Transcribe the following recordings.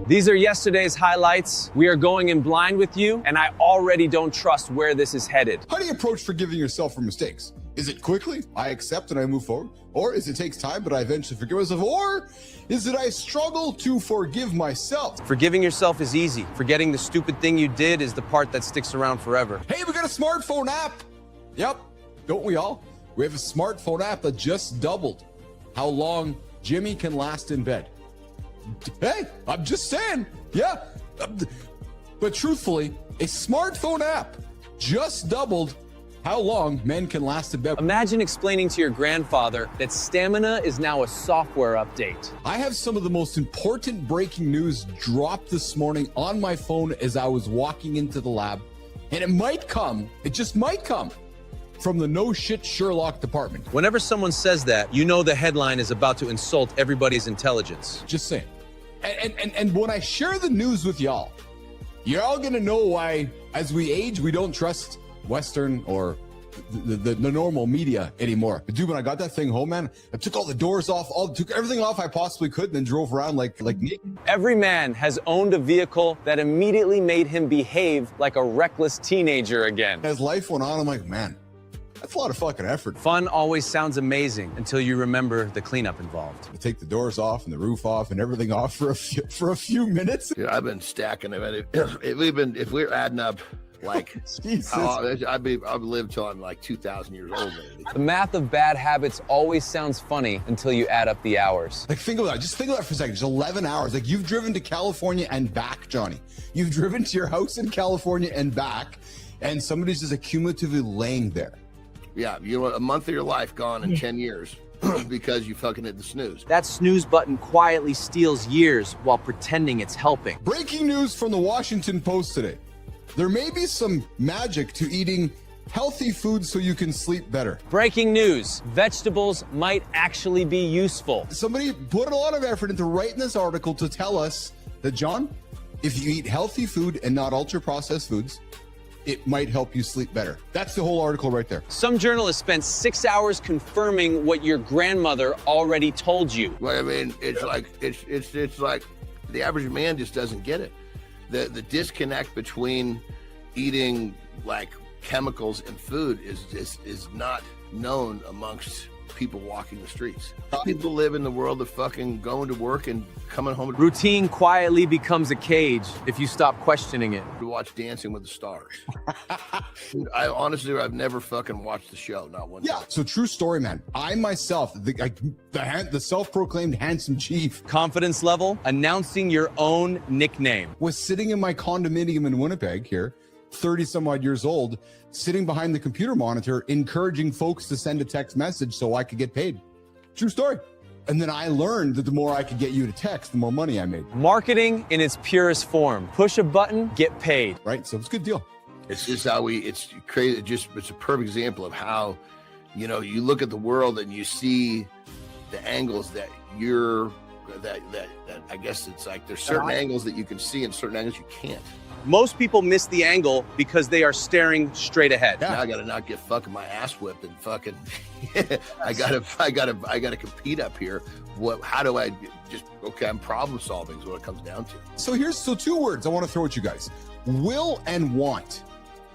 These are yesterday's highlights. We are going in blind with you, and I already don't trust where this is headed. How do you approach forgiving yourself for mistakes? Is it quickly, I accept and I move forward? Or is it takes time, but I eventually forgive myself? Or is it I struggle to forgive myself? Forgiving yourself is easy. Forgetting the stupid thing you did is the part that sticks around forever. Hey, we got a smartphone app. Yep, don't we all? We have a smartphone app that just doubled how long Jimmy can last in bed. Hey, I'm just saying, yeah. But truthfully, a smartphone app just doubled how long men can last in bed. Imagine explaining to your grandfather that stamina is now a software update. I have some of the most important breaking news dropped this morning on my phone as I was walking into the lab. And it just might come from the no shit Sherlock department. Whenever someone says that, you know the headline is about to insult everybody's intelligence. Just saying. And when I share the news with y'all, you're all gonna know why, as we age, we don't trust Western or the normal media anymore. But dude, when I got that thing home, man, I took all the doors off, took everything off I possibly could, and then drove around like me. Every man has owned a vehicle that immediately made him behave like a reckless teenager again. As life went on, I'm like, man, that's a lot of fucking effort. Fun always sounds amazing until you remember the cleanup involved. I take the doors off and the roof off and everything off for a few minutes. Dude, I've been stacking them. If we're adding up, like, I've lived till I'm like 2,000 years old. The math of bad habits always sounds funny until you add up the hours. Like, think of that. Just think of that for a second. Just 11 hours. Like, you've driven to California and back, Johnny. You've driven to your house in California and back, and somebody's just accumulatively laying there. Yeah, you know, a month of your life gone in 10 years because you fucking hit the snooze. That snooze button quietly steals years while pretending it's helping. Breaking news from the Washington Post today. There may be some magic to eating healthy food so you can sleep better. Breaking news, vegetables might actually be useful. Somebody put a lot of effort into writing this article to tell us that, John, if you eat healthy food and not ultra-processed foods, it might help you sleep better. That's the whole article right there. Some journalists spent 6 hours confirming what your grandmother already told you. Well, I mean, it's like the average man just doesn't get it. The disconnect between eating like chemicals and food is not known amongst people walking the streets. People live in the world of fucking going to work and coming home. Routine quietly becomes a cage if you stop questioning it. To watch Dancing with the Stars. I've never fucking watched the show, not one time. So true story, man. I myself, the self-proclaimed handsome chief, Confidence level, announcing your own nickname. was sitting in my condominium in Winnipeg here, 30 some odd years old, sitting behind the computer monitor, encouraging folks to send a text message so I could get paid. True story. And then I learned that the more I could get you to text, the more money I made. Marketing in its purest form. Push a button, get paid. Right? So it's a good deal. It's just how it's crazy. It's a perfect example of how, you know, you look at the world and you see the angles that I guess it's like there's certain angles that you can see and certain angles you can't. Most people miss the angle because they are staring straight ahead. Now I gotta not get fucking my ass whipped and fucking I gotta compete up here. How do I I'm problem solving is what it comes down to. So 2 words I want to throw at you guys. Will and want.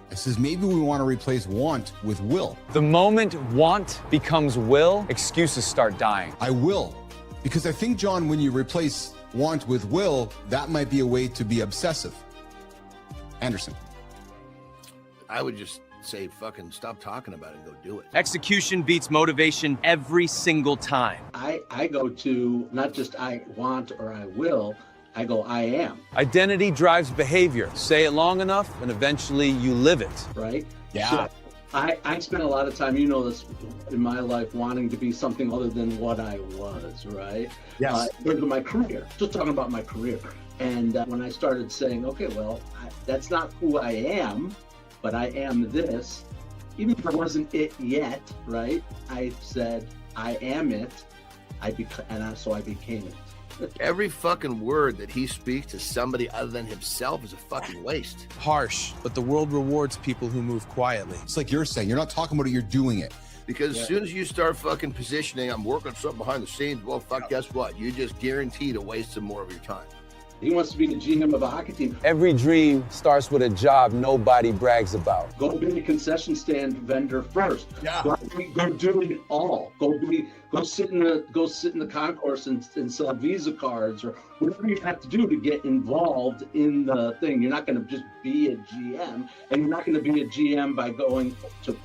It says maybe we want to replace want with will. The moment want becomes will, excuses start dying. I will. Because I think, John, when you replace want with will, that might be a way to be obsessive. Anderson. I would just say fucking stop talking about it and go do it. Execution beats motivation every single time. I go to not just I want or I will, I go I am. Identity drives behavior. Say it long enough and eventually you live it. Right? Yeah. So I spent a lot of time, you know this, in my life wanting to be something other than what I was, right? Yes. With my career, just talking about my career. And when I started saying, okay, well, that's not who I am, but I am this, even if I wasn't it yet, right? I said, I am it, so I became it. Every fucking word that he speaks to somebody other than himself is a fucking waste. Harsh, but the world rewards people who move quietly. It's like you're saying, you're not talking about it, you're doing it. Because as soon as you start fucking positioning, I'm working something behind the scenes, well, fuck, guess what? You just guaranteed to waste some more of your time. He wants to be the GM of a hockey team. Every dream starts with a job nobody brags about. Go be a concession stand vendor first. Yeah. Go do it all. Go sit in the concourse and sell Visa cards or whatever you have to do to get involved in the thing. You're not going to just be a GM, and you're not going to be a GM by going to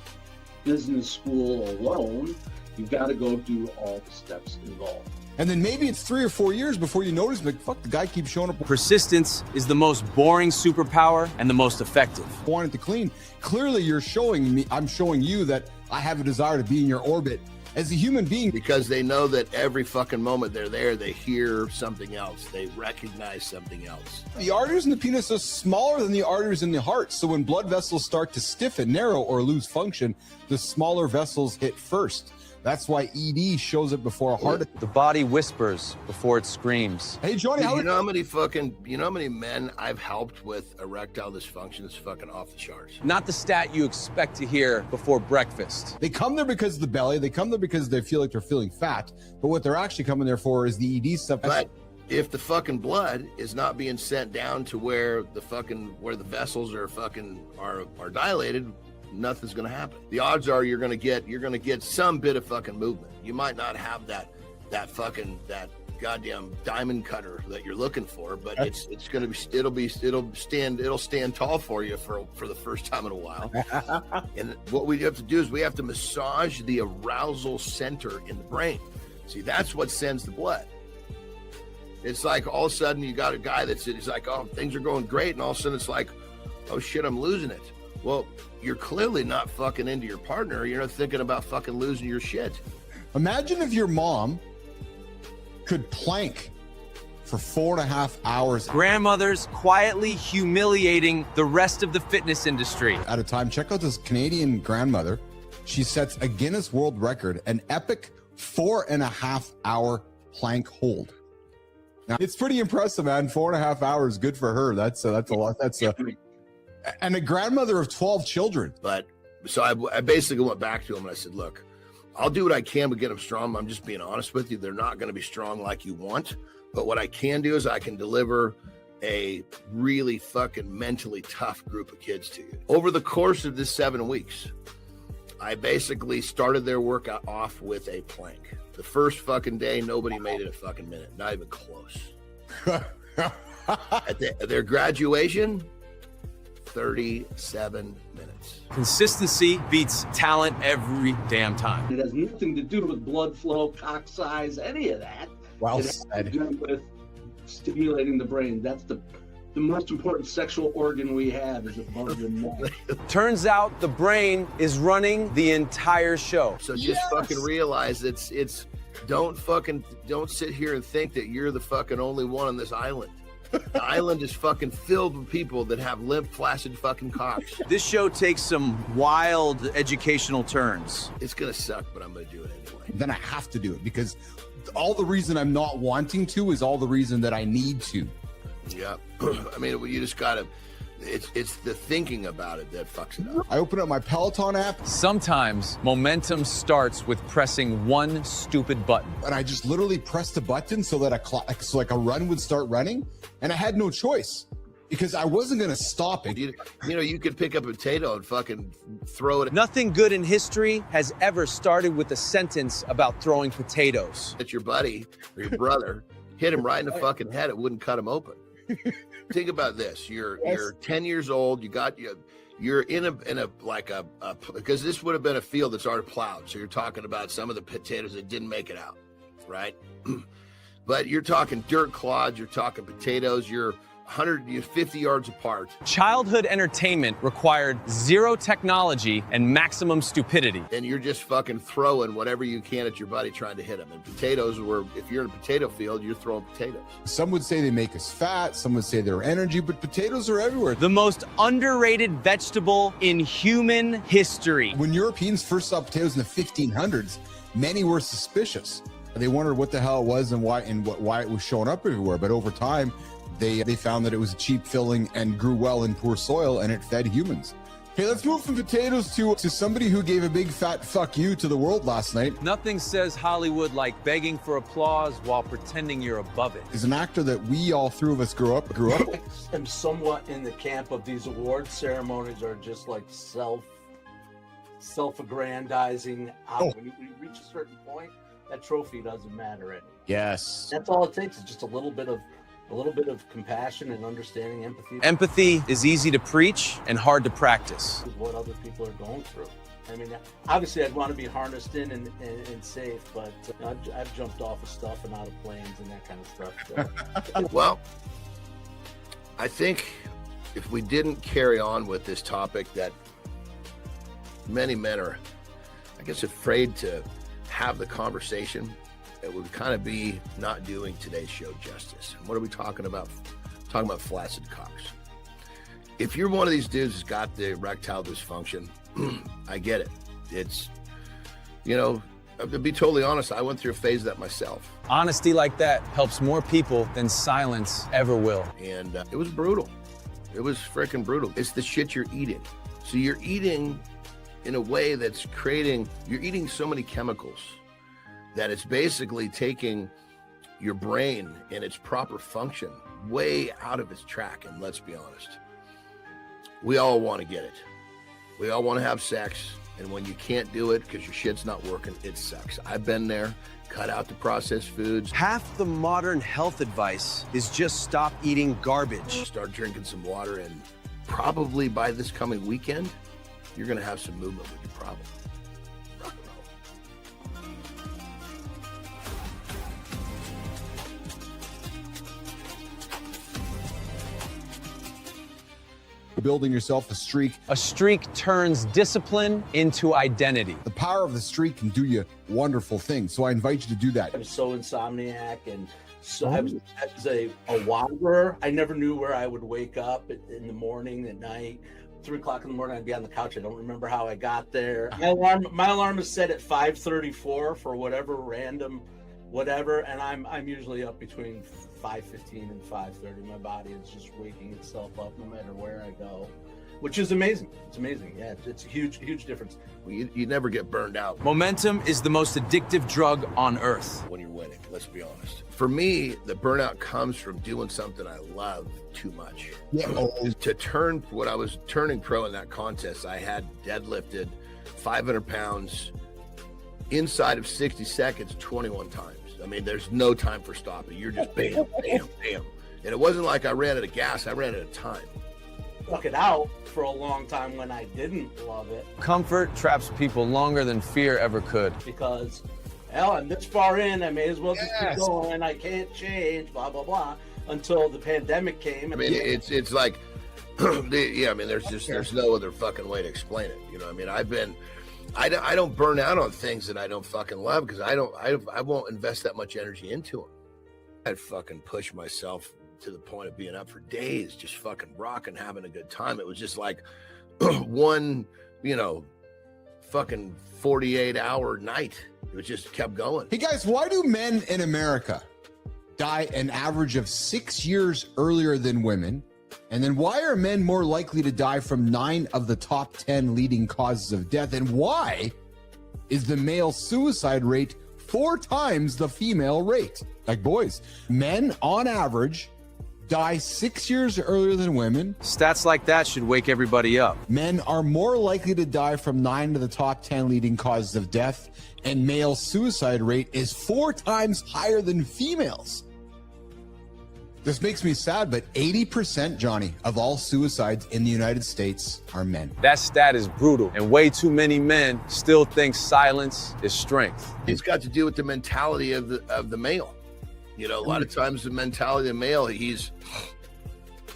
business school alone. You've got to go do all the steps involved. And then maybe it's 3 or 4 years before you notice, like, fuck, the guy keeps showing up. Persistence is the most boring superpower and the most effective. Wanted to clean. Clearly, you're showing me, I'm showing you that I have a desire to be in your orbit as a human being. Because they know that every fucking moment they're there, they hear something else. They recognize something else. The arteries in the penis are smaller than the arteries in the heart. So when blood vessels start to stiffen, narrow, or lose function, the smaller vessels hit first. That's why ED shows up before a heart attack. The body whispers before it screams. Hey, Jonai, You know how many men I've helped with erectile dysfunction? It's fucking off the charts. Not the stat you expect to hear before breakfast. They come there because of the belly. They come there because they feel like they're feeling fat. But what they're actually coming there for is the ED stuff. But if the fucking blood is not being sent down to where the vessels are dilated, nothing's gonna happen. The odds are you're gonna get some bit of fucking movement. You might not have that goddamn diamond cutter that you're looking for, but it'll stand tall for you for the first time in a while. And what we have to do is we have to massage the arousal center in the brain. See, that's what sends the blood. It's like all of a sudden you got a guy he's like, oh, things are going great, and all of a sudden it's like, oh shit, I'm losing it. Well, you're clearly not fucking into your partner. You're not thinking about fucking losing your shit. Imagine if your mom could plank for 4.5 hours Grandmothers quietly humiliating the rest of the fitness industry. at a time. Check out this Canadian grandmother. She sets a Guinness World Record, an epic 4.5 hour plank hold. Now, it's pretty impressive, man. 4.5 hours, good for her. That's a lot. And a grandmother of 12 children. But so I basically went back to him and I said, look, I'll do what I can to get them strong. I'm just being honest with you. They're not going to be strong like you want. But what I can do is I can deliver a really fucking mentally tough group of kids to you. Over the course of this 7 weeks, I basically started their workout off with a plank. The first fucking day, nobody made it a fucking minute. Not even close. At their graduation, 37 minutes. Consistency beats talent every damn time. It has nothing to do with blood flow, cock size, any of that. Well It has to said. do with stimulating the brain. That's the most important sexual organ we have is above the neck. Turns out the brain is running the entire show. So just fucking realize it's don't sit here and think that you're the fucking only one on this island. The island is fucking filled with people that have limp, flaccid fucking cocks. This show takes some wild educational turns. It's gonna suck, but I'm gonna do it anyway. Then I have to do it because all the reason I'm not wanting to is all the reason that I need to. Yeah. I mean, you just gotta, it's the thinking about it that fucks it up. I open up my Peloton app Sometimes momentum starts with pressing one stupid button. and I just literally pressed a button so that a run would start running, and I had no choice because I wasn't going to stop it. You could pick up a potato and fucking throw it Nothing good in history has ever started with a sentence about throwing potatoes. at your buddy or your brother, hit him right in the fucking head. It wouldn't cut him open. Think about this. You're 10 years old. You're in a because this would have been a field that's already plowed. So you're talking about some of the potatoes that didn't make it out, right? But you're talking dirt clods. You're talking potatoes. You're 150 yards apart. Childhood entertainment required zero technology and maximum stupidity. And you're just fucking throwing whatever you can at your buddy trying to hit him. And potatoes if you're in a potato field, you're throwing potatoes. Some would say they make us fat. Some would say they're energy, but potatoes are everywhere. The most underrated vegetable in human history. When Europeans first saw potatoes in the 1500s, many were suspicious. They wondered what the hell it was and why it was showing up everywhere. But over time, they found that it was a cheap filling and grew well in poor soil, and it fed humans. Hey, let's move from potatoes to somebody who gave a big fat fuck you to the world last night. Nothing says Hollywood like begging for applause while pretending you're above it. Is an actor that we all three of us grew up. I'm somewhat in the camp of these award ceremonies are just like self-aggrandizing. When you reach a certain point, that trophy doesn't matter anymore. Yes. That's all it takes is just a little bit of compassion and understanding, empathy. Empathy is easy to preach and hard to practice. Is what other people are going through. I mean, obviously I'd want to be harnessed in and safe, but I've jumped off of stuff and out of planes and that kind of stuff. So. Well, I think if we didn't carry on with this topic, that many men are, I guess, afraid to have the conversation, it would kind of be not doing today's show justice. And what are we talking about? Talking about flaccid cocks. If you're one of these dudes who's got the erectile dysfunction, I get it. It's, to be totally honest, I went through a phase of that myself. Honesty like that helps more people than silence ever will. And it was brutal. It was freaking brutal. It's the shit you're eating. So you're eating in a way that's you're eating so many chemicals that it's basically taking your brain and its proper function way out of its track. And let's be honest, we all want to get it. We all want to have sex. And when you can't do it because your shit's not working, it sucks. I've been there. Cut out the processed foods. Half the modern health advice is just stop eating garbage. Start drinking some water, and probably by this coming weekend, you're going to have some movement with your problem. Rock and roll. Building yourself a streak. A streak turns discipline into identity. The power of the streak can do you wonderful things. So I invite you to do that. I was so insomniac, and so I was a wanderer. I never knew where I would wake up in the morning, at night. 3 o'clock in the morning, I'd be on the couch. I don't remember how I got there. My alarm is set at 5:34 for whatever random, whatever, and I'm usually up between 5:15 and 5:30. My body is just waking itself up no matter where I go, which is amazing. It's amazing. Yeah, it's a huge difference. Well, you never get burned out. Momentum is the most addictive drug on earth. When you're winning, let's be honest. For me, the burnout comes from doing something I love too much. Yeah. To turn, when I was turning pro in that contest, I had deadlifted 500 pounds inside of 60 seconds 21 times. I mean, there's no time for stopping. You're just bam, bam, bam. And it wasn't like I ran out of gas. I ran out of time. Stuck it out for a long time when I didn't love it. Comfort traps people longer than fear ever could. Because, hell, I'm this far in, I may as well just keep going. I can't change, blah, blah, blah, until the pandemic came. I mean, it's like, there's no other fucking way to explain it. You know, I mean, I don't burn out on things that I don't fucking love because I won't invest that much energy into them. I'd fucking push myself to the point of being up for days, just fucking rocking, having a good time. It was just like one, fucking 48-hour night. It was just kept going. Hey guys, why do men in America die an average of 6 years earlier than women? And then why are men more likely to die from 9 of the top 10 leading causes of death? And why is the male suicide rate 4 times the female rate? Like boys, men on average die 6 years earlier than women. Stats like that should wake everybody up. Men are more likely to die from 9 of the top 10 leading causes of death. And male suicide rate is 4 times higher than females. This makes me sad, but 80%, Johnny, of all suicides in the United States are men. That stat is brutal, and way too many men still think silence is strength. It's got to do with the mentality of the male. A lot of times the mentality of the male, he's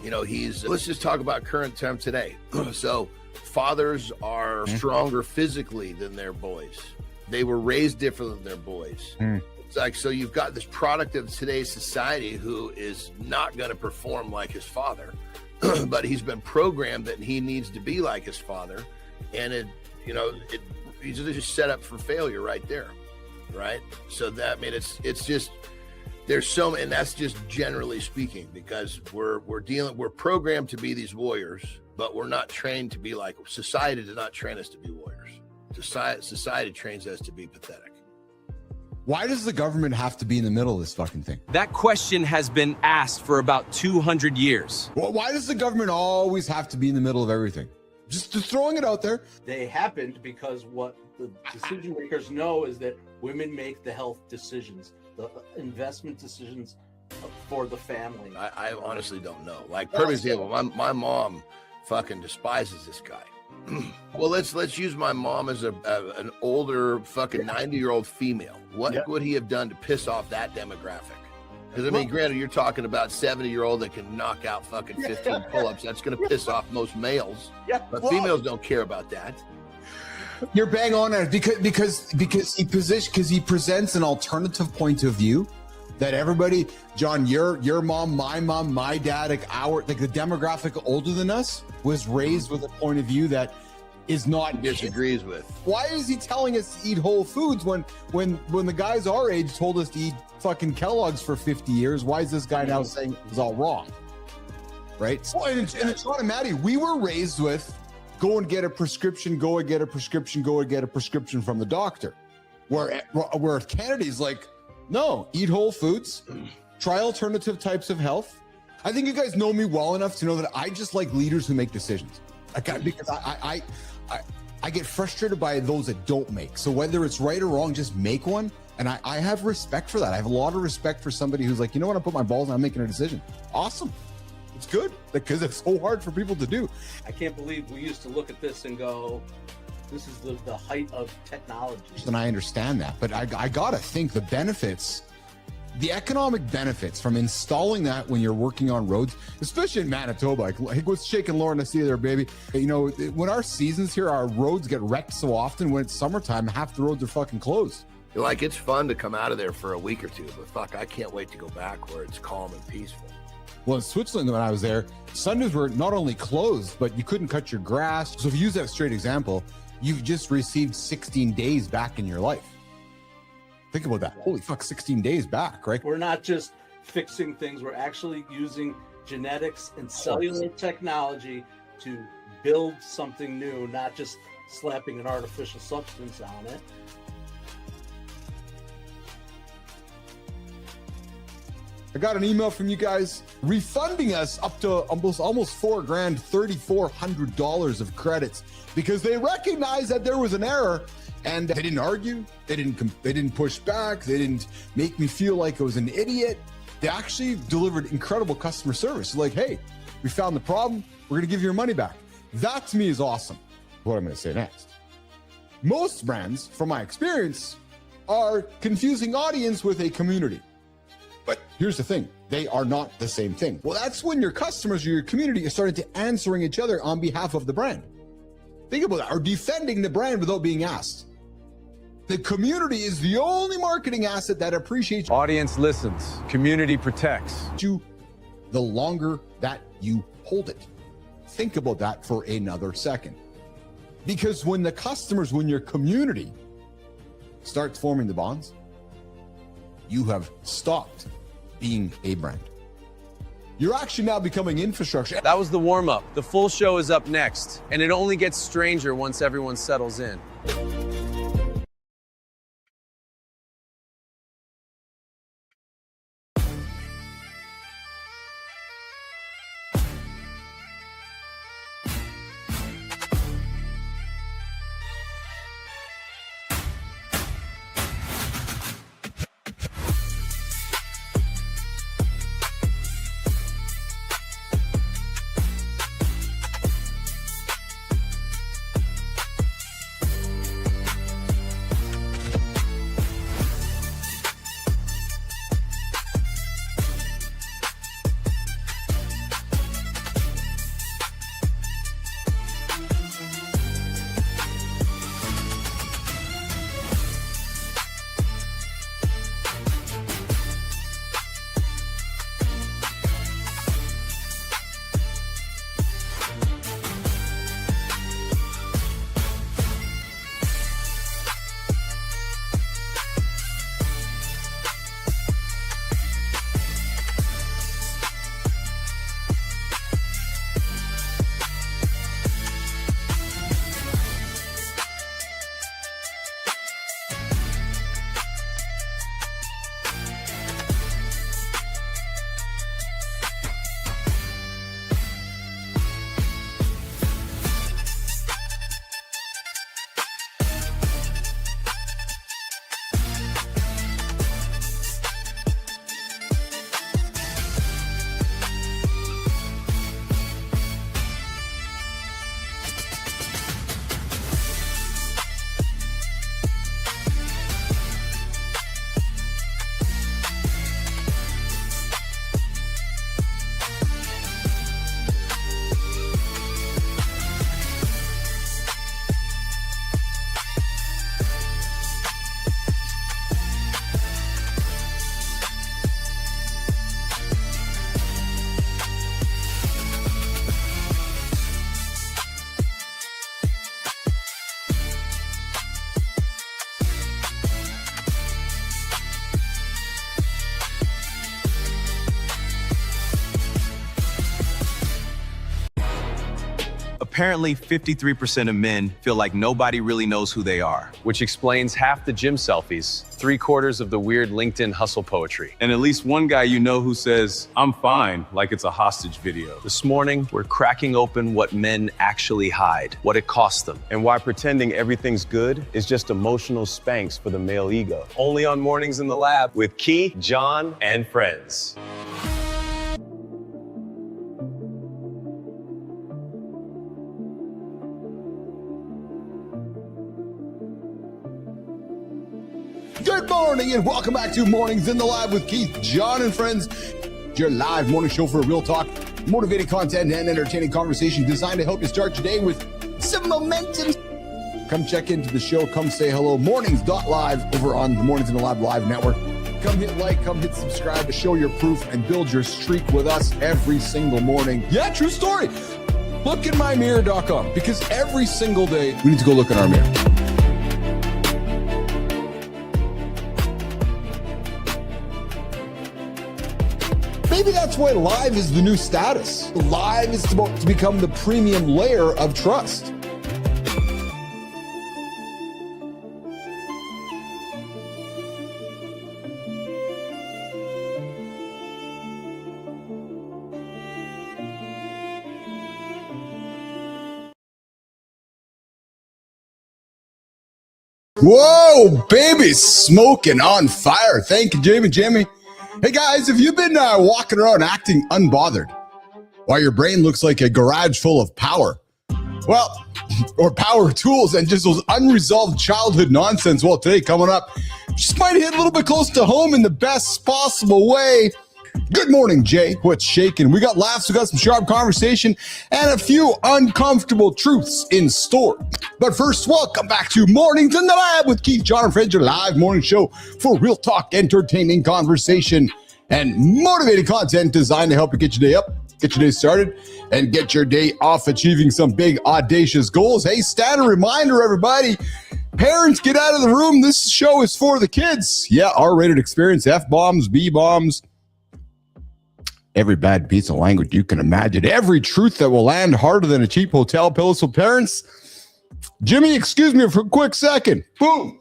let's just talk about current time today. So fathers are stronger physically than their boys. They were raised different than their boys. It's like, so you've got this product of today's society who is not going to perform like his father, but he's been programmed that he needs to be like his father. And he's just set up for failure right there. Right. So that, I mean, it's there's so, and that's just generally speaking, because we're programmed to be these warriors, but we're not trained to be like, society did not train us to be warriors. Society trains us to be pathetic. Why does the government have to be in the middle of this fucking thing? That question has been asked for about 200 years. Well, why does the government always have to be in the middle of everything? Just throwing it out there. They happened because what the decision makers know is that women make the health decisions, the investment decisions for the family. I honestly don't know. Like, perfect example, my mom fucking despises this guy. Well, let's use my mom as an older fucking 90-year-old female. What would he have done to piss off that demographic? Because I mean, granted, you're talking about 70-year-old that can knock out fucking 15 pull-ups. That's going to piss off most males. Yeah, but females don't care about that. You're bang on it because he presents an alternative point of view that everybody, John, your mom, my dad, like the demographic older than us was raised with a point of view that is not disagrees with. Why is he telling us to eat whole foods when the guys our age told us to eat fucking Kellogg's for 50 years? Why is this guy now saying it was all wrong? Right? So, and it's not a matter. We were raised with go and get a prescription, go and get a prescription, go and get a prescription from the doctor. Where Kennedy's like, no, eat whole foods, try alternative types of health. I think you guys know me well enough to know that I just like leaders who make decisions. Because I get frustrated by those that don't make. So whether it's right or wrong, just make one. And I have respect for that. I have a lot of respect for somebody who's like, you know what, I put my balls and I'm making a decision. Awesome. It's good because it's so hard for people to do. I can't believe we used to look at this and go, this is the height of technology. And I understand that, but I gotta think the benefits, the economic benefits from installing that when you're working on roads, especially in Manitoba. Like what's shaking Lauren, I see you there, baby. You know, when our seasons here, our roads get wrecked so often. When it's summertime, half the roads are fucking closed. Like, it's fun to come out of there for a week or two, but fuck, I can't wait to go back where it's calm and peaceful. Well, in Switzerland, when I was there, Sundays were not only closed, but you couldn't cut your grass. So if you use that straight example, you've just received 16 days back in your life. Think about that. Holy fuck, 16 days back, right? We're not just fixing things. We're actually using genetics and cellular technology to build something new, not just slapping an artificial substance on it. I got an email from you guys refunding us up to almost $4,000, $3,400 of credits because they recognized that there was an error and they didn't argue, they didn't push back, they didn't make me feel like I was an idiot. They actually delivered incredible customer service. Like, hey, we found the problem, we're gonna give you your money back. That to me is awesome. What I'm gonna say next. Most brands, from my experience, are confusing audience with a community. But here's the thing, they are not the same thing. Well, that's when your customers or your community are starting to answering each other on behalf of the brand. Think about that, or defending the brand without being asked. The community is the only marketing asset that appreciates Audience listens, community protects. you the longer that you hold it. Think about that for another second. Because when the customers, when your community starts forming the bonds, you have stopped being a brand. You're actually now becoming infrastructure. That was the warm-up. The full show is up next, and it only gets stranger once everyone settles in. apparently 53% of men feel like nobody really knows who they are. Which explains half the gym selfies, 3/4 of the weird LinkedIn hustle poetry. And at least one guy you know who says, "I'm fine," like it's a hostage video. This morning, we're cracking open what men actually hide, what it costs them, and why pretending everything's good is just emotional spanks for the male ego. Only on Mornings in the Lab with Kaith, Jon, and friends. Good morning and welcome back to Mornings in the Lab with Kaith, Jon, and friends. Your live morning show for real talk, motivating content, and entertaining conversation designed to help you start your day with some momentum. Come check into the show. Come say hello. Mornings.live over on the Mornings in the Lab Live Network. Come hit like, come hit subscribe to show your proof and build your streak with us every single morning. Yeah, true story. Lookinmymirror.com, because every single day we need to go look in our mirror. Maybe that's why live is the new status. Live is about to become the premium layer of trust. Whoa, baby, smoking on fire. Thank you, Jamie. Hey guys, have you been walking around acting unbothered while your brain looks like a garage full of power? Well, or power tools and just those unresolved childhood nonsense. Well, today coming up, just might hit a little bit close to home in the best possible way. Good morning, Jay. What's shaking? We got laughs, we got some sharp conversation, and a few uncomfortable truths in store. But first, welcome back to Mornings in the Lab with Kaith, Jon, and friends, your live morning show for real talk, entertaining conversation, and motivating content designed to help you get your day up, get your day started, and get your day off achieving some big, audacious goals. Hey, standard reminder, everybody. Parents, get out of the room. This show is for the kids. Yeah, R-rated experience, F-bombs, B-bombs, every bad piece of language you can imagine, every truth that will land harder than a cheap hotel pillow. So parents, Jimmy, excuse me for a quick second. Boom.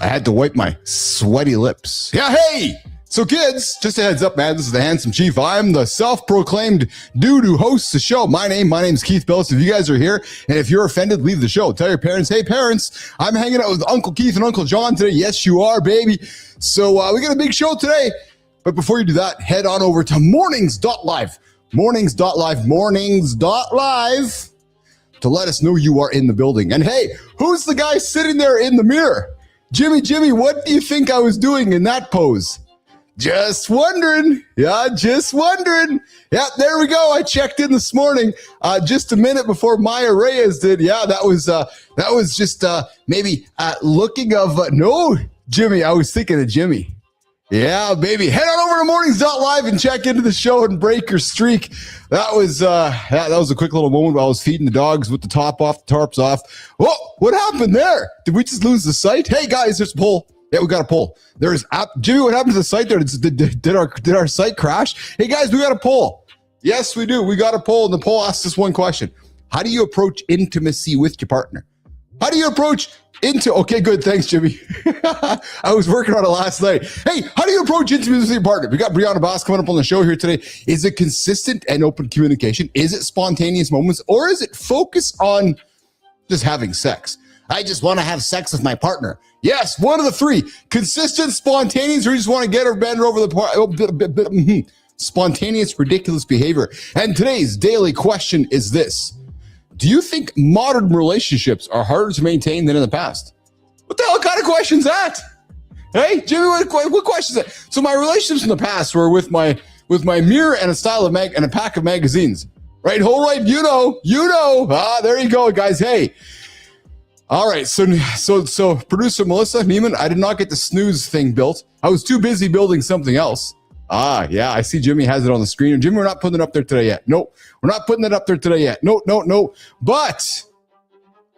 I had to wipe my sweaty lips. Yeah, hey. So kids, just a heads up, man. This is the Handsome Chief. I'm the self-proclaimed dude who hosts the show. My name's Keith Billis. If you guys are here and if you're offended, leave the show. Tell your parents, hey parents, I'm hanging out with Uncle Keith and Uncle Jon today. Yes, you are, baby. So we got a big show today. But before you do that, head on over to mornings.live to let us know you are in the building. And hey, who's the guy sitting there in the mirror? Jimmy, what do you think I was doing in that pose? Just wondering. Yeah, just wondering. Yeah, there we go. I checked in this morning just a minute before Maya Reyes did. Yeah, that was just maybe looking of, no, Jimmy, I was thinking of Jimmy. Yeah, baby. Head on over to mornings.live and check into the show and break your streak. That was a quick little moment while I was feeding the dogs with the top off, the tarps off. Whoa, what happened there? Did we just lose the site? Hey guys, there's a poll. Yeah, we got a poll. There's Jimmy, what happened to the site there? Did our site crash? Hey guys, we got a poll. Yes, we do. We got a poll, and the poll asks us one question. How do you approach intimacy with your partner? How do you approach okay, good. Thanks, Jimmy. I was working on it last night. Hey, how do you approach intimacy with your partner? We got Brianna Boss coming up on the show here today. Is it consistent and open communication? Is it spontaneous moments? Or is it focus on just having sex? I just want to have sex with my partner. Yes, one of the three. Consistent, spontaneous, or you just want to get her, bend her over the part. Spontaneous, ridiculous behavior. And today's daily question is this. Do you think modern relationships are harder to maintain than in the past? What the hell kind of question is that? Hey, Jimmy, what question is that? So my relationships in the past were with my mirror and a pack of magazines. Right? Whole right, you know. There you go, guys. Hey. All right, so producer Melissa Neiman, I did not get the snooze thing built. I was too busy building something else. Yeah, I see Jimmy has it on the screen. Jimmy, we're not putting it up there today yet. Nope, we're not putting it up there today yet. No. But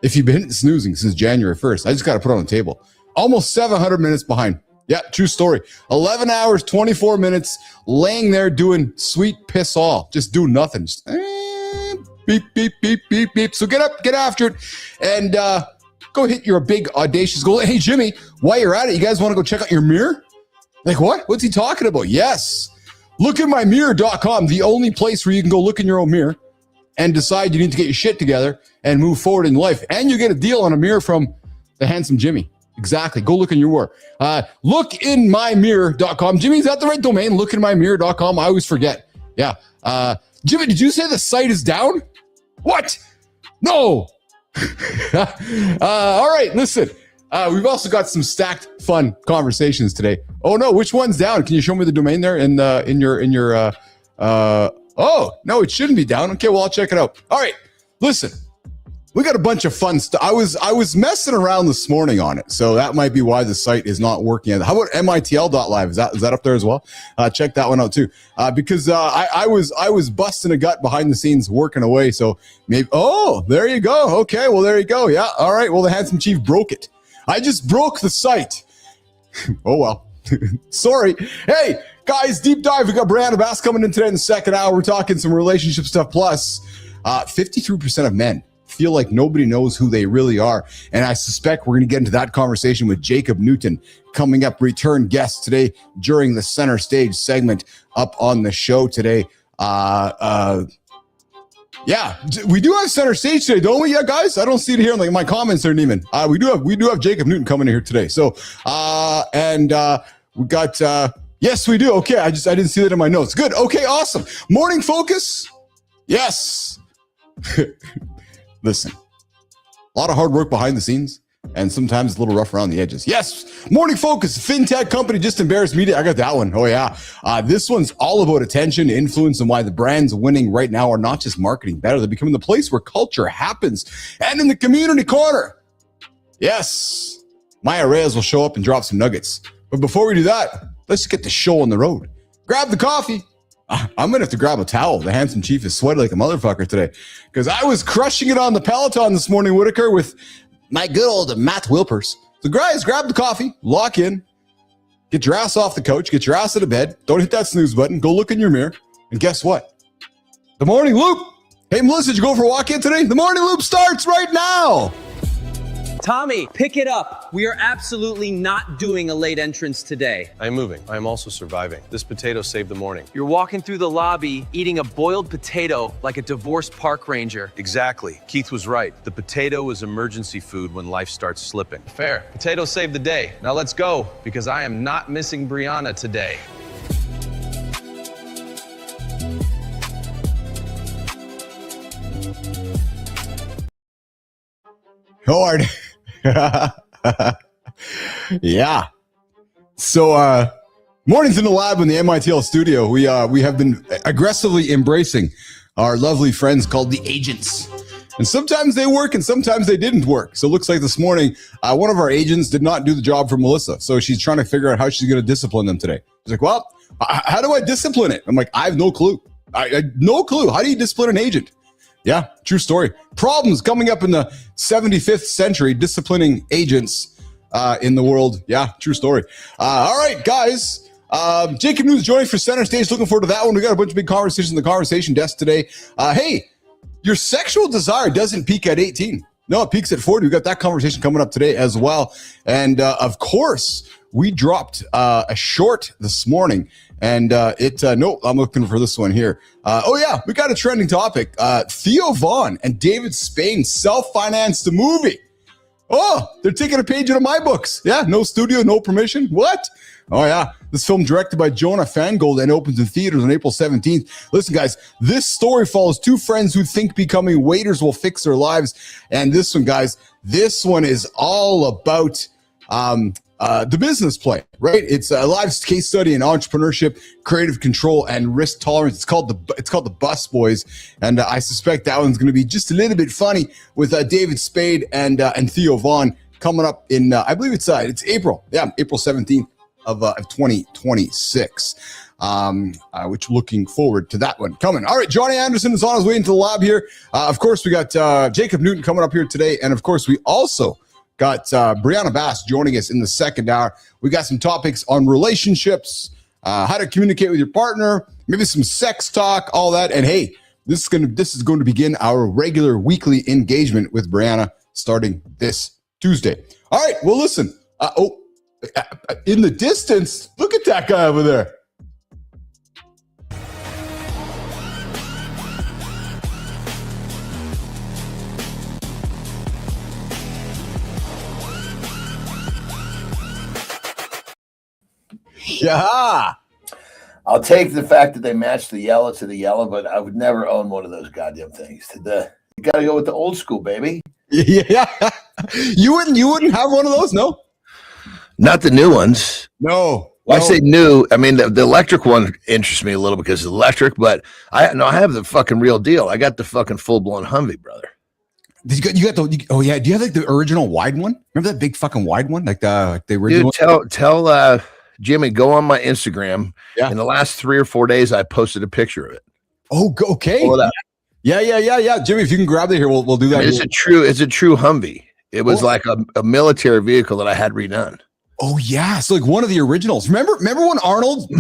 if you've been snoozing since January 1st, I just got to put it on the table. Almost 700 minutes behind. Yeah, true story. 11 hours, 24 minutes, laying there doing sweet piss all. Just doing nothing. Just, beep, beep, beep, beep, beep. So get up, get after it, and go hit your big audacious goal. Hey, Jimmy, while you're at it, you guys want to go check out your mirror? Like what? What's he talking about? Yes. Lookatmymirror.com, the only place where you can go look in your own mirror and decide you need to get your shit together and move forward in life. And you get a deal on a mirror from the handsome Jimmy. Exactly. Go look in your mirror. Lookinmymirror.com. Jimmy, is that the right domain? Lookinmymirror.com. I always forget. Yeah. Jimmy, did you say the site is down? What? No. All right. Listen, we've also got some stacked fun conversations today. Oh no, which one's down? Can you show me the domain there in your oh, no, it shouldn't be down. Okay, well, I'll check it out. All right. Listen. We got a bunch of fun stuff. I was messing around this morning on it, so that might be why the site is not working. How about mitl.live? Is that up there as well? Check that one out too, because I was busting a gut behind the scenes working away. So maybe there you go. Okay, well there you go. Yeah, all right. Well, the handsome chief broke it. I just broke the site. Oh well, sorry. Hey guys, deep dive. We got Brianna Bass coming in today in the second hour. We're talking some relationship stuff. Plus, 53% of men feel like nobody knows who they really are. And I suspect we're going to get into that conversation with Jacob Newton coming up, return guest today during the center stage segment up on the show today. Yeah, we do have center stage today, don't we? Yeah, guys, I don't see it here in like my comments there, Neiman. We do have Jacob Newton coming in here today. So, we got, yes, we do. Okay. I didn't see that in my notes. Good. Okay. Awesome. Morning focus. Yes. Listen, a lot of hard work behind the scenes, and sometimes it's a little rough around the edges. Yes, Morning Focus, fintech company just embarrassed media. I got that one. Oh, yeah. This one's all about attention, influence, and why the brands winning right now are not just marketing better. They're becoming the place where culture happens. And in the community corner, yes, Maya Reyes will show up and drop some nuggets. But before we do that, let's just get the show on the road. Grab the coffee. I'm going to have to grab a towel. The handsome chief is sweaty like a motherfucker today because I was crushing it on the Peloton this morning, Whitaker, with my good old Matt Wilpers. So guys, grab the coffee, lock in, get your ass off the couch, get your ass out of bed. Don't hit that snooze button. Go look in your mirror. And guess what? The morning loop. Hey, Melissa, did you go for a walk in today? The morning loop starts right now. Tommy, pick it up. We are absolutely not doing a late entrance today. I am moving. I am also surviving. This potato saved the morning. You're walking through the lobby, eating a boiled potato like a divorced park ranger. Exactly. Keith was right. The potato is emergency food when life starts slipping. Fair. Potato saved the day. Now let's go, because I am not missing Brianna today. Hard. Yeah. So, mornings in the lab in the MITL studio. We have been aggressively embracing our lovely friends called the agents. And sometimes they work and sometimes they didn't work. So it looks like this morning, one of our agents did not do the job for Melissa. So she's trying to figure out how she's going to discipline them today. She's like, well, how do I discipline it? I'm like, I have no clue. I no clue. How do you discipline an agent? Yeah, true story. Problems coming up in the 75th century, disciplining agents in the world. Yeah, true story. All right, guys. Jacob News joining for center stage. Looking forward to that one. We got a bunch of big conversations in the conversation desk today. Hey, your sexual desire doesn't peak at 18. No, it peaks at 40. We got that conversation coming up today as well. And of course, we dropped a short this morning. And no, I'm looking for this one here. Oh yeah, we got a trending topic. Theo Vaughn and David Spain self-financed a movie. Oh, they're taking a page out of my books. Yeah, no studio, no permission. What? Oh yeah, this film directed by Jonah Fangold and opens in theaters on April 17th. Listen guys, this story follows two friends who think becoming waiters will fix their lives. And this one, guys, this one is all about the business play, right? It's a live case study in entrepreneurship, creative control, and risk tolerance. It's called the Bus Boys, and I suspect that one's going to be just a little bit funny with David Spade and Theo Vaughn coming up in I believe it's April, April 17th of 2026. Which looking forward to that one coming. All right, Johnny Anderson is on his way into the lab here. Of course, we got Jacob Newton coming up here today, and of course, we also got Brianna Bass joining us in the second hour. We got some topics on relationships, how to communicate with your partner, maybe some sex talk, all that. And hey, This is going to begin our regular weekly engagement with Brianna starting this Tuesday. All right. Well, listen. In the distance, look at that guy over there. Yeah. I'll take the fact that they matched the yellow to the yellow, but I would never own one of those goddamn things. You got to go with the old school, baby. Yeah. You wouldn't have one of those, no? Not the new ones. No. Well, I say new. I mean, the electric one interests me a little because it's electric, but I have the fucking real deal. I got the fucking full blown Humvee, brother. You got the oh yeah. Do you have like the original wide one? Remember that big fucking wide one, like the original? Dude, tell Jimmy, go on my Instagram. Yeah. In the last 3 or 4 days, I posted a picture of it. Oh, okay. Yeah. Jimmy, if you can grab it here, we'll do that. It's a true Humvee. It was like a military vehicle that I had redone. Oh yeah, so like one of the originals. Remember when Arnold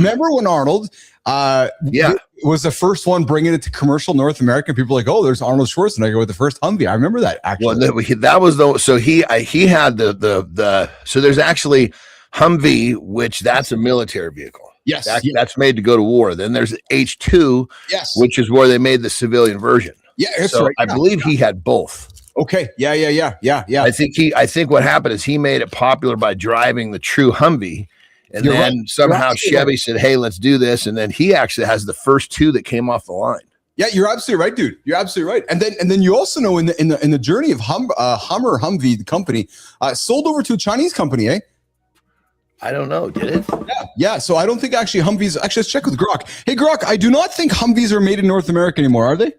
was the first one bringing it to commercial North America. People were like, oh, there's Arnold Schwarzenegger with the first Humvee. I remember that actually. Well, that was so he had the so there's actually Humvee, which that's a military vehicle. Yes, that's made to go to war. Then there's H2, yes, which is where they made the civilian version. Yeah, that's so right. I believe he had both. Okay. Yeah. I think what happened is he made it popular by driving the true Humvee, and then somehow Chevy said, "Hey, let's do this." And then he actually has the first 2 that came off the line. Yeah, you're absolutely right, dude. You're absolutely right. And then you also know in the journey of Humvee, the company sold over to a Chinese company, eh? I don't know. Did it? Yeah. So I don't think actually Humvees. Actually, let's check with Grok. Hey, Grok, I do not think Humvees are made in North America anymore. Are they?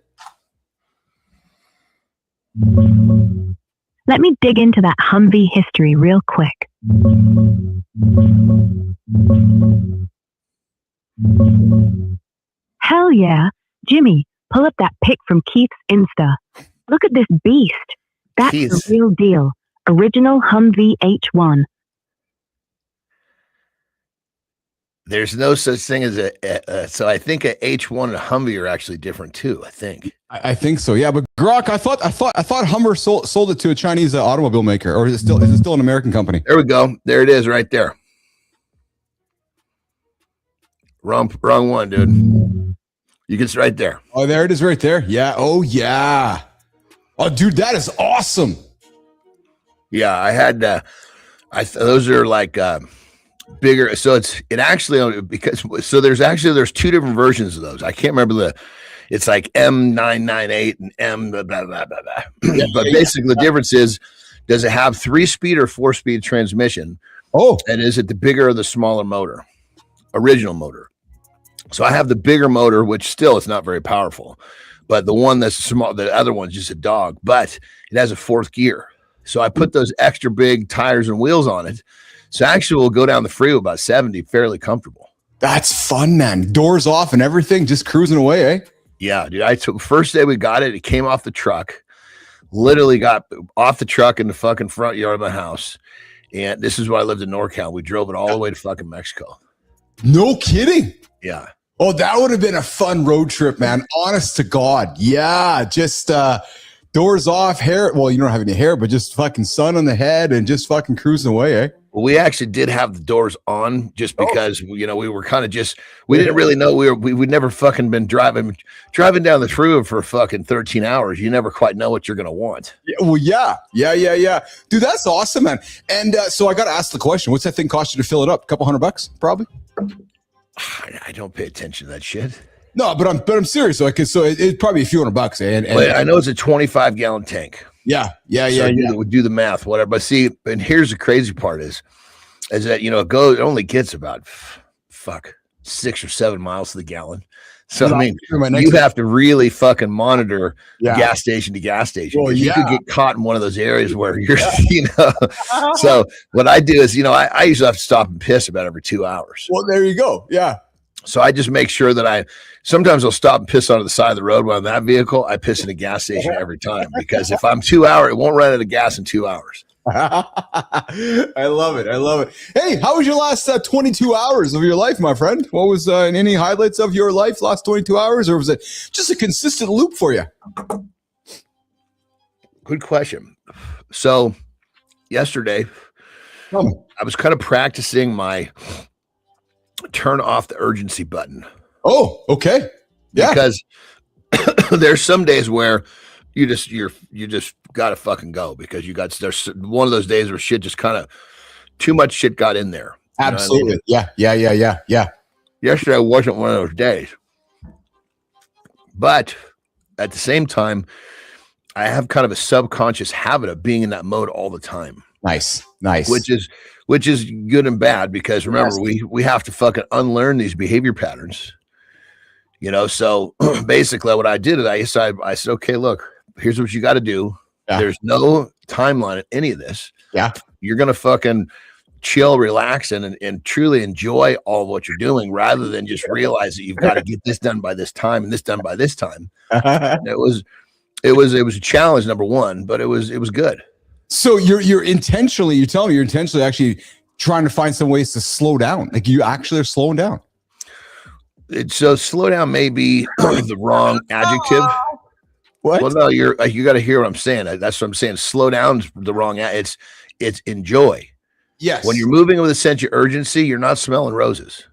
Let me dig into that Humvee history real quick. Hell yeah. Jimmy, pull up that pic from Keith's Insta. Look at this beast. That's the real deal. Original Humvee H1. There's no such thing as so I think a H1 and a Humvee are actually different too. I think. I think so. Yeah, but Grok, I thought Hummer sold it to a Chinese automobile maker, or is it still an American company? There we go. There it is, right there. Wrong one, dude. You get right there. Oh, there it is, right there. Yeah. Oh, yeah. Oh, dude, that is awesome. Yeah, I had. Those are like. Bigger, so there's 2 different versions of those. I can't remember it's like M998 and M blah blah blah blah blah. But basically the difference is, does it have 3-speed or 4-speed transmission? Oh, and is it the bigger or the smaller motor? Original motor. So I have the bigger motor, which still is not very powerful, but the one that's small, the other one's just a dog, but it has a 4th gear. So I put those extra big tires and wheels on it. So actually we'll go down the freeway about 70, fairly comfortable. That's fun, man. Doors off and everything, just cruising away, eh? Yeah, dude. First day we got it, it came off the truck, literally got off the truck in the fucking front yard of my house. And this is why I lived in NorCal. We drove it all the way to fucking Mexico. No kidding. Yeah. Oh, that would have been a fun road trip, man. Honest to God. Yeah. Just doors off, hair. Well, you don't have any hair, but just fucking sun on the head and just fucking cruising away, eh? Well, we actually did have the doors on just because, we were kind of we didn't really know we'd never fucking been driving down the freeway for fucking 13 hours. You never quite know what you're going to want. Yeah, well, yeah. Dude, that's awesome, man. And so I got to ask the question, what's that thing cost you to fill it up? A couple $100, probably? I don't pay attention to that shit. No, but I'm serious. So it's probably a few $100, eh? And I know it's a 25-gallon tank. Yeah. We do the math, whatever. But see, and here's the crazy part is that it only gets about 6 or 7 miles to the gallon. So I mean, you have to really fucking monitor gas station to gas station. Well, you could get caught in one of those areas where you're, So what I do is, I usually have to stop and piss about every 2 hours. Well, there you go. Yeah. So I just make sure that sometimes I'll stop and piss onto the side of the road while in that vehicle. I piss in a gas station every time because if I'm 2 hours, it won't run out of gas in 2 hours. I love it. I love it. Hey, how was your last 22 hours of your life, my friend? What was any highlights of your life last 22 hours, or was it just a consistent loop for you? Good question. So yesterday, I was kind of practicing my turn off the urgency button. Oh, okay. Yeah. Because there's some days where you just gotta fucking go because there's one of those days where shit just kind of too much shit got in there. Absolutely. Yeah. Yesterday wasn't one of those days. But at the same time, I have kind of a subconscious habit of being in that mode all the time. Nice. Which is good and bad because remember, we have to fucking unlearn these behavior patterns. So basically what I did is I said, okay, look, here's what you got to do. Yeah. There's no timeline in any of this. Yeah. You're going to fucking chill, relax, and truly enjoy all of what you're doing rather than just realize that you've got to get this done by this time and this done by this time. It was a challenge, number one, but it was good. So you're telling me you're intentionally actually trying to find some ways to slow down. Like you actually are slowing down. So slow down may be the wrong adjective. What? Well, no, you got to hear what I'm saying. That's what I'm saying. Slow down's the wrong. It's enjoy. Yes. When you're moving with a sense of urgency, you're not smelling roses.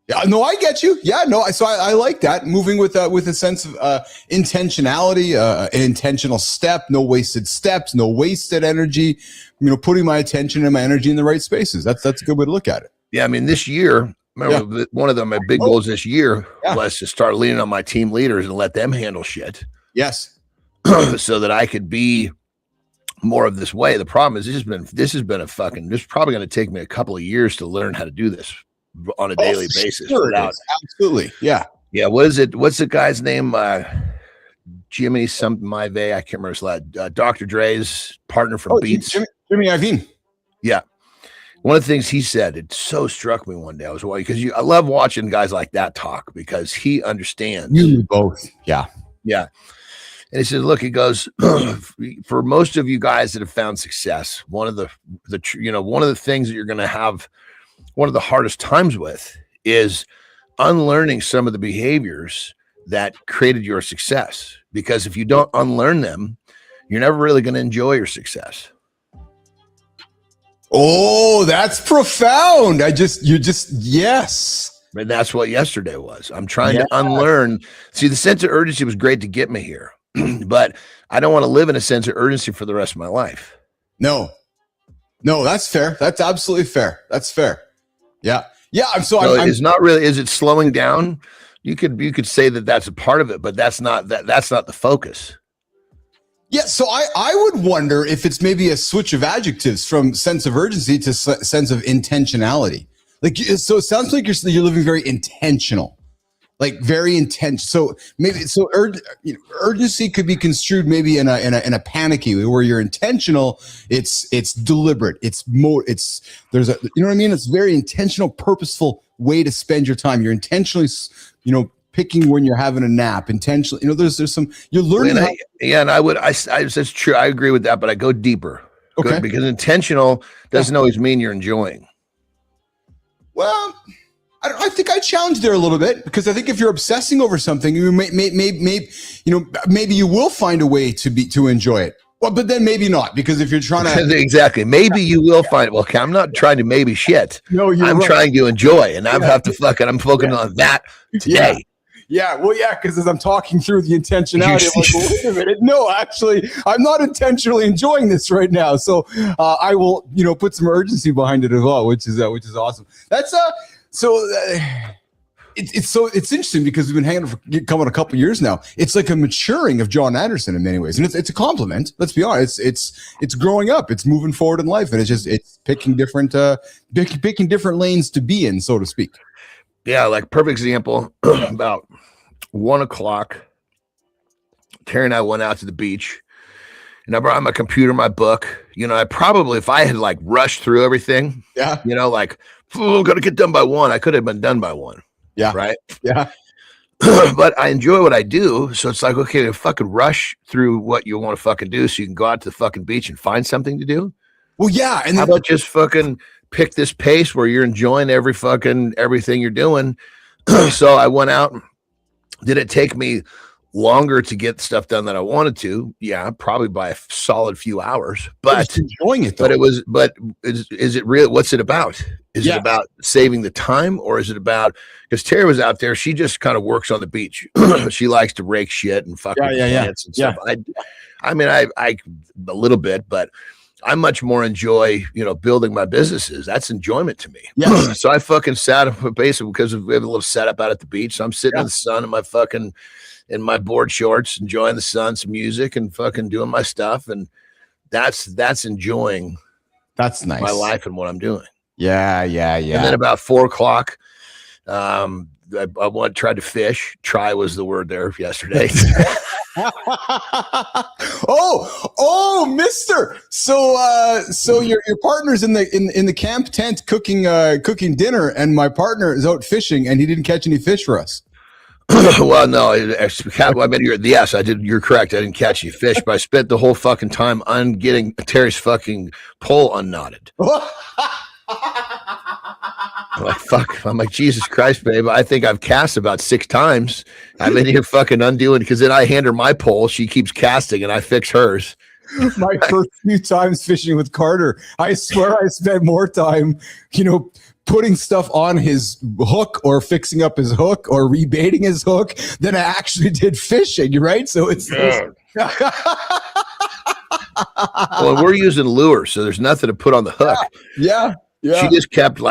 Yeah, no, I get you. Yeah, no, so I like that. Moving with a sense of intentionality, an intentional step, no wasted steps, no wasted energy. Putting my attention and my energy in the right spaces. That's a good way to look at it. Yeah, I mean, this year. Remember, one of my big goals this year was to start leaning on my team leaders and let them handle shit. Yes. So that I could be more of this way. The problem is this has been probably going to take me a couple of years to learn how to do this on a daily basis. Sure absolutely. Yeah. Yeah. What is it? What's the guy's name? Jimmy Maive. I can't remember his last. Dr. Dre's partner from Beats. Jimmy Iovine. Yeah. One of the things he said, it so struck me one day. I was because I love watching guys like that talk because he understands. You both. Yeah. Yeah. And he said, look, he goes, for most of you guys that have found success, one of the things that you're going to have one of the hardest times with is unlearning some of the behaviors that created your success. Because if you don't unlearn them, you're never really going to enjoy your success. Oh, that's profound. Yes. And that's what yesterday was. I'm trying to unlearn. See, the sense of urgency was great to get me here, but I don't want to live in a sense of urgency for the rest of my life. No, that's fair. That's absolutely fair. That's fair. Yeah. Yeah. It's not really, is it slowing down? You could say that that's a part of it, but that's not the focus. Yeah, so I would wonder if it's maybe a switch of adjectives from sense of urgency to sense of intentionality. So it sounds like you're living very intentional, like very intense. So maybe urgency could be construed maybe in a panicky way where you're intentional. It's deliberate. There's you know what I mean. It's very intentional, purposeful way to spend your time. You're intentionally, picking when you're having a nap intentionally, there's some, you're learning. That's true. I agree with that, but I go deeper. Okay. Because intentional doesn't always mean you're enjoying. Well, I think I challenge there a little bit because I think if you're obsessing over something, you maybe you will find a way to enjoy it. Well, but then maybe not, because if you're trying to exactly, maybe you will find it. Well, okay, I'm not trying to maybe shit. No, I'm trying to enjoy, and I'm focusing on that today. Yeah, well, because as I'm talking through the intentionality, I'm like, well, wait a minute. No, actually, I'm not intentionally enjoying this right now. So I will, put some urgency behind it as well, which is awesome. That's it's interesting because we've been hanging for coming a couple of years now. It's like a maturing of John Anderson in many ways, and it's a compliment. Let's be honest. It's growing up. It's moving forward in life, and it's picking different lanes to be in, so to speak. Yeah, like perfect example. About 1:00, Terry and I went out to the beach, and I brought my computer, my book. I probably, if I had rushed through everything, gotta get done by 1, I could have been done by 1. Yeah. Right. Yeah. But I enjoy what I do. So it's okay to fucking rush through what you want to fucking do so you can go out to the fucking beach and find something to do. Well, yeah. And how about just fucking pick this pace where you're enjoying everything you're doing? So I went out. Did it take me longer to get stuff done that I wanted to? Yeah, probably by a solid few hours. But enjoying it, though. But is it real? What's it about? Is it about saving the time, or is it about, because Terry was out there, she just kind of works on the beach. She likes to rake shit and fucking plants and stuff. I mean, I a little bit, but I much more enjoy, building my businesses. That's enjoyment to me. Yeah. So I fucking sat up basically because we have a little setup out at the beach. So I'm sitting in the sun in my board shorts, enjoying the sun, some music, and fucking doing my stuff. And that's enjoying. That's nice. My life and what I'm doing. Yeah. And then about 4:00, I tried to fish. Try was the word there yesterday. oh, mister. So your partner's in the camp tent cooking dinner, and my partner is out fishing, and he didn't catch any fish for us. Well, no, yes, I did. You're correct. I didn't catch any fish, but I spent the whole fucking time getting Terry's fucking pole unknotted. I'm like, fuck. I'm like, Jesus Christ, babe. I think I've cast about 6 times. I've been here fucking undoing, because then I hand her my pole. She keeps casting and I fix hers. My first few times fishing with Carter, I swear I spent more time, putting stuff on his hook or fixing up his hook or rebaiting his hook than I actually did fishing, right? So it's well, we're using lures, so there's nothing to put on the hook. Yeah. She just kept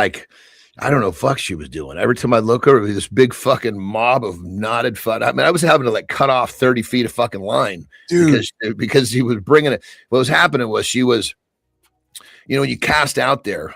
I don't know, fuck she was doing. Every time I look over, this big fucking mob of knotted fun. I mean, I was having to cut off 30 feet of fucking line, dude, because he was bringing it. What was happening was she was, when you cast out there,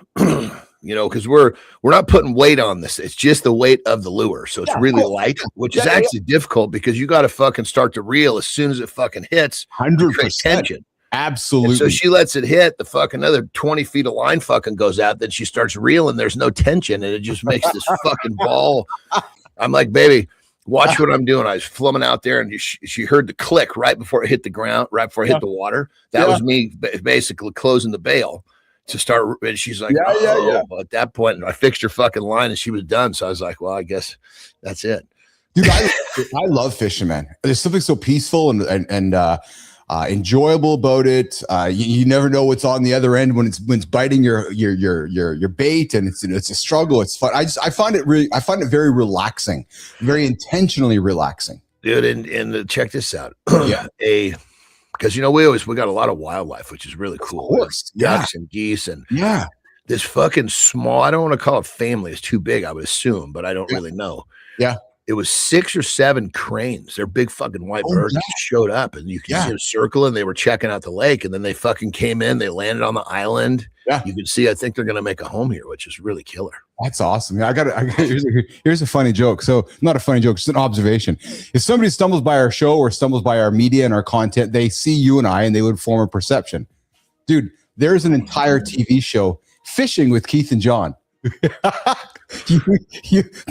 because we're not putting weight on this. It's just the weight of the lure. So it's really light, which is actually difficult, because you got to fucking start to reel as soon as it fucking hits. 100% tension. Absolutely. And so she lets it hit, the fucking another 20 feet of line fucking goes out. Then she starts reeling. There's no tension, and it just makes this fucking ball. I'm like, baby, watch what I'm doing. I was flumming out there, and she heard the click right before it hit the ground, right before it hit the water. That was me basically closing the bail to start. And she's like, Well, at that point, I fixed her fucking line, and she was done. So I was like, well, I guess that's it. Dude, I love fishing, man. There's something so peaceful and enjoyable about it. You never know what's on the other end when it's biting your bait, and it's a struggle. It's fun. I find it very relaxing, very intentionally relaxing, dude. And check this out. Because we got a lot of wildlife, which is really cool. Of course. Ducks and geese and this fucking small. I don't want to call it family. It's too big, I would assume, but I don't really know. Yeah. It was 6 or 7 cranes. They're big fucking white birds that showed up, and you can see them circling. They were checking out the lake, and then they fucking came in. They landed on the island. Yeah. You can see, I think they're going to make a home here, which is really killer. That's awesome. Here's a funny joke. So not a funny joke, just an observation. If somebody stumbles by our show or stumbles by our media and our content, they see you and I, and they would form a perception. Dude, there's an entire TV show, Fishing with Keith and John.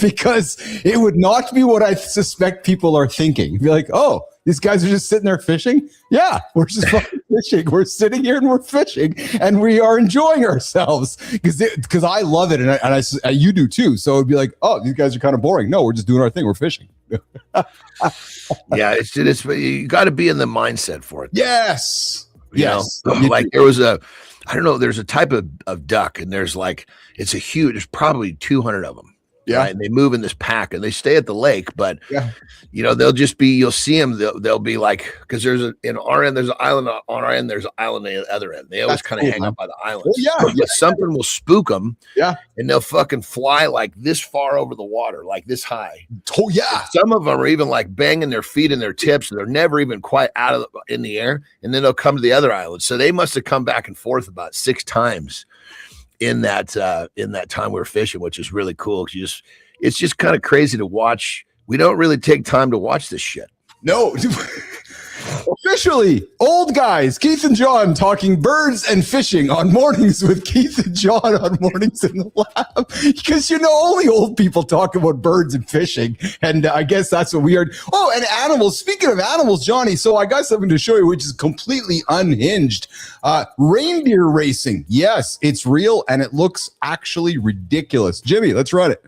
Because it would not be what I suspect people are thinking. You'd be like, oh, these guys are just sitting there fishing. Yeah, we're just fucking fishing. We're sitting here and we're fishing, and we are enjoying ourselves because I love it, and I you do too. So it'd be like, oh, these guys are kind of boring. No, we're just doing our thing. We're fishing. Yeah, it's you got to be in the mindset for it. Yes. There was there's a type of duck, and there's there's probably 200 of them. Yeah. Right? And they move in this pack, and they stay at the lake, but they'll just be, you'll see them. They'll be because in our end, there's an island on our end. There's an island on the other end. They always kind of hang out by the island. But something will spook them. Yeah. And they'll fucking fly this far over the water, this high. Oh yeah. And some of them are even banging their feet in their tips, and they're never even quite in the air. And then they'll come to the other island. So they must have come back and forth about 6 times in that time we were fishing, which is really cool. It's just kind of crazy to watch. We don't really take time to watch this shit. No. Officially, old guys, Kaith and Jon talking birds and fishing on Mornings with Kaith and Jon on Mornings in the Lab. Because, only old people talk about birds and fishing. And I guess that's what we are. Oh, and animals. Speaking of animals, Johnny, so I got something to show you, which is completely unhinged. Reindeer racing. Yes, it's real, and it looks actually ridiculous. Jimmy, let's run it.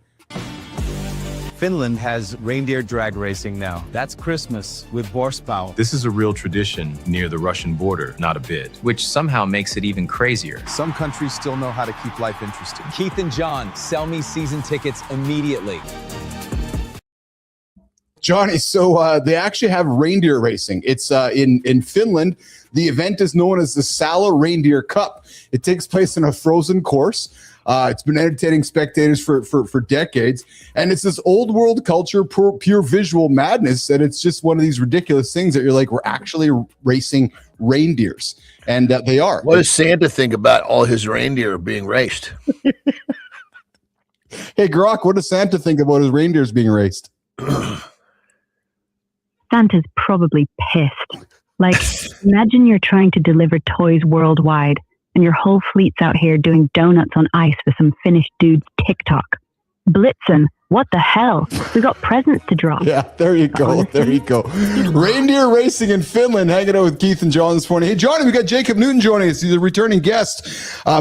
Finland has reindeer drag racing now. That's Christmas with Borsbow. This is a real tradition near the Russian border, not a bit. Which somehow makes it even crazier. Some countries still know how to keep life interesting. Kaith and Jon, sell me season tickets immediately. Johnny, so they actually have reindeer racing. It's in Finland. The event is known as the Salo Reindeer Cup. It takes place in a frozen course. It's been entertaining spectators for decades, and it's this old world culture, pure visual madness, and it's just one of these ridiculous things that you're like, we're actually racing reindeers, and they are. What does Santa think about all his reindeer being raced? Hey, Grok, what does Santa think about his reindeers being raced? Santa's probably pissed. Like, imagine you're trying to deliver toys worldwide, and your whole fleet's out here doing donuts on ice for some Finnish dude's TikTok. Blitzen, what the hell? We got presents to drop. Yeah, there you go. Honestly, there you go. Reindeer racing in Finland, hanging out with Kaith and Jon this morning. Hey, Johnny, we got Jacob Newton joining us. He's a returning guest.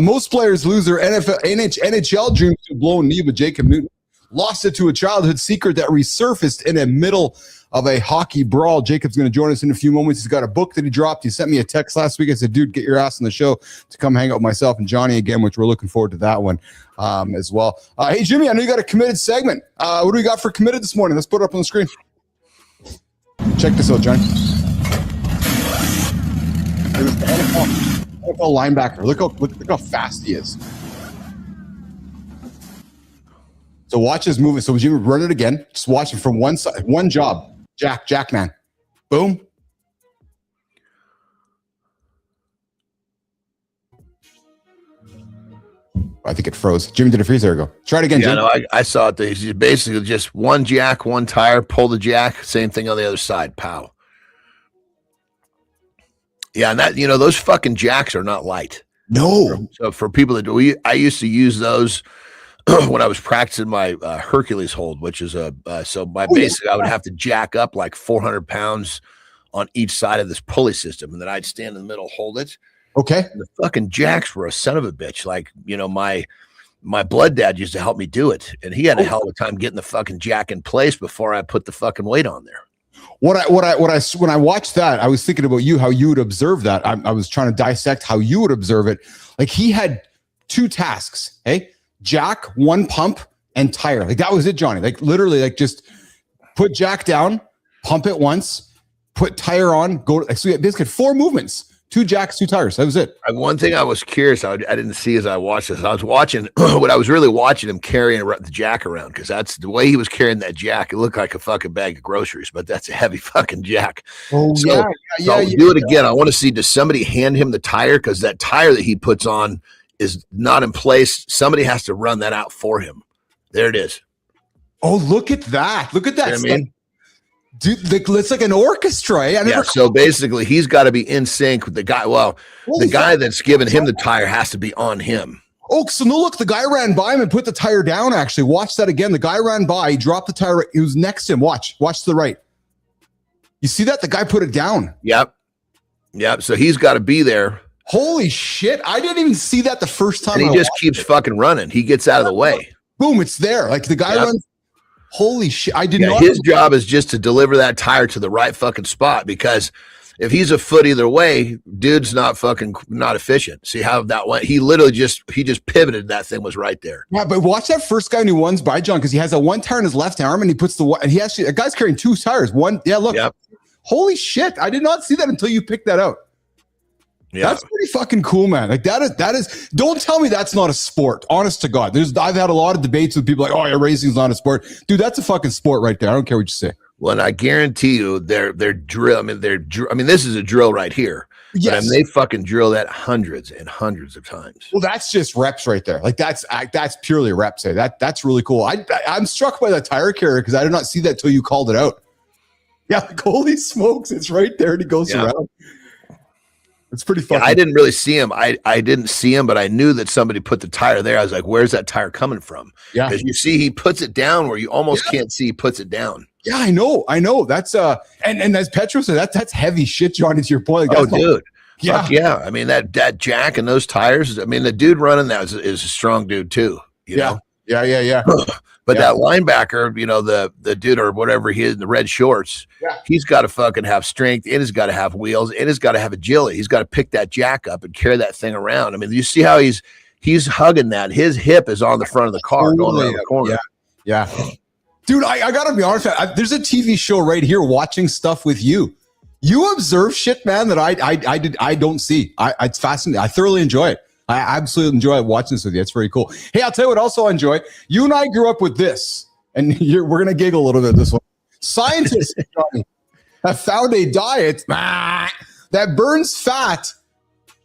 Most players lose their NHL dreams to a blown knee, but Jacob Newton lost it to a childhood secret that resurfaced in the middle of a hockey brawl. Jacob's going to join us in a few moments. He's got a book that he dropped. He sent me a text last week. I said, dude, get your ass on the show to come hang out with myself and Johnny again, which we're looking forward to that one as well. Hey, Jimmy, I know you got a committed segment. What do we got for committed this morning? Let's put it up on the screen. Check this out, Johnny. NFL linebacker. Look how fast he is. So watch his movement. So Jimmy, run it again. Just watch it from one side. One job. Jack man. Boom. I think it froze. Jimmy, did it freeze? There we go. Try it again, Jimmy. No, I saw it. He's basically just one jack, one tire, pull the jack, same thing on the other side. Pow. Yeah, and that, those fucking jacks are not light. No. So for people that do, I used to use those when I was practicing my Hercules hold, which is basically I would have to jack up like 400 pounds on each side of this pulley system, and then I'd stand in the middle, hold it. Okay. And the fucking jacks were a son of a bitch. Like, my blood dad used to help me do it, and he had a hell of a time getting the fucking jack in place before I put the fucking weight on there. When I watched that, I was thinking about you, how you would observe that. I was trying to dissect how you would observe it. Like, he had two tasks, hey? Jack, one pump, and tire. Like, that was it, Johnny. Like, literally, like, just put jack down, pump it once, put tire on, go. So we had basically 4 movements. 2 jacks, 2 tires. That was it. One thing I was curious, I didn't see as I watched this. I was watching what I was really watching him carrying the jack around, because that's the way he was carrying that jack. It looked like a fucking bag of groceries, but that's a heavy fucking jack. Oh, so do it again. I want to see, does somebody hand him the tire? Because that tire that he puts on is not in place. Somebody has to run that out for him. There it is. Oh, look at that. Look at that. You know what I mean? Dude, it's like an orchestra. Eh? So basically, he's got to be in sync with the guy. Well, the guy that's giving him the tire has to be on him. Oh, so no, look, the guy ran by him and put the tire down, actually. Watch that again. The guy ran by, he dropped the tire. He was next to him. Watch to the right. You see that? The guy put it down. Yep. So he's got to be there. Holy shit. I didn't even see that the first time. And he just keeps fucking running. He gets out of the way. Boom, it's there. Like, the guy runs. Holy shit. I did not. His job is just to deliver that tire to the right fucking spot, because if he's a foot either way, dude's not efficient. See how that went? He literally just pivoted. That thing was right there. Yeah, but watch that first guy who runs by, John, because he has a one tire in his left arm, and he puts and he actually, a guy's carrying 2 tires. One, yeah, look. Yep. Holy shit. I did not see that until you picked that out. Yeah. That's pretty fucking cool, man. Like, that is, don't tell me that's not a sport. Honest to God. I've had a lot of debates with people like, oh, yeah, racing's not a sport. Dude, that's a fucking sport right there. I don't care what you say. Well, and I guarantee you they're drill. I mean, this is a drill right here. Yes. But, I mean, they fucking drill that hundreds and hundreds of times. Well, that's just reps right there. Like, that's purely reps. That's really cool. I'm struck by that tire carrier, because I did not see that till you called it out. Yeah, like, holy smokes, it's right there, and he goes around. It's pretty funny. Yeah, I didn't really see him. I didn't see him, but I knew that somebody put the tire there. I was like, where's that tire coming from? Yeah. Because you see, he puts it down where you almost can't see he puts it down. Yeah, I know. That's and as Petro said, that's heavy shit, Johnny, to your point. Like, dude. Yeah. Fuck yeah. I mean, that jack and those tires, I mean, the dude running that is a strong dude too. You know? Yeah. But that linebacker, you know, the dude or whatever he is in the red shorts, he's got to fucking have strength, and he's got to have wheels, and he's got to have agility. He's got to pick that jack up and carry that thing around. I mean, you see how he's hugging that. His hip is on the front of the car going around the corner. Yeah. Dude, I gotta be honest. There's a TV show right here, Watching Stuff with You. You observe shit, man, that I don't see. It's fascinating. I thoroughly enjoy it. I absolutely enjoy watching this with you. It's very cool. Hey, I'll tell you what also I enjoy. You and I grew up with this, and we're going to giggle a little bit this one. Scientists have found a diet that burns fat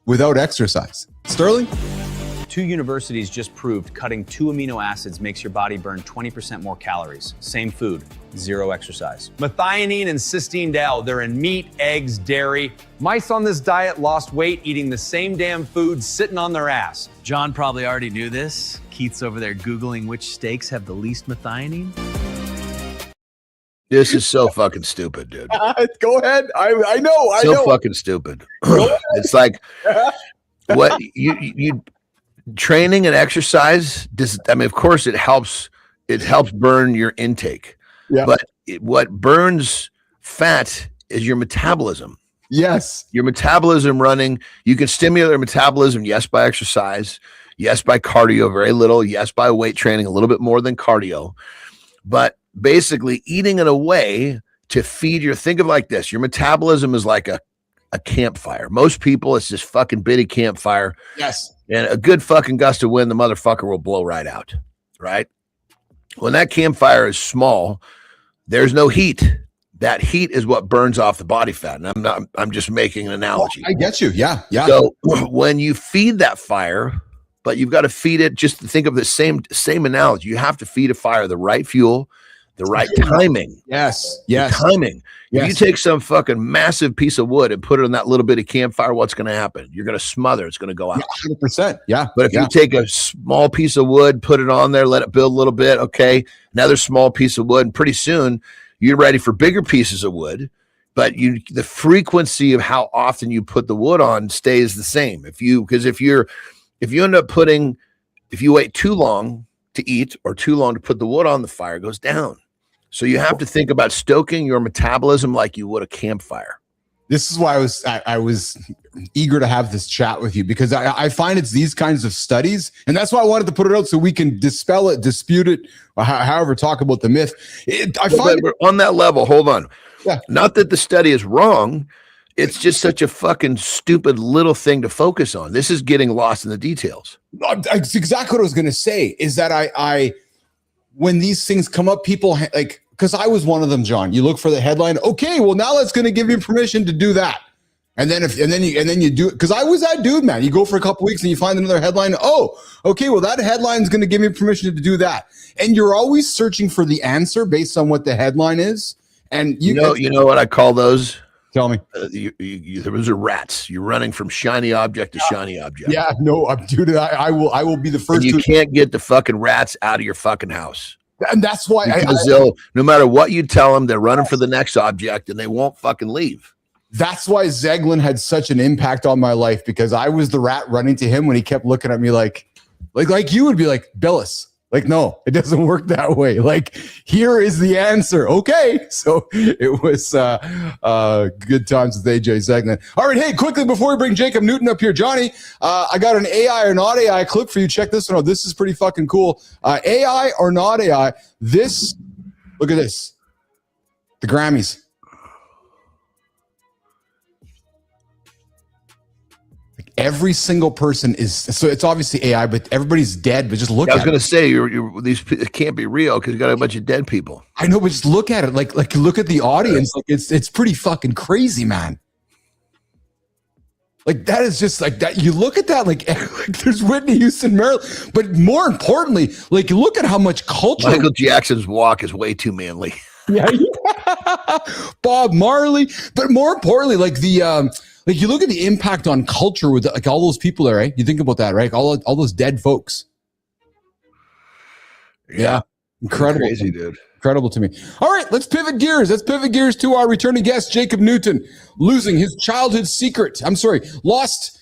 without exercise. Sterling? 2 universities just proved cutting 2 amino acids makes your body burn 20% more calories. Same food, 0 exercise. Methionine and cysteine, they're in meat, eggs, dairy. Mice on this diet lost weight eating the same damn food sitting on their ass. John probably already knew this. Keith's over there Googling which steaks have the least methionine. This is so fucking stupid, dude. Go ahead. I know. So fucking stupid. It's like what you training and exercise does. I mean, of course, it helps burn your intake. Yeah. But what burns fat is your metabolism. Yes. Your metabolism running. You can stimulate your metabolism, yes, by exercise, yes, by cardio, very little, yes, by weight training, a little bit more than cardio. But basically eating in a way to feed think of like this. Your metabolism is like a campfire. Most people, it's this fucking bitty campfire. Yes. And a good fucking gust of wind, the motherfucker will blow right out. Right? When that campfire is small, there's no heat. That heat is what burns off the body fat. And I'm just making an analogy. I get you. Yeah. So when you feed that fire, but you've got to feed it, just to think of the same analogy. You have to feed a fire the right fuel, the right timing. Yes. Timing. If you take some fucking massive piece of wood and put it on that little bit of campfire, what's going to happen? You're going to smother. It's going to go out. 100%. Yeah. But if you take a small piece of wood, put it on there, let it build a little bit. Okay. Another small piece of wood. And pretty soon you're ready for bigger pieces of wood. But the frequency of how often you put the wood on stays the same. If you wait too long to eat or too long to put the wood on, the fire goes down. So you have to think about stoking your metabolism like you would a campfire. This is why I was eager to have this chat with you, because I find it's these kinds of studies, and that's why I wanted to put it out so we can dispel it, dispute it, or however, talk about the myth. On that level, hold on. Yeah. Not that the study is wrong. It's just such a fucking stupid little thing to focus on. This is getting lost in the details. That's exactly what I was going to say, is that I when these things come up, people like, because I was one of them, John. You look for the headline. Okay, well, now that's going to give you permission to do that. And then you do it, because I was that dude, man. You go for a couple weeks and you find another headline. Oh, okay, well, that headline is going to give me permission to do that. And you're always searching for the answer based on what the headline is. And you know what I call those? Tell me. Those are rats. You're running from shiny object to shiny object. Yeah, no, dude, I will be the first. And you can't get the fucking rats out of your fucking house. And that's why no matter what you tell them, they're running for the next object and they won't fucking leave. That's why Zeglin had such an impact on my life, because I was the rat running to him when he kept looking at me like you would be like, Billis. Like, no, it doesn't work that way. Like, here is the answer. Okay. So it was good times with AJ Zegnan. All right. Hey, quickly, before we bring Jacob Newton up here, Johnny, I got an AI or not AI clip for you. Check this one out. This is pretty fucking cool. AI or not AI. Look at this. The Grammys. Every single person is, so it's obviously AI, but everybody's dead. But just look at it. I was going to say, these it can't be real because you got a bunch of dead people. I know, but just look at it. Like look at the audience. Like it's pretty fucking crazy, man. Like, that is just like that. You look at that, like there's Whitney Houston, Marilyn, but more importantly, like, you look at how much culture. Michael Jackson's walk is way too manly. Yeah. Bob Marley. But more importantly, like like you look at the impact on culture with like all those people there, right? You think about that, right? All those dead folks. Yeah. Incredible. Crazy, dude. Incredible to me. All right, let's pivot gears. Let's pivot gears to our returning guest, Jacob Newton, losing his childhood secret. Lost.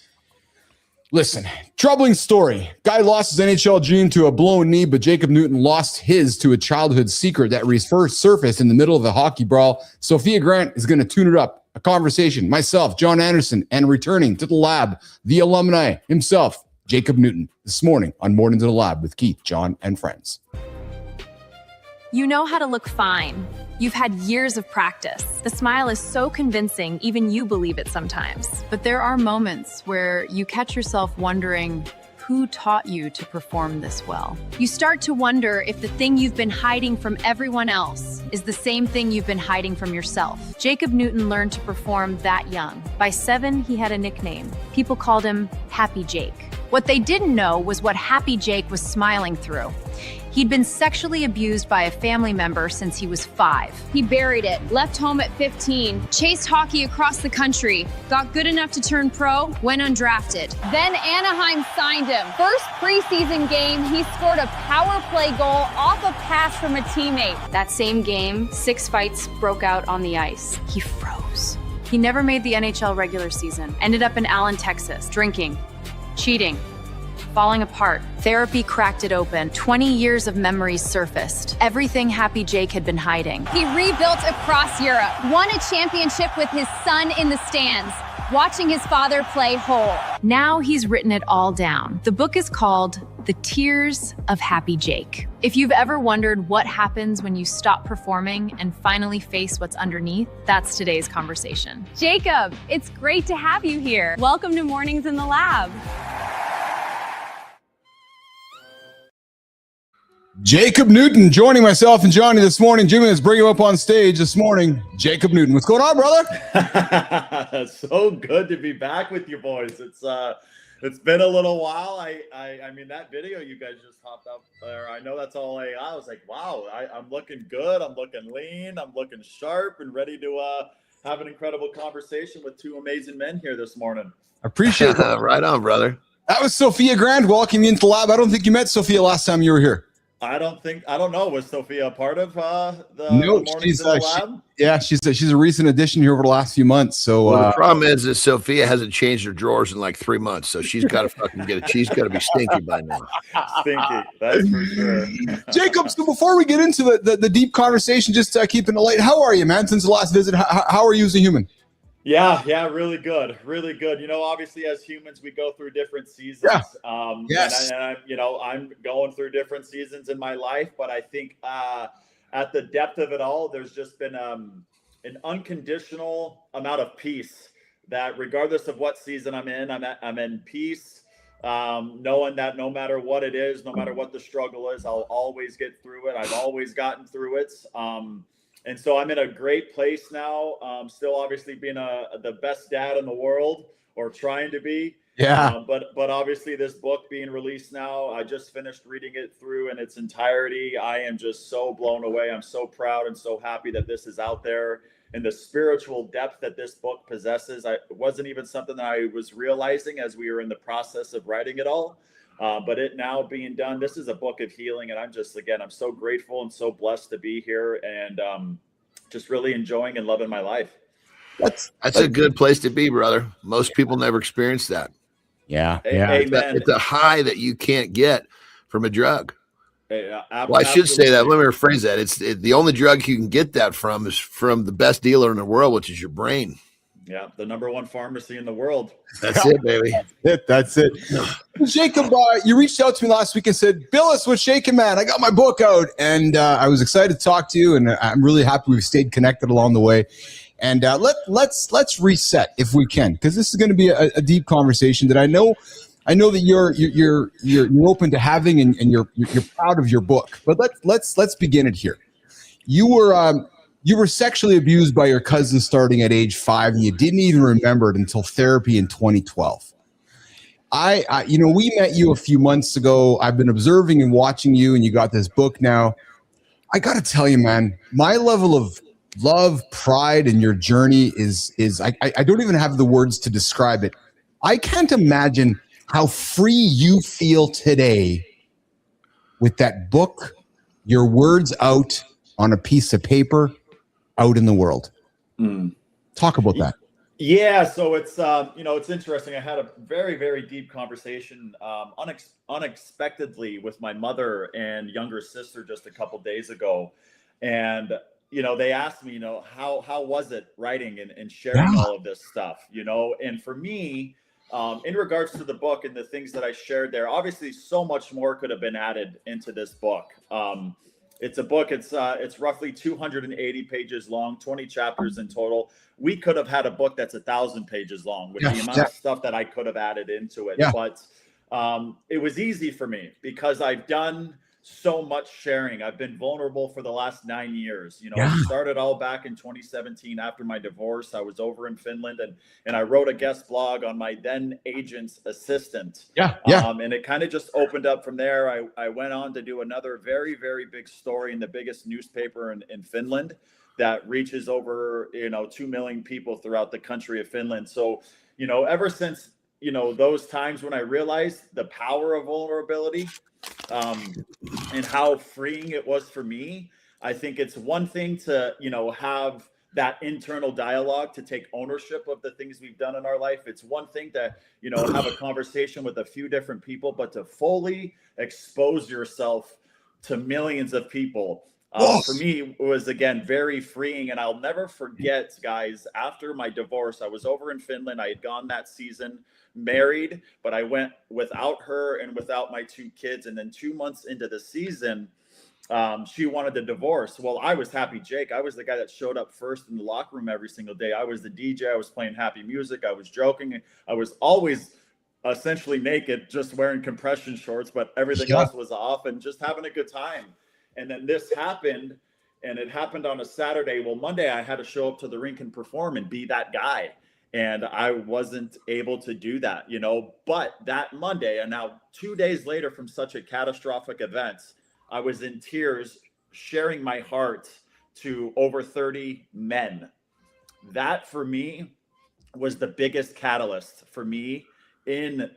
Listen, troubling story. Guy lost his NHL dream to a blown knee, but Jacob Newton lost his to a childhood secret that first surfaced in the middle of a hockey brawl. Sophia Grant is going to tune it up. A conversation, myself, John Anderson, and returning to the lab, the alumni himself, Jacob Newton, this morning on Mornings in the Lab with Keith, John, and friends. You know how to look fine. You've had years of practice. The smile is so convincing, even you believe it sometimes. But there are moments where you catch yourself wondering, who taught you to perform this well? You start to wonder if the thing you've been hiding from everyone else is the same thing you've been hiding from yourself. Jacob Newton learned to perform that young. By 7, he had a nickname. People called him Happy Jake. What they didn't know was what Happy Jake was smiling through. He'd been sexually abused by a family member since he was 5. He buried it, left home at 15, chased hockey across the country, got good enough to turn pro, went undrafted. Then Anaheim signed him. First preseason game, he scored a power play goal off a pass from a teammate. That same game, 6 fights broke out on the ice. He froze. He never made the NHL regular season. Ended up in Allen, Texas, drinking, cheating, falling apart. Therapy cracked it open. 20 years of memories surfaced. Everything Happy Jake had been hiding. He rebuilt across Europe, won a championship with his son in the stands, watching his father play whole. Now he's written it all down. The book is called The Tears of Happy Jake. If you've ever wondered what happens when you stop performing and finally face what's underneath, that's today's conversation. Jacob, it's great to have you here. Welcome to Mornings in the Lab. Jacob Newton joining myself and Johnny this morning. Jimmy, let's bring him up on stage this morning. Jacob Newton, what's going on, brother? So good to be back with you boys. It's been a little while. I mean, that video you guys just hopped up there, I know that's all AI. I was like, wow, I'm looking good. I'm looking lean. I'm looking sharp and ready to have an incredible conversation with 2 amazing men here this morning. I appreciate that. Right on, brother. That was Sophia Grant welcoming you into the lab. I don't think you met Sophia last time you were here. I don't know. Was Sophia a part of the Mornings in the Lab? She's a recent addition here over the last few months. So the problem is that Sophia hasn't changed her drawers in like 3 months, so she's got to fucking she's got to be stinky by now. Stinky, that's for sure. Jacob, so before we get into the deep conversation, just keeping it light, how are you, man? Since the last visit, how are you as a human? Yeah, really good, really good. You know, obviously as humans, we go through different seasons. Yeah. Yes. And I'm going through different seasons in my life, but I think at the depth of it all, there's just been an unconditional amount of peace that regardless of what season I'm in, I'm in peace, knowing that no matter what it is, no matter what the struggle is, I'll always get through it. I've always gotten through it. And so I'm in a great place now. Still, obviously, being the best dad in the world, or trying to be. Yeah. But obviously, this book being released now, I just finished reading it through in its entirety. I am just so blown away. I'm so proud and so happy that this is out there. And the spiritual depth that this book possesses, it wasn't even something that I was realizing as we were in the process of writing it all. But it now being done, this is a book of healing. And I'm so grateful and so blessed to be here and just really enjoying and loving my life. That's a good place to be, brother. Most people never experience that. Yeah. Amen. It's a high that you can't get from a drug. Well, I should say that. Let me rephrase that. The only drug you can get that from is from the best dealer in the world, which is your brain. Yeah, the #1 pharmacy in the world. That's it, baby. That's it. Jacob, you reached out to me last week and said, "Billis, what's shaking, man? I got my book out," and I was excited to talk to you, and I'm really happy we've stayed connected along the way. And let's reset if we can, because this is going to be a deep conversation that I know that you're open to having, and you're proud of your book. But let's begin it here. You were sexually abused by your cousin starting at age 5, and you didn't even remember it until therapy in 2012. We met you a few months ago. I've been observing and watching you, and you got this book now. I got to tell you, man, my level of love, pride, and your journey is I don't even have the words to describe it. I can't imagine how free you feel today with that book, your words out on a piece of paper, out in the world. Talk about that. Yeah, so it's it's interesting. I had a very, very deep conversation unexpectedly with my mother and younger sister just a couple days ago, and they asked me, how was it writing and sharing all of this stuff, and for me, in regards to the book and the things that I shared there, obviously so much more could have been added into this book. It's a book. It's roughly 280 pages long, 20 chapters in total. We could have had a book that's 1,000 pages long with the amount of stuff that I could have added into it. But it was easy for me because I've done so much sharing. I've been vulnerable for the last 9 years. I started all back in 2017 after my divorce. I was over in Finland and I wrote a guest blog on my then agent's assistant. And it kind of just opened up from there. I went on to do another very, very big story in the biggest newspaper in Finland that reaches over 2 million people throughout the country of Finland. So ever since those times when I realized the power of vulnerability, and how freeing it was for me, I think it's one thing to, have that internal dialogue, to take ownership of the things we've done in our life. It's one thing to, have a conversation with a few different people, but to fully expose yourself to millions of people, for me, it was, again, very freeing. And I'll never forget, guys, after my divorce, I was over in Finland. I had gone that season married, but I went without her and without my 2 kids. And then 2 months into the season, she wanted the divorce. Well, I was happy Jake. I was the guy that showed up first in the locker room every single day. I was the DJ. I was playing happy music. I was joking. I was always essentially naked, just wearing compression shorts, but everything else was off and just having a good time. And then this happened, and it happened on a Saturday. Well, Monday I had to show up to the rink and perform and be that guy. And I wasn't able to do that, but that Monday, and now 2 days later from such a catastrophic event, I was in tears sharing my heart to over 30 men. That for me was the biggest catalyst for me in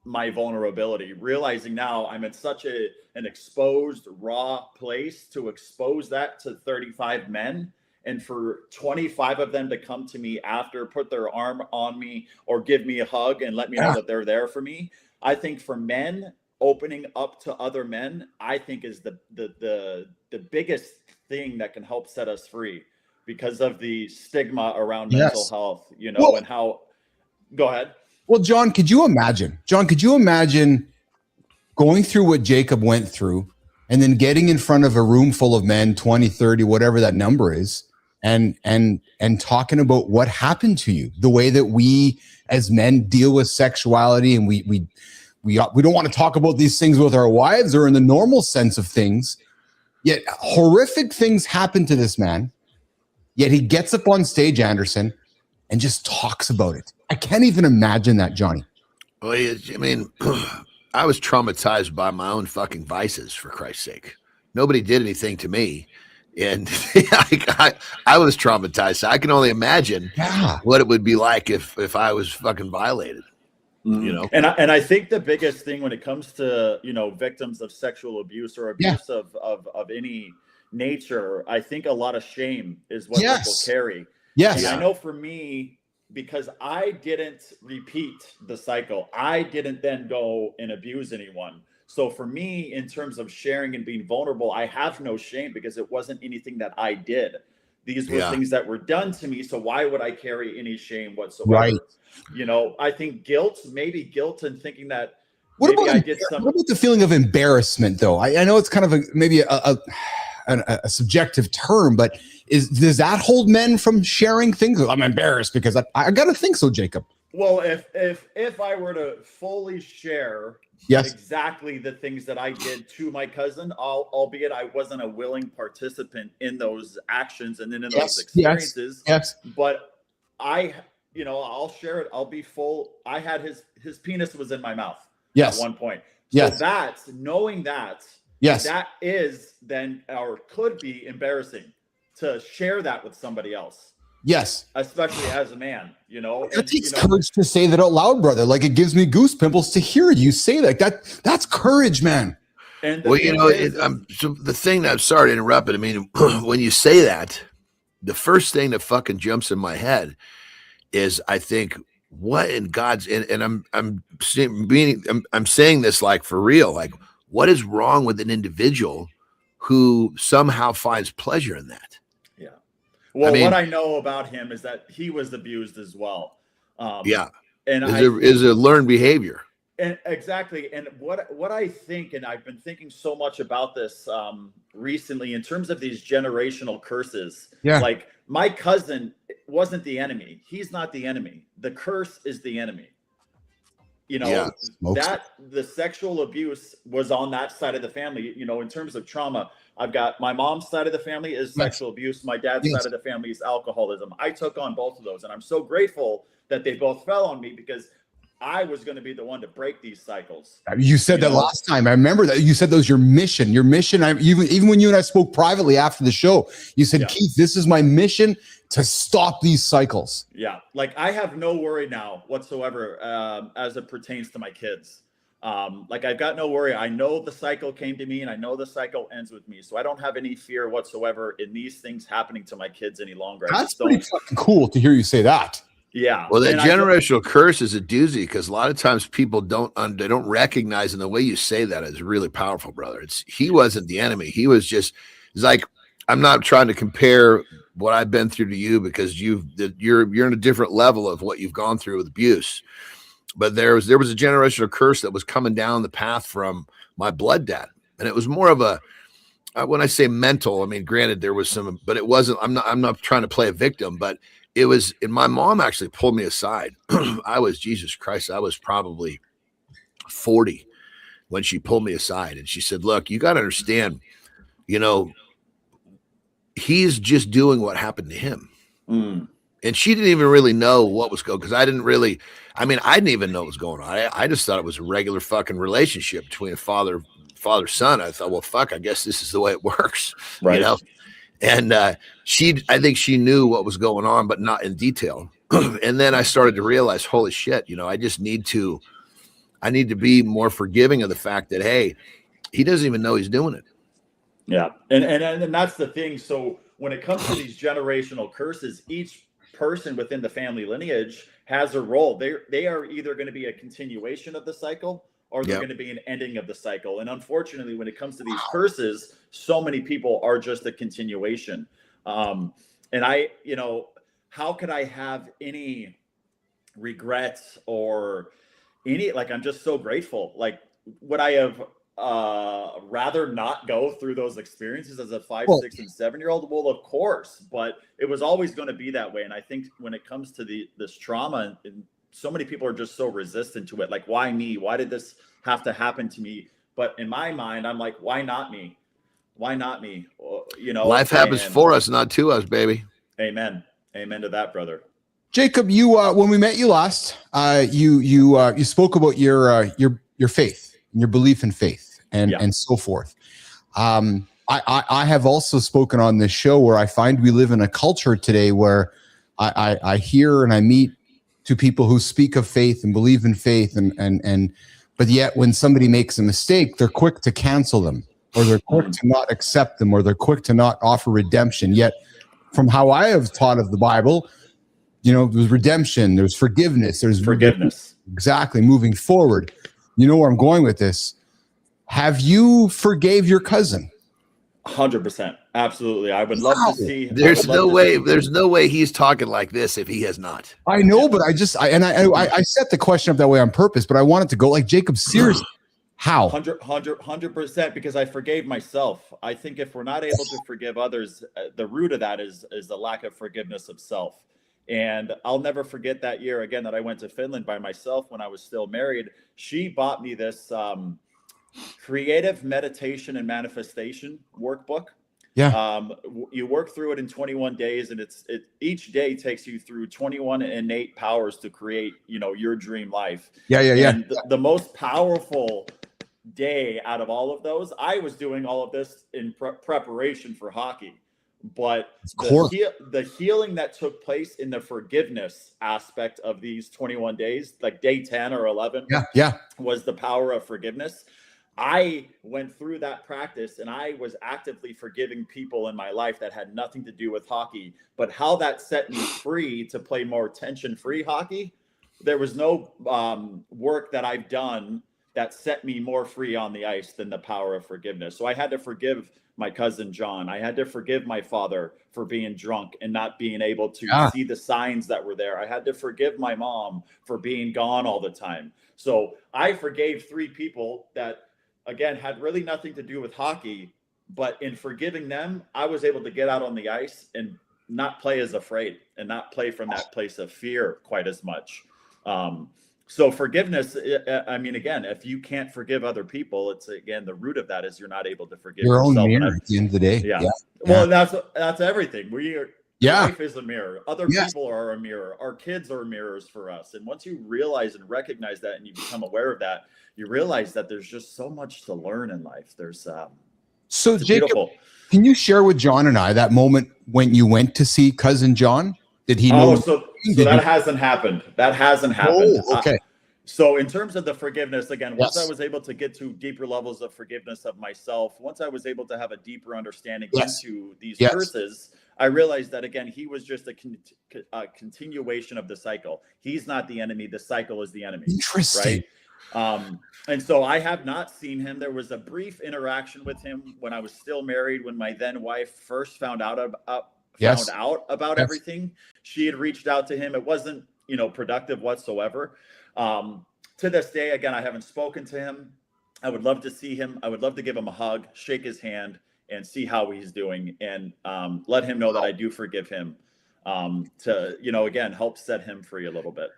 my vulnerability, realizing now I'm in such an exposed, raw place to expose that to 35 men. And for 25 of them to come to me after, put their arm on me or give me a hug and let me know that they're there for me. I think for men, opening up to other men, I think is the biggest thing that can help set us free because of the stigma around mental health, and how, go ahead. Well, John, could you imagine going through what Jacob went through and then getting in front of a room full of men, 20, 30, whatever that number is, and talking about what happened to you, the way that we as men deal with sexuality, and we don't want to talk about these things with our wives or in the normal sense of things, yet horrific things happen to this man, yet he gets up on stage, Anderson, and just talks about it. I can't even imagine that, Johnny. Well, I mean, I was traumatized by my own fucking vices, for Christ's sake. Nobody did anything to me. And I was traumatized. So I can only imagine what it would be like if I was fucking violated. And I think the biggest thing when it comes to victims of sexual abuse or abuse of any nature, I think a lot of shame is what people carry. I know for me, because I didn't repeat the cycle, I didn't then go and abuse anyone. So for me, in terms of sharing and being vulnerable, I have no shame because it wasn't anything that I did. These were things that were done to me. So why would I carry any shame whatsoever? Right. I think maybe guilt and thinking that What about the feeling of embarrassment, though? I know it's kind of maybe a subjective term, but does that hold men from sharing things? I'm embarrassed because I got to think so, Jacob. Well, if I were to fully share exactly the things that I did to my cousin, albeit I wasn't a willing participant in those actions and then in those experiences, but I'll share it. I'll be full. I had his penis was in my mouth at one point. So knowing that Yes. That is then, or could be embarrassing to share that with somebody else. Yes. Especially as a man, you know. It takes courage to say that out loud, brother. Like, it gives me goose pimples to hear you say that. That's courage, man. And well, you know, so the thing that, I'm sorry to interrupt, but I mean, when you say that, the first thing that fucking jumps in my head is, I think, what in God's, and I'm saying this like for real, like, what is wrong with an individual who somehow finds pleasure in that? Yeah. Well, I mean, what I know about him is that he was abused as well. Yeah. And is a learned behavior. And exactly. And what I think, and I've been thinking so much about this recently in terms of these generational curses. Yeah. Like, my cousin wasn't the enemy. He's not the enemy. The curse is the enemy. You know, that the sexual abuse was on that side of the family. You know, in terms of trauma, I've got my mom's side of the family is sexual abuse. My dad's side of the family is alcoholism. I took on both of those, and I'm so grateful that they both fell on me, because I was going to be the one to break these cycles. You said that last time. I remember that you said that was your mission. Your mission. Even when you and I spoke privately after the show, you said, Keith, this is my mission, to stop these cycles. Yeah. Like, I have no worry now whatsoever as it pertains to my kids. Like, I've got no worry. I know the cycle came to me, and I know the cycle ends with me. So I don't have any fear whatsoever in these things happening to my kids any longer. That's pretty fucking cool to hear you say that. Yeah. Well, that generational curse is a doozy, because a lot of times people don't recognize, and the way you say that is really powerful, brother. He wasn't the enemy. He was just, it's like, I'm not trying to compare what I've been through to you, because you're in a different level of what you've gone through with abuse. But there was a generational curse that was coming down the path from my blood dad, and it was more of a, when I say mental, I mean, granted there was some, but it wasn't. I'm not trying to play a victim, but it was. And my mom actually pulled me aside. I was, Jesus Christ, I was probably 40 when she pulled me aside, and she said, "Look, you got to understand, you know, he's just doing what happened to him." And she didn't even really know what was going, because I didn't even know what was going on. I just thought it was a regular fucking relationship between a father son. I thought, well, fuck, I guess this is the way it works, right? You know. And I think she knew what was going on, but not in detail. And then I started to realize, holy shit, you know, I need to be more forgiving of the fact that, hey, he doesn't even know he's doing it. Yeah. And that's the thing. So when it comes to these generational curses, each person within the family lineage has a role. They are either going to be a continuation of the cycle, or they're going to be an ending of the cycle. And unfortunately, when it comes to these curses, so many people are just a continuation. And how could I have any regrets or any, like, I'm just so grateful. Like, would I have rather not go through those experiences as a 5, 6, and 7-year-old? Well, of course, but it was always going to be that way. And I think when it comes to this trauma, and so many people are just so resistant to it. Like, why me? Why did this have to happen to me? But in my mind, I'm like, why not me? Why not me? You know, life happens for us, not to us, baby. Amen. Amen to that, brother. Jacob, you when we met you last, you spoke about your faith and your belief in faith and so forth. I have also spoken on this show where I find we live in a culture today where I hear and I meet to people who speak of faith and believe in faith, but yet when somebody makes a mistake, they're quick to cancel them, or they're quick to not accept them, or they're quick to not offer redemption. Yet, from how I have taught of the Bible, you know, there's redemption, there's forgiveness, there's forgiveness. Exactly, moving forward. You know where I'm going with this. Have you forgave your cousin? 100%. Absolutely. I would love to see. There's no way he's talking like this if he has not. I know, but I set the question up that way on purpose, but I wanted to go like, Jacob, seriously, how? 100%, because I forgave myself. I think if we're not able to forgive others, the root of that is the lack of forgiveness of self. And I'll never forget that year again that I went to Finland by myself when I was still married. She bought me this creative meditation and manifestation workbook. Yeah. You work through it in 21 days, and each day takes you through 21 innate powers to create, you know, your dream life. Yeah. And the most powerful day out of all of those. I was doing all of this in preparation for hockey, but the healing that took place in the forgiveness aspect of these 21 days, like day 10 or 11, was the power of forgiveness. I went through that practice and I was actively forgiving people in my life that had nothing to do with hockey, but how that set me free to play more tension-free hockey. There was no work that I've done that set me more free on the ice than the power of forgiveness. So I had to forgive my cousin John. I had to forgive my father for being drunk and not being able to see the signs that were there. I had to forgive my mom for being gone all the time. So I forgave 3 people that, again, had really nothing to do with hockey, but in forgiving them, I was able to get out on the ice and not play as afraid and not play from that place of fear quite as much. So forgiveness, I mean, again, if you can't forgive other people, it's, again, the root of that is you're not able to forgive your yourself. own mirror at the end of the day. Well, that's everything. Life is a mirror. Other people are a mirror. Our kids are mirrors for us. And once you realize and recognize that and you become aware of that, you realize that there's just so much to learn in life. There's so Jacob, beautiful. Can you share with John and I that moment when you went to see cousin John? Did he know? So that hasn't happened. That hasn't happened. Oh, okay. So in terms of the forgiveness, again, once I was able to get to deeper levels of forgiveness of myself, once I was able to have a deeper understanding into these curses, I realized that, again, he was just a continuation of the cycle. He's not the enemy. The cycle is the enemy. Interesting. Right? And so I have not seen him. There was a brief interaction with him when I was still married, when my then wife first found out about everything. She had reached out to him. It wasn't, productive whatsoever. To this day, again, I haven't spoken to him. I would love to see him. I would love to give him a hug, shake his hand, and see how he's doing, and let him know that I do forgive him, to, again, help set him free a little bit.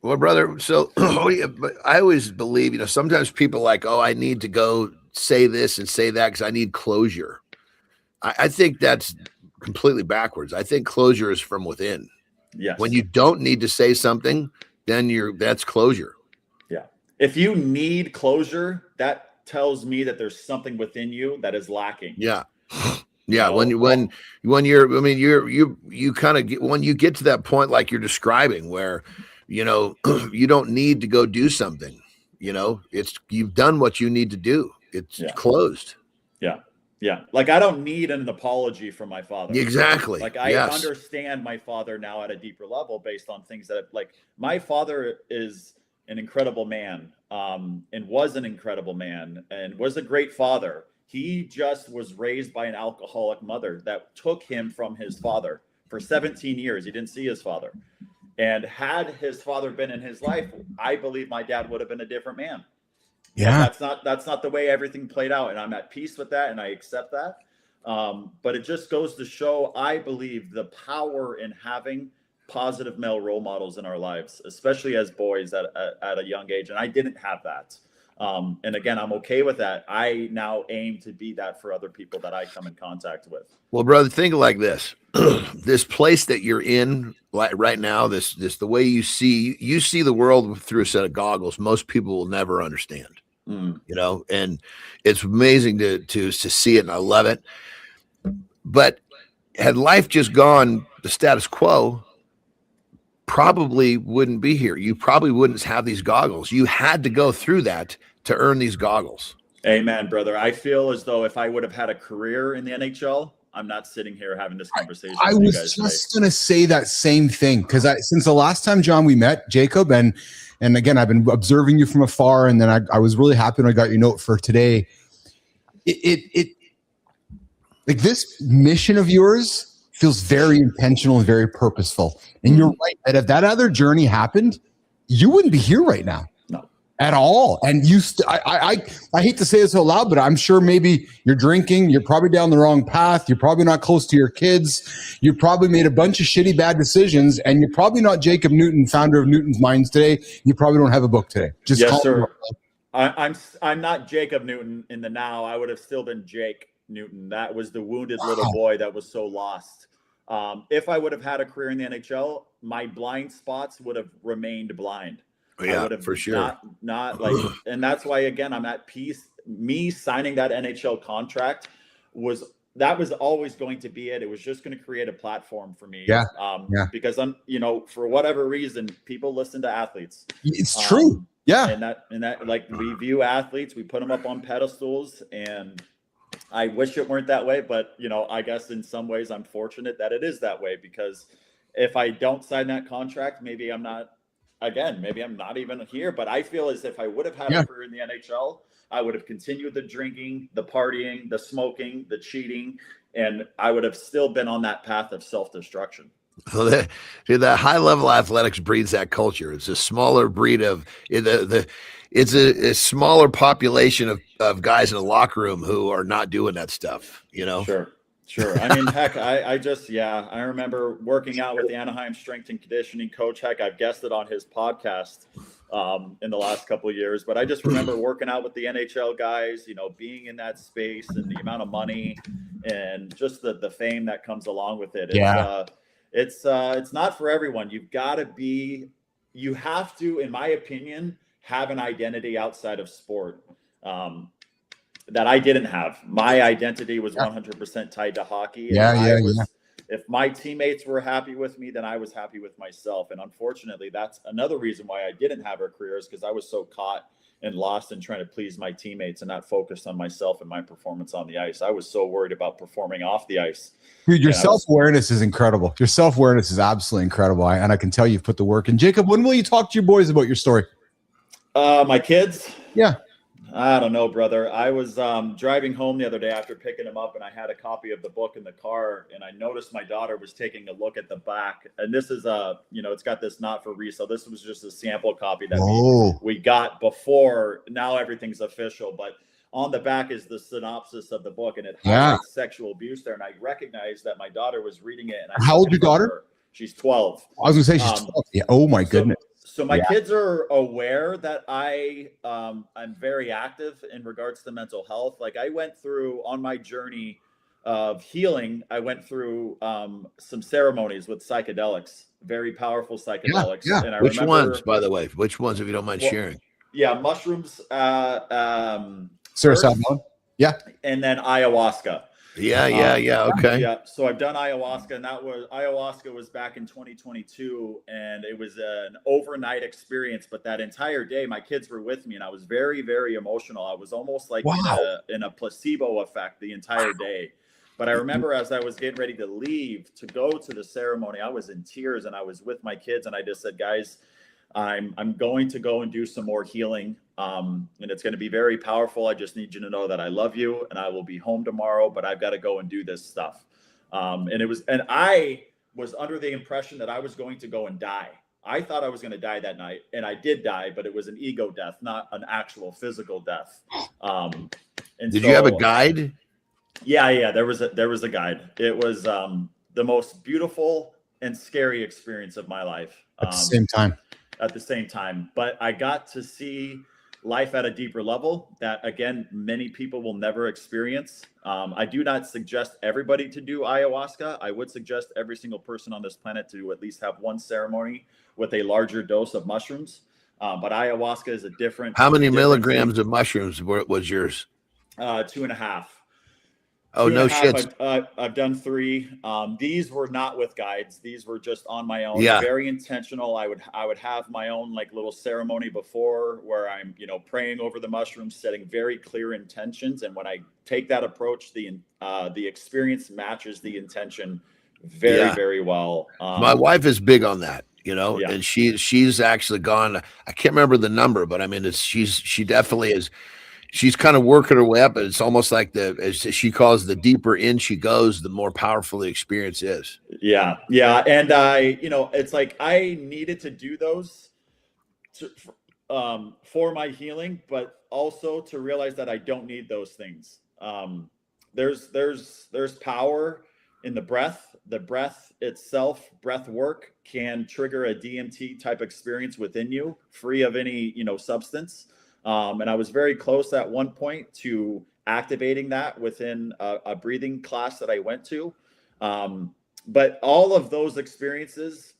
Well, brother, so I always believe, sometimes people like, oh, I need to go say this and say that because I need closure. I think that's completely backwards. I think closure is from within. Yes. When you don't need to say something, then that's closure. Yeah. If you need closure, that tells me that there's something within you that is lacking. Yeah. Yeah. When you're, I mean, you kind of get, when you get to that point, like you're describing, where, you don't need to go do something, you've done what you need to do. It's closed. Yeah. Yeah. Like, I don't need an apology from my father. Exactly. Like, I understand my father now at a deeper level based on things that, like, my father is an incredible man, and was an incredible man and was a great father. He just was raised by an alcoholic mother that took him from his father for 17 years. He didn't see his father. And had his father been in his life, I believe my dad would have been a different man. Yeah. That's not the way everything played out. And I'm at peace with that. And I accept that. But it just goes to show, I believe, the power in having positive male role models in our lives, especially as boys at a young age. And I didn't have that. And again, I'm okay with that. I now aim to be that for other people that I come in contact with. Well, brother, think like this. This place that you're in right now, this the way you see the world through a set of goggles most people will never understand. And it's amazing to see it, and I love it. But had life just gone the status quo, probably wouldn't be here. You probably wouldn't have these goggles. You had to go through that to earn these goggles. Amen, brother. I feel as though if I would have had a career in the NHL, I'm not sitting here having this conversation. I was just going to say that same thing, because since the last time, John, we met, Jacob, and again, I've been observing you from afar, and then I was really happy when I got your note for today. It like, this mission of yours feels very intentional and very purposeful. And you're right that if that other journey happened, you wouldn't be here right now. At all. And I hate to say this so loud, but I'm sure maybe you're drinking, you're probably down the wrong path, you're probably not close to your kids, you probably made a bunch of shitty bad decisions, and you're probably not Jacob Newton, founder of Newton's Minds today. You probably don't have a book today. Just yes, sir. I'm not Jacob Newton in the now. I would have still been Jake Newton. That was the wounded little boy that was so lost. If I would have had a career in the NHL, my blind spots would have remained blind. Yeah, I would have for sure. not like, and that's why, again, I'm at peace. Me signing that NHL contract was always going to be it. It was just going to create a platform for me. Yeah. Because I'm, for whatever reason, people listen to athletes. It's true. Yeah. And that, like, we view athletes, we put them up on pedestals, and I wish it weren't that way, but I guess in some ways I'm fortunate that it is that way, because if I don't sign that contract, maybe I'm not even here. But I feel as if I would have had a career in the NHL, I would have continued the drinking, the partying, the smoking, the cheating, and I would have still been on that path of self-destruction. So that high level athletics breeds that culture. It's a smaller breed of it's a smaller population of guys in a locker room who are not doing that stuff, Sure. I mean, heck, I remember working out with the Anaheim strength and conditioning coach. Heck, I've guested on his podcast in the last couple of years, but I just remember working out with the NHL guys, being in that space and the amount of money and just the fame that comes along with it. It's not for everyone. You have to, in my opinion, have an identity outside of sport. That I didn't have. My identity was 100% tied to hockey. If my teammates were happy with me, then I was happy with myself. And unfortunately, that's another reason why I didn't have a career, is because I was so caught and lost in trying to please my teammates and not focused on myself and my performance on the ice. I was so worried about performing off the ice. Dude, your self-awareness is incredible. Your self-awareness is absolutely incredible. And I can tell you've put the work in. Jacob, when will you talk to your boys about your story? My kids? Yeah. I don't know, brother. I was driving home the other day after picking him up, and I had a copy of the book in the car, and I noticed my daughter was taking a look at the back. And this is it's got this not for resale. This was just a sample copy that we got before. Now everything's official, but on the back is the synopsis of the book, and it highlights sexual abuse there. And I recognized that my daughter was reading it. And how old your daughter? She's 12. I was gonna say she's 12. Yeah. Oh my goodness. So my kids are aware that I'm very active in regards to mental health. Like, I went through, on my journey of healing, I went through some ceremonies with psychedelics, very powerful psychedelics. Yeah. And Which ones, by the way? Which ones, if you don't mind sharing? Yeah, mushrooms, psilocybin. Yeah. And then ayahuasca. Yeah. Okay. Yeah. So I've done ayahuasca, and ayahuasca was back in 2022, and it was an overnight experience. But that entire day, my kids were with me, and I was very, very emotional. I was almost like in a placebo effect the entire day. But I remember as I was getting ready to leave to go to the ceremony, I was in tears, and I was with my kids, and I just said, guys, I'm going to go and do some more healing. And it's going to be very powerful. I just need you to know that I love you, and I will be home tomorrow, but I've got to go and do this stuff. And I was under the impression that I was going to go and die. I thought I was going to die that night, and I did die, but it was an ego death, not an actual physical death. Did you have a guide? Yeah. There was a guide. It was the most beautiful and scary experience of my life. At the same time. But I got to see life at a deeper level that, again, many people will never experience. I do not suggest everybody to do ayahuasca. I would suggest every single person on this planet to at least have one ceremony with a larger dose of mushrooms. But ayahuasca is a different. How many milligrams of mushrooms was yours? 2.5. Oh, no shit. I've done 3. These were not with guides. These were just on my own. Yeah. Very intentional. I would have my own like little ceremony before where I'm, praying over the mushrooms, setting very clear intentions. And when I take that approach, the experience matches the intention very, very well. My wife is big on that, and she's actually gone. I can't remember the number, but I mean, she definitely is. She's kind of working her way up, but it's almost like as she calls, the deeper in she goes, the more powerful the experience is. Yeah. And it's like I needed to do those for my healing, but also to realize that I don't need those things. There's power in the breath. The breath itself, breath work can trigger a DMT type experience within you, free of any, substance. And I was very close at one point to activating that within a breathing class that I went to. But all of those experiences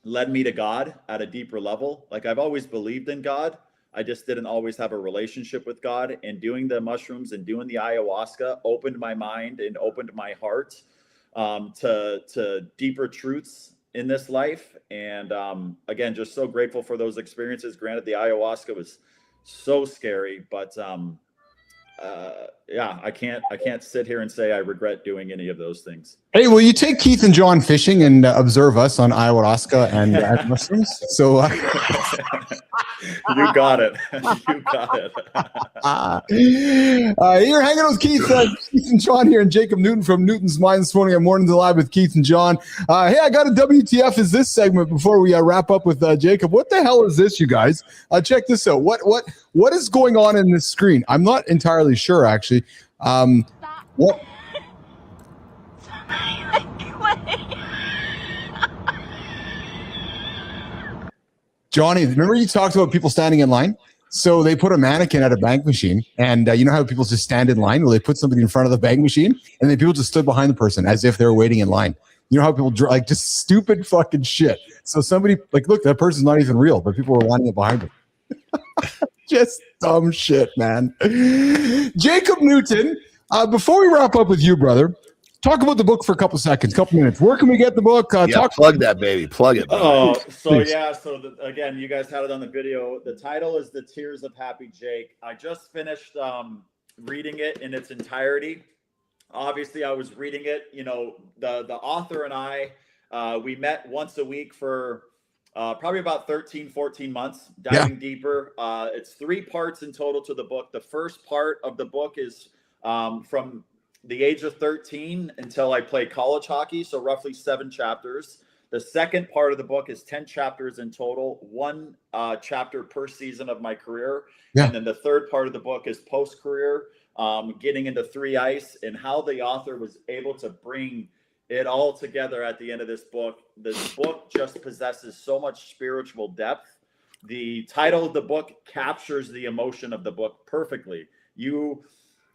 led me to God at a deeper level. Like, I've always believed in God. I just didn't always have a relationship with God, and doing the mushrooms and doing the ayahuasca opened my mind and opened my heart to deeper truths in this life. And again, just so grateful for those experiences. Granted, the ayahuasca was so scary, but yeah, I can't sit here and say I regret doing any of those things. Hey, will you take Keith and John fishing and observe us on ayahuasca and mushrooms? So you got it. You got it. You're hanging out with Keith and John here, and Jacob Newton from Newton's Mind this morning at Mornings Alive with Keith and John. Hey, I got a WTF is this segment before we wrap up with Jacob. What the hell is this, you guys? Check this out. What is going on in this screen? I'm not entirely sure, actually. What? Johnny, remember you talked about people standing in line? So they put a mannequin at a bank machine, and you know how people just stand in line? Well, they put something in front of the bank machine, and then people just stood behind the person as if they were waiting in line. You know how people like just stupid fucking shit. So somebody like, look, that person's not even real, but people were lining up behind them. Just dumb shit, man. Jacob Newton, before we wrap up with you, brother, talk about the book for a couple minutes. Where can we get the book? Plug that, baby. Plug it. Oh, so Please. yeah. So again, you guys had it on the video. The title is The Tears of Happy Jake. I just finished reading it in its entirety. Obviously, I was reading it. You know, the author and I, we met once a week for probably about 13, 14 months, diving deeper. It's 3 parts in total to the book. The first part of the book is from the age of 13 until I played college hockey, so roughly 7 chapters. The second part of the book is 10 chapters in total, 1 chapter per season of my career. Yeah. And then the third part of the book is post-career, getting into 3 ice, and how the author was able to bring it all together at the end of this book. This book just possesses so much spiritual depth. The title of the book captures the emotion of the book perfectly.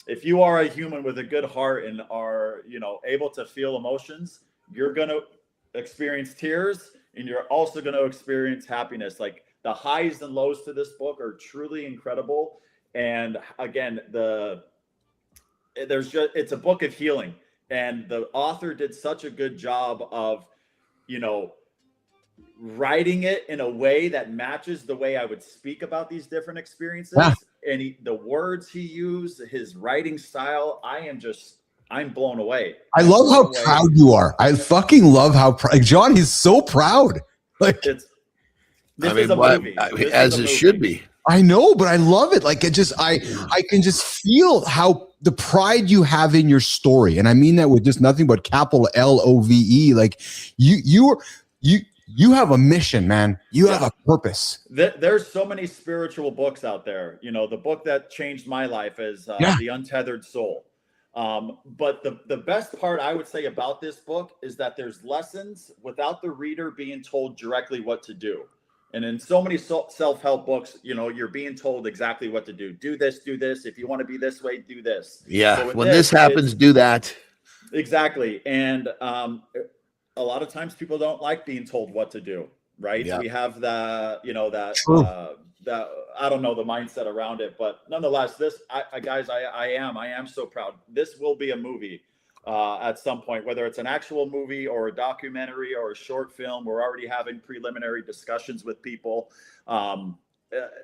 If you are a human with a good heart and are, you know, able to feel emotions, you're going to experience tears, and you're also going to experience happiness. Like, the highs and lows to this book are truly incredible. And again, it's a book of healing, and the author did such a good job of, you know, writing it in a way that matches the way I would speak about these different experiences. Yeah. And the words he used, his writing style, I'm blown away. I love how proud you are. I fucking love how proud. John, he's so proud. Like, this is a movie. As it should be. I know, but I love it. Like, I can just feel how the pride you have in your story. And I mean that with just nothing but capital LOVE. Like, you have a mission, man. You have a purpose. There's so many spiritual books out there. You know, the book that changed my life is The Untethered Soul. But the best part I would say about this book is that there's lessons without the reader being told directly what to do. And in so many self-help books, you know, you're being told exactly what to do. Do this, do this. If you want to be this way, do this. Yeah. So when this happens, do that. Exactly. And a lot of times people don't like being told what to do, right? Yeah. We have I don't know the mindset around it, but nonetheless, I am so proud. This will be a movie at some point, whether it's an actual movie or a documentary or a short film. We're already having preliminary discussions with people.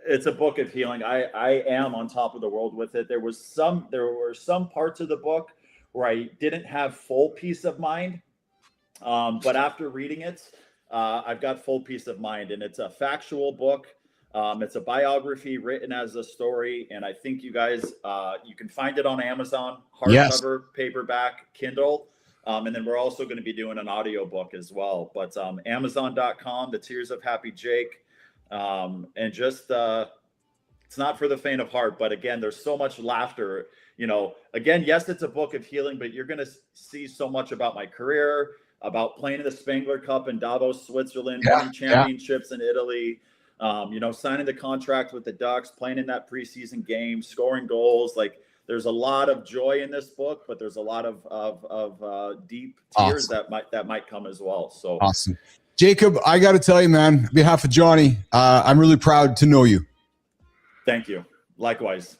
It's a book of healing. I am on top of the world with it. There were some parts of the book where I didn't have full peace of mind. But after reading it, I've got full peace of mind, and it's a factual book. It's a biography written as a story, and I think you guys, you can find it on Amazon, hardcover, paperback, Kindle, and then we're also going to be doing an audio book as well. But Amazon.com, The Tears of Happy Jake, and just it's not for the faint of heart. But again, there's so much laughter. You know, again, yes, it's a book of healing, but you're going to see so much about my career, about playing in the Spengler Cup in Davos, Switzerland, winning championships in Italy, you know, signing the contract with the Ducks, playing in that preseason game, scoring goals. Like, there's a lot of joy in this book, but there's a lot of deep tears that might come as well. So awesome. Jacob, I got to tell you, man, on behalf of Johnny, I'm really proud to know you. Thank you. Likewise.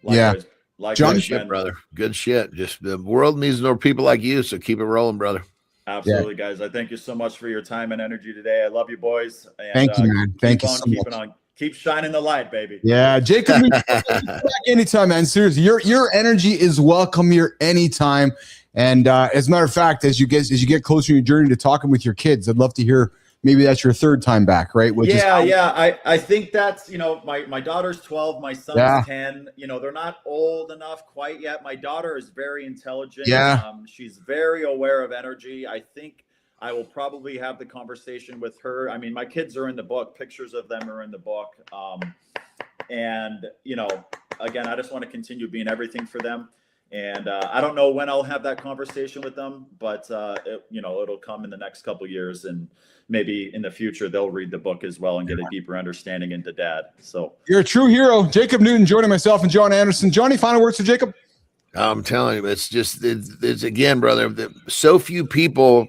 Yeah. Good shit, brother. Good shit. Just the world needs more people like you, so keep it rolling, brother. Absolutely, guys. I thank you so much for your time and energy today. I love you, boys. And, thank you, man. Thank you so much. On. Keep shining the light, baby. Yeah, Jacob, back anytime, man. Seriously, your energy is welcome here anytime. And as a matter of fact, as you get closer in your journey to talking with your kids, I'd love to hear. Maybe that's your third time back, right? I think that's, my daughter's 12, my son's 10. They're not old enough quite yet. My daughter is very intelligent. She's very aware of energy. I think I will probably have the conversation with her. I mean, my kids are in the book. Pictures of them are in the book. And again, I just want to continue being everything for them. And I don't know when I'll have that conversation with them, but it'll come in the next couple of years, and maybe in the future they'll read the book as well and get a deeper understanding into Dad. So you're a true hero. Jacob Newton joining myself and John Anderson. Johnny, final words for Jacob? I'm telling you, it's again, brother, so few people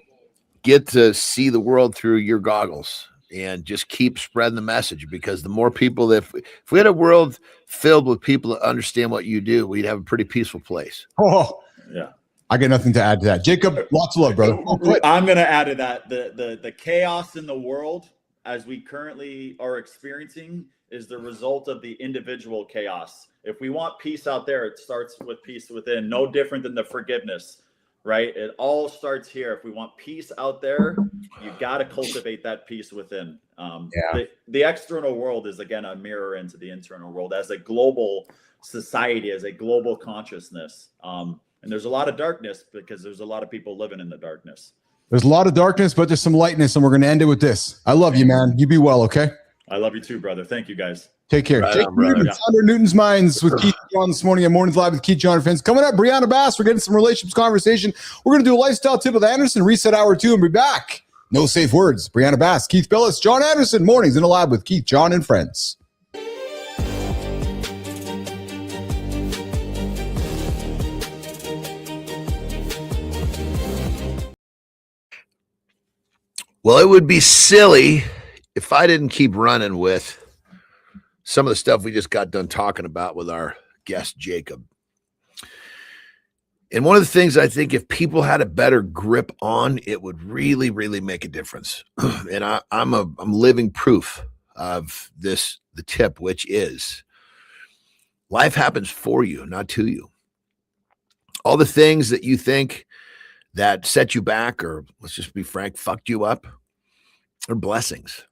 get to see the world through your goggles. And just keep spreading the message, because the more people if we had a world filled with people that understand what you do, we'd have a pretty peaceful place. Oh, yeah. I got nothing to add to that. Jacob, lots of love, brother. I'm going to add to that. The chaos in the world as we currently are experiencing is the result of the individual chaos. If we want peace out there, it starts with peace within, no different than the forgiveness. Right? It all starts here. If we want peace out there, you got to cultivate that peace within. The external world is, again, a mirror into the internal world as a global society, as a global consciousness. And there's a lot of darkness because there's a lot of people living in the darkness. There's a lot of darkness, but there's some lightness, and we're going to end it with this. I love you, man. You be well, okay? I love you too, brother. Thank you, guys. Take care. Jake Newton, founder of Newton's Minds with Keith and John this morning on Mornings Live with Keith, John, and friends. Coming up, Brianna Bass. We're getting some relationships conversation. We're going to do a lifestyle tip with Anderson, reset hour 2, and be back. No safe words. Brianna Bass, Keith Billis, John Anderson. Mornings in the Lab with Keith, John, and friends. Well, it would be silly if I didn't keep running with some of the stuff we just got done talking about with our guest, Jacob. And one of the things I think if people had a better grip on, it would really, really make a difference. And I'm living proof of this, the tip, which is life happens for you, not to you. All the things that you think that set you back, or let's just be frank, fucked you up, are blessings.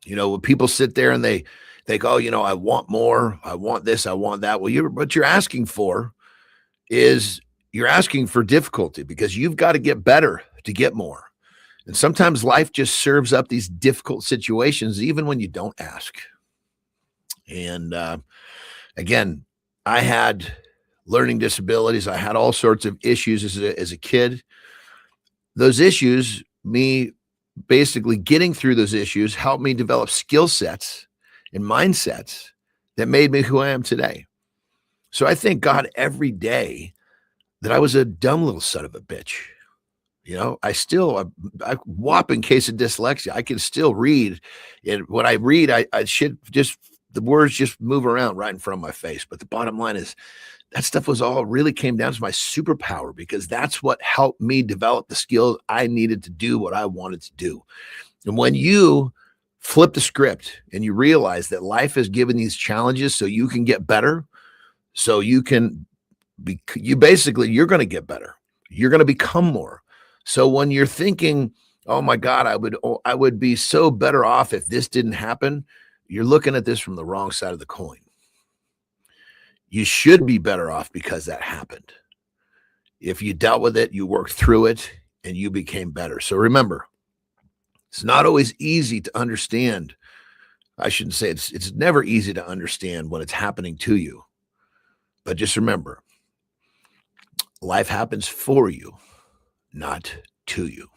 When people sit there and they go, I want more, I want this, I want that. Well, what you're asking for is you're asking for difficulty, because you've got to get better to get more. And sometimes life just serves up these difficult situations, even when you don't ask. And again, I had learning disabilities. I had all sorts of issues as a kid. Those issues, me basically getting through those issues, helped me develop skill sets and mindsets that made me who I am today. So I thank God every day that I was a dumb little son of a bitch. I whopping case of dyslexia. I can still read. And when I read, I should just, the words just move around right in front of my face. But the bottom line is that stuff really came down to my superpower, because that's what helped me develop the skills I needed to do what I wanted to do. And when you flip the script and you realize that life has given these challenges so you can get better, so you can you're going to get better. You're going to become more. So when you're thinking, oh my God, I would be so better off if this didn't happen, you're looking at this from the wrong side of the coin. You should be better off because that happened. If you dealt with it, you worked through it, and you became better. So remember, it's not always easy to understand. I shouldn't say it's never easy to understand when it's happening to you. But just remember, life happens for you, not to you.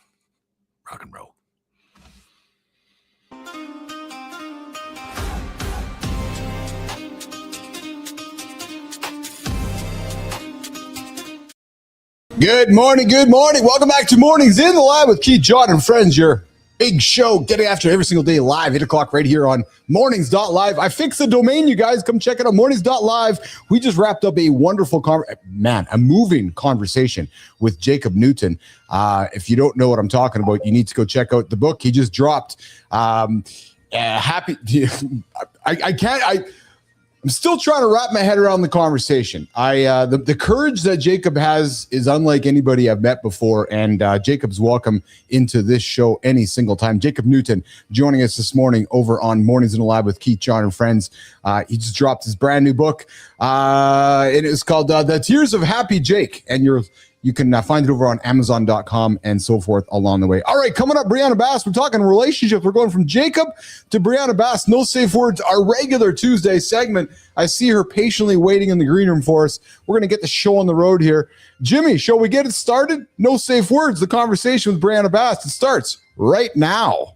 Rock and roll. Good morning. Welcome back to Mornings in the Lab with Keith, John, and friends. Your Big show getting after every single day live, 8 o'clock right here on mornings.live. I fixed the domain, you guys. Come check it out, mornings.live. We just wrapped up a wonderful, a moving conversation with Jacob Newton. If you don't know what I'm talking about, you need to go check out the book he just dropped. I'm still trying to wrap my head around the conversation. The courage that Jacob has is unlike anybody I've met before, and Jacob's welcome into this show any single time. Jacob Newton joining us this morning over on Mornings in the Lab with Keith, John, and Friends. He just dropped his brand new book, and it's called The Tears of Happy Jake, and you can find it over on Amazon.com and so forth along the way. All right, coming up, Brianna Bass. We're talking relationships. We're going from Jacob to Brianna Bass. No Safe Words, our regular Tuesday segment. I see her patiently waiting in the green room for us. We're going to get the show on the road here. Jimmy, shall we get it started? No Safe Words, the conversation with Brianna Bass. It starts right now.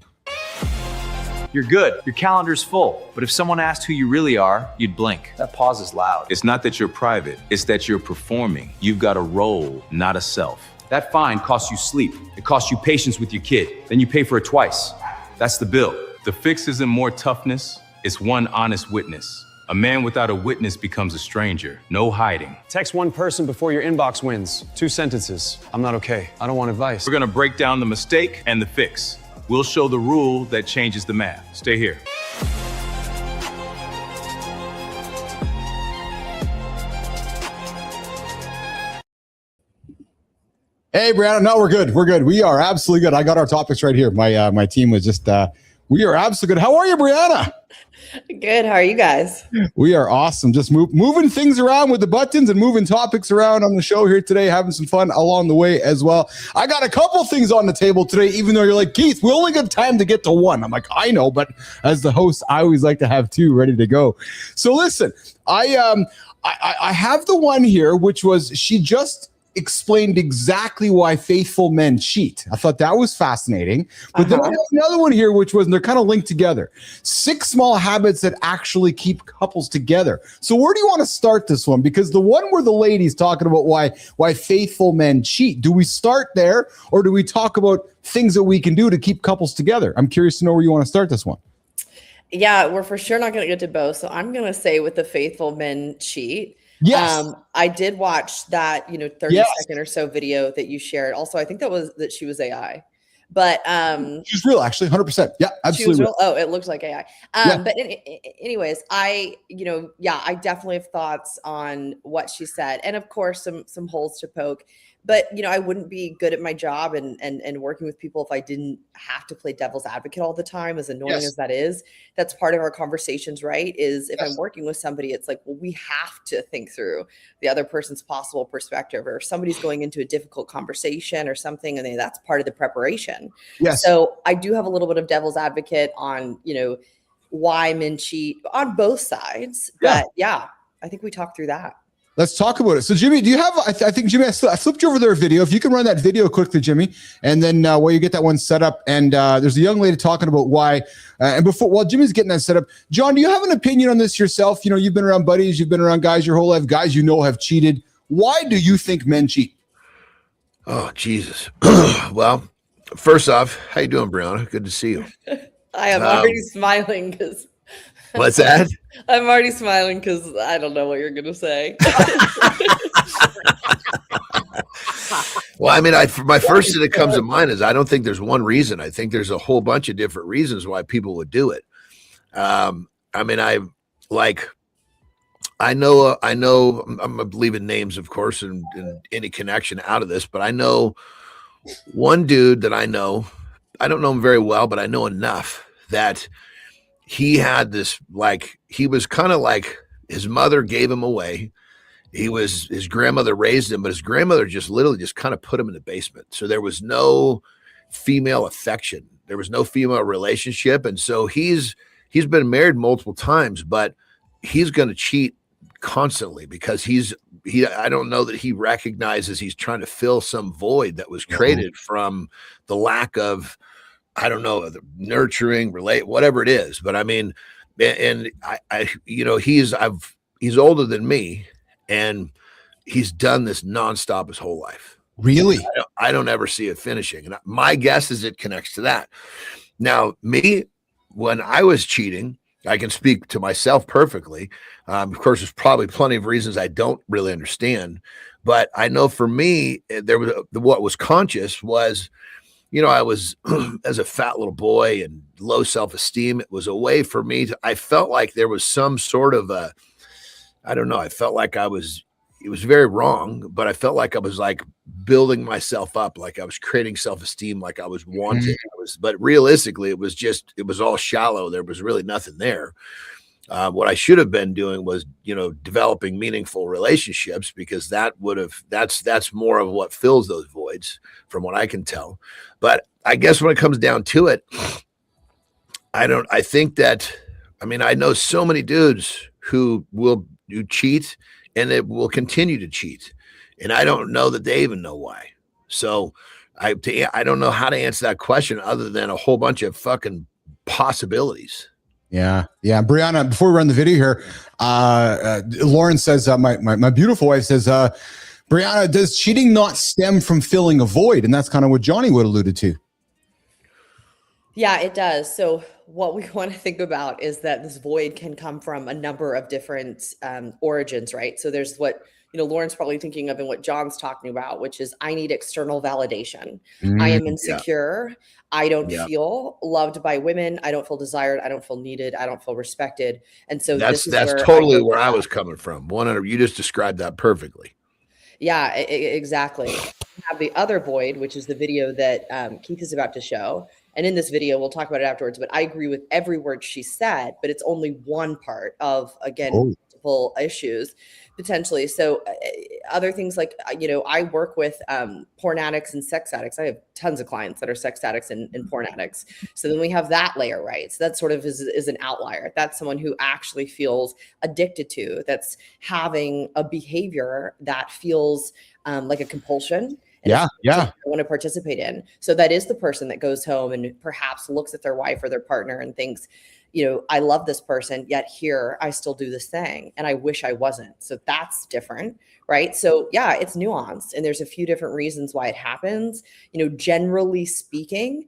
You're good. Your calendar's full. But if someone asked who you really are, you'd blink. That pause is loud. It's not that you're private, it's that you're performing. You've got a role, not a self. That fine costs you sleep. It costs you patience with your kid. Then you pay for it twice. That's the bill. The fix isn't more toughness, it's one honest witness. A man without a witness becomes a stranger. No hiding. Text one person before your inbox wins. 2 sentences. I'm not okay. I don't want advice. We're gonna break down the mistake and the fix. We'll show the rule that changes the math. Stay here. Hey, Brianna. No, we're good. We're good. We are absolutely good. I got our topics right here. My team was just, we are absolutely good. How are you, Brianna? Good. How are you guys? We are awesome. Just moving things around with the buttons and moving topics around on the show here today, having some fun along the way as well. I got a couple things on the table today, even though you're like, Keith, we only got time to get to one. I'm like, I know, but as the host, I always like to have 2 ready to go. So listen, I have the one here, which was she just explained exactly why faithful men cheat. I thought that was fascinating. But then I have another one here, which was, and they're kind of linked together, 6 small habits that actually keep couples together. So where do you want to start this one? Because the one where the lady's talking about why faithful men cheat, do we start there or do we talk about things that we can do to keep couples together? I'm curious to know where you want to start this one. Yeah, we're for sure not going to get to both. So I'm going to say with the faithful men cheat. Yes. I did watch that, 30-second or so video that you shared. Also, I think that she was AI, but she's real, actually, 100%. Yeah, absolutely. Real. Oh, it looked like AI. But anyways, I definitely have thoughts on what she said, and of course, some holes to poke. But I wouldn't be good at my job and working with people if I didn't have to play devil's advocate all the time, as annoying as that is. That's part of our conversations, right? Is if I'm working with somebody, it's like, well, we have to think through the other person's possible perspective, or if somebody's going into a difficult conversation or something, and that's part of the preparation. Yes. So I do have a little bit of devil's advocate on, why men cheat on both sides. Yeah. But yeah, I think we talked through that. Let's talk about it. So, Jimmy, do you have, I think, Jimmy, I flipped you over their video. If you can run that video quickly, Jimmy, and then while you get that one set up, and there's a young lady talking about why, and while Jimmy's getting that set up, John, do you have an opinion on this yourself? You've been around buddies, you've been around guys your whole life, guys have cheated. Why do you think men cheat? Oh, Jesus. Well, first off, how you doing, Brianna? Good to see you. I am already smiling because... What's that? I'm already smiling because I don't know what you're going to say. Well, I mean, my first thing that comes to mind is I don't think there's one reason. I think there's a whole bunch of different reasons why people would do it. I know, I'm leaving names, of course, and any connection out of this, but I know one dude that I know. I don't know him very well, but I know enough that he had this, he was kind of like his mother gave him away. His grandmother raised him, but his grandmother just literally just kind of put him in the basement. So there was no female affection. There was no female relationship. And so he's been married multiple times, but he's going to cheat constantly because I don't know that he recognizes he's trying to fill some void that was created from the lack of, I don't know, the nurturing, whatever it is. But I mean, and he's older than me, and he's done this nonstop his whole life. Really? I don't ever see it finishing. And my guess is it connects to that. Now, me, when I was cheating, I can speak to myself perfectly. Of course, there's probably plenty of reasons I don't really understand, but I know for me, there was what was conscious was, I was as a fat little boy and low self-esteem. It was a way for me I felt like there was some sort of I don't know. I felt like it was very wrong, but I felt like I was like building myself up, like I was creating self-esteem, like I was wanted. But realistically, it was all shallow. There was really nothing there. What I should have been doing was, developing meaningful relationships, because that's more of what fills those voids from what I can tell. But I guess when it comes down to it, I know so many dudes who cheat and it will continue to cheat. And I don't know that they even know why. So I don't know how to answer that question other than a whole bunch of fucking possibilities. Yeah. Brianna, before we run the video here, Lauren says, my beautiful wife says, Brianna, does cheating not stem from filling a void? And that's kind of what Johnny would alluded to. Yeah, it does. So what we want to think about is that this void can come from a number of different origins, right? So there's what, Lauren's probably thinking of and what John's talking about, which is I need external validation. I am insecure. Yeah. I don't feel loved by women. I don't feel desired. I don't feel needed. I don't feel respected. And so that's totally where I was coming from. 100. You just described that perfectly. Yeah, exactly. We have the other void, which is the video that Keith is about to show. And in this video, we'll talk about it afterwards, but I agree with every word she said, but it's only one part of, again, multiple issues potentially. So other things like, I work with porn addicts and sex addicts. I have tons of clients that are sex addicts and porn addicts. So then we have that layer, right? So that sort of is an outlier. That's someone who actually feels addicted to, that's having a behavior that feels like a compulsion. I want to participate in. So that is the person that goes home and perhaps looks at their wife or their partner and thinks, I love this person, yet here I still do this thing and I wish I wasn't. So that's different, right? So yeah, it's nuanced and there's a few different reasons why it happens. Generally speaking,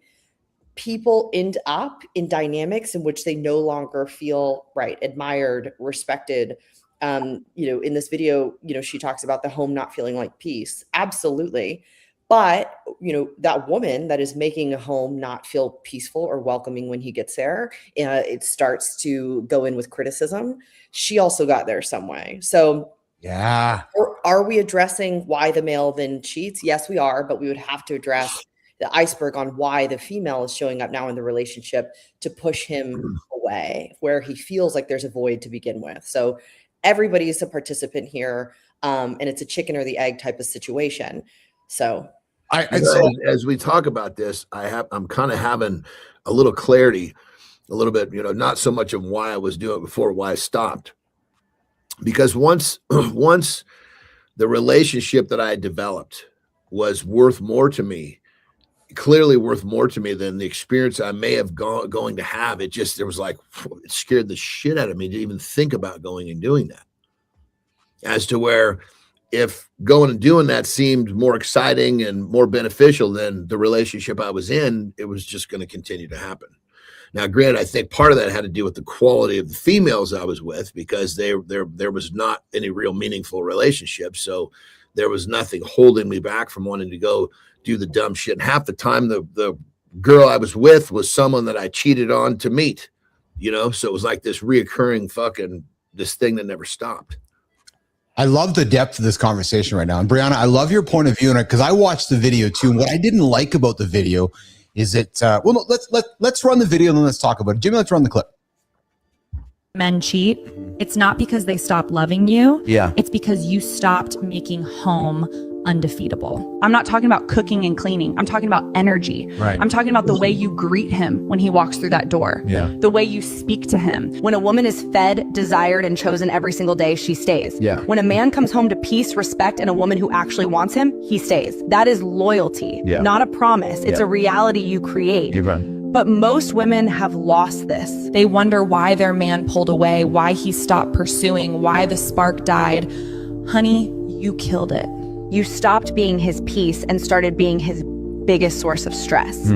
people end up in dynamics in which they no longer feel admired, respected. In this video, she talks about the home not feeling like peace. Absolutely. But, that woman that is making a home not feel peaceful or welcoming when he gets there, it starts to go in with criticism. She also got there some way. So yeah. Are we addressing why the male then cheats? Yes, we are, but we would have to address the iceberg on why the female is showing up now in the relationship to push him away, where he feels like there's a void to begin with. So everybody is a participant here, and it's a chicken or the egg type of situation. So as we talk about this, I'm kind of having a little clarity, a little bit, not so much of why I was doing it before, why I stopped. Because once the relationship that I had developed was worth more to me, clearly worth more to me than the experience I may have going to have. It scared the shit out of me to even think about going and doing that. As to where if going and doing that seemed more exciting and more beneficial than the relationship I was in, it was just going to continue to happen. Now, granted, I think part of that had to do with the quality of the females I was with, because there was not any real meaningful relationship. So there was nothing holding me back from wanting to go do the dumb shit. And half the time, the girl I was with was someone that I cheated on to meet, so it was like this reoccurring this thing that never stopped. I love the depth of this conversation right now. And Brianna, I love your point of view on it, because I watched the video too. And what I didn't like about the video is let's run the video and then let's talk about it. Jimmy, let's run the clip. Men cheat. It's not because they stop loving you. Yeah. It's because you stopped making home undefeatable. I'm not talking about cooking and cleaning. I'm talking about energy. Right. I'm talking about the way you greet him when he walks through that door. Yeah. The way you speak to him. When a woman is fed, desired, and chosen every single day, she stays. Yeah. When a man comes home to peace, respect, and a woman who actually wants him, he stays. That is loyalty, not a promise. It's a reality you create. But most women have lost this. They wonder why their man pulled away, why he stopped pursuing, why the spark died. Honey, you killed it. you stopped being his peace and started being his biggest source of stress.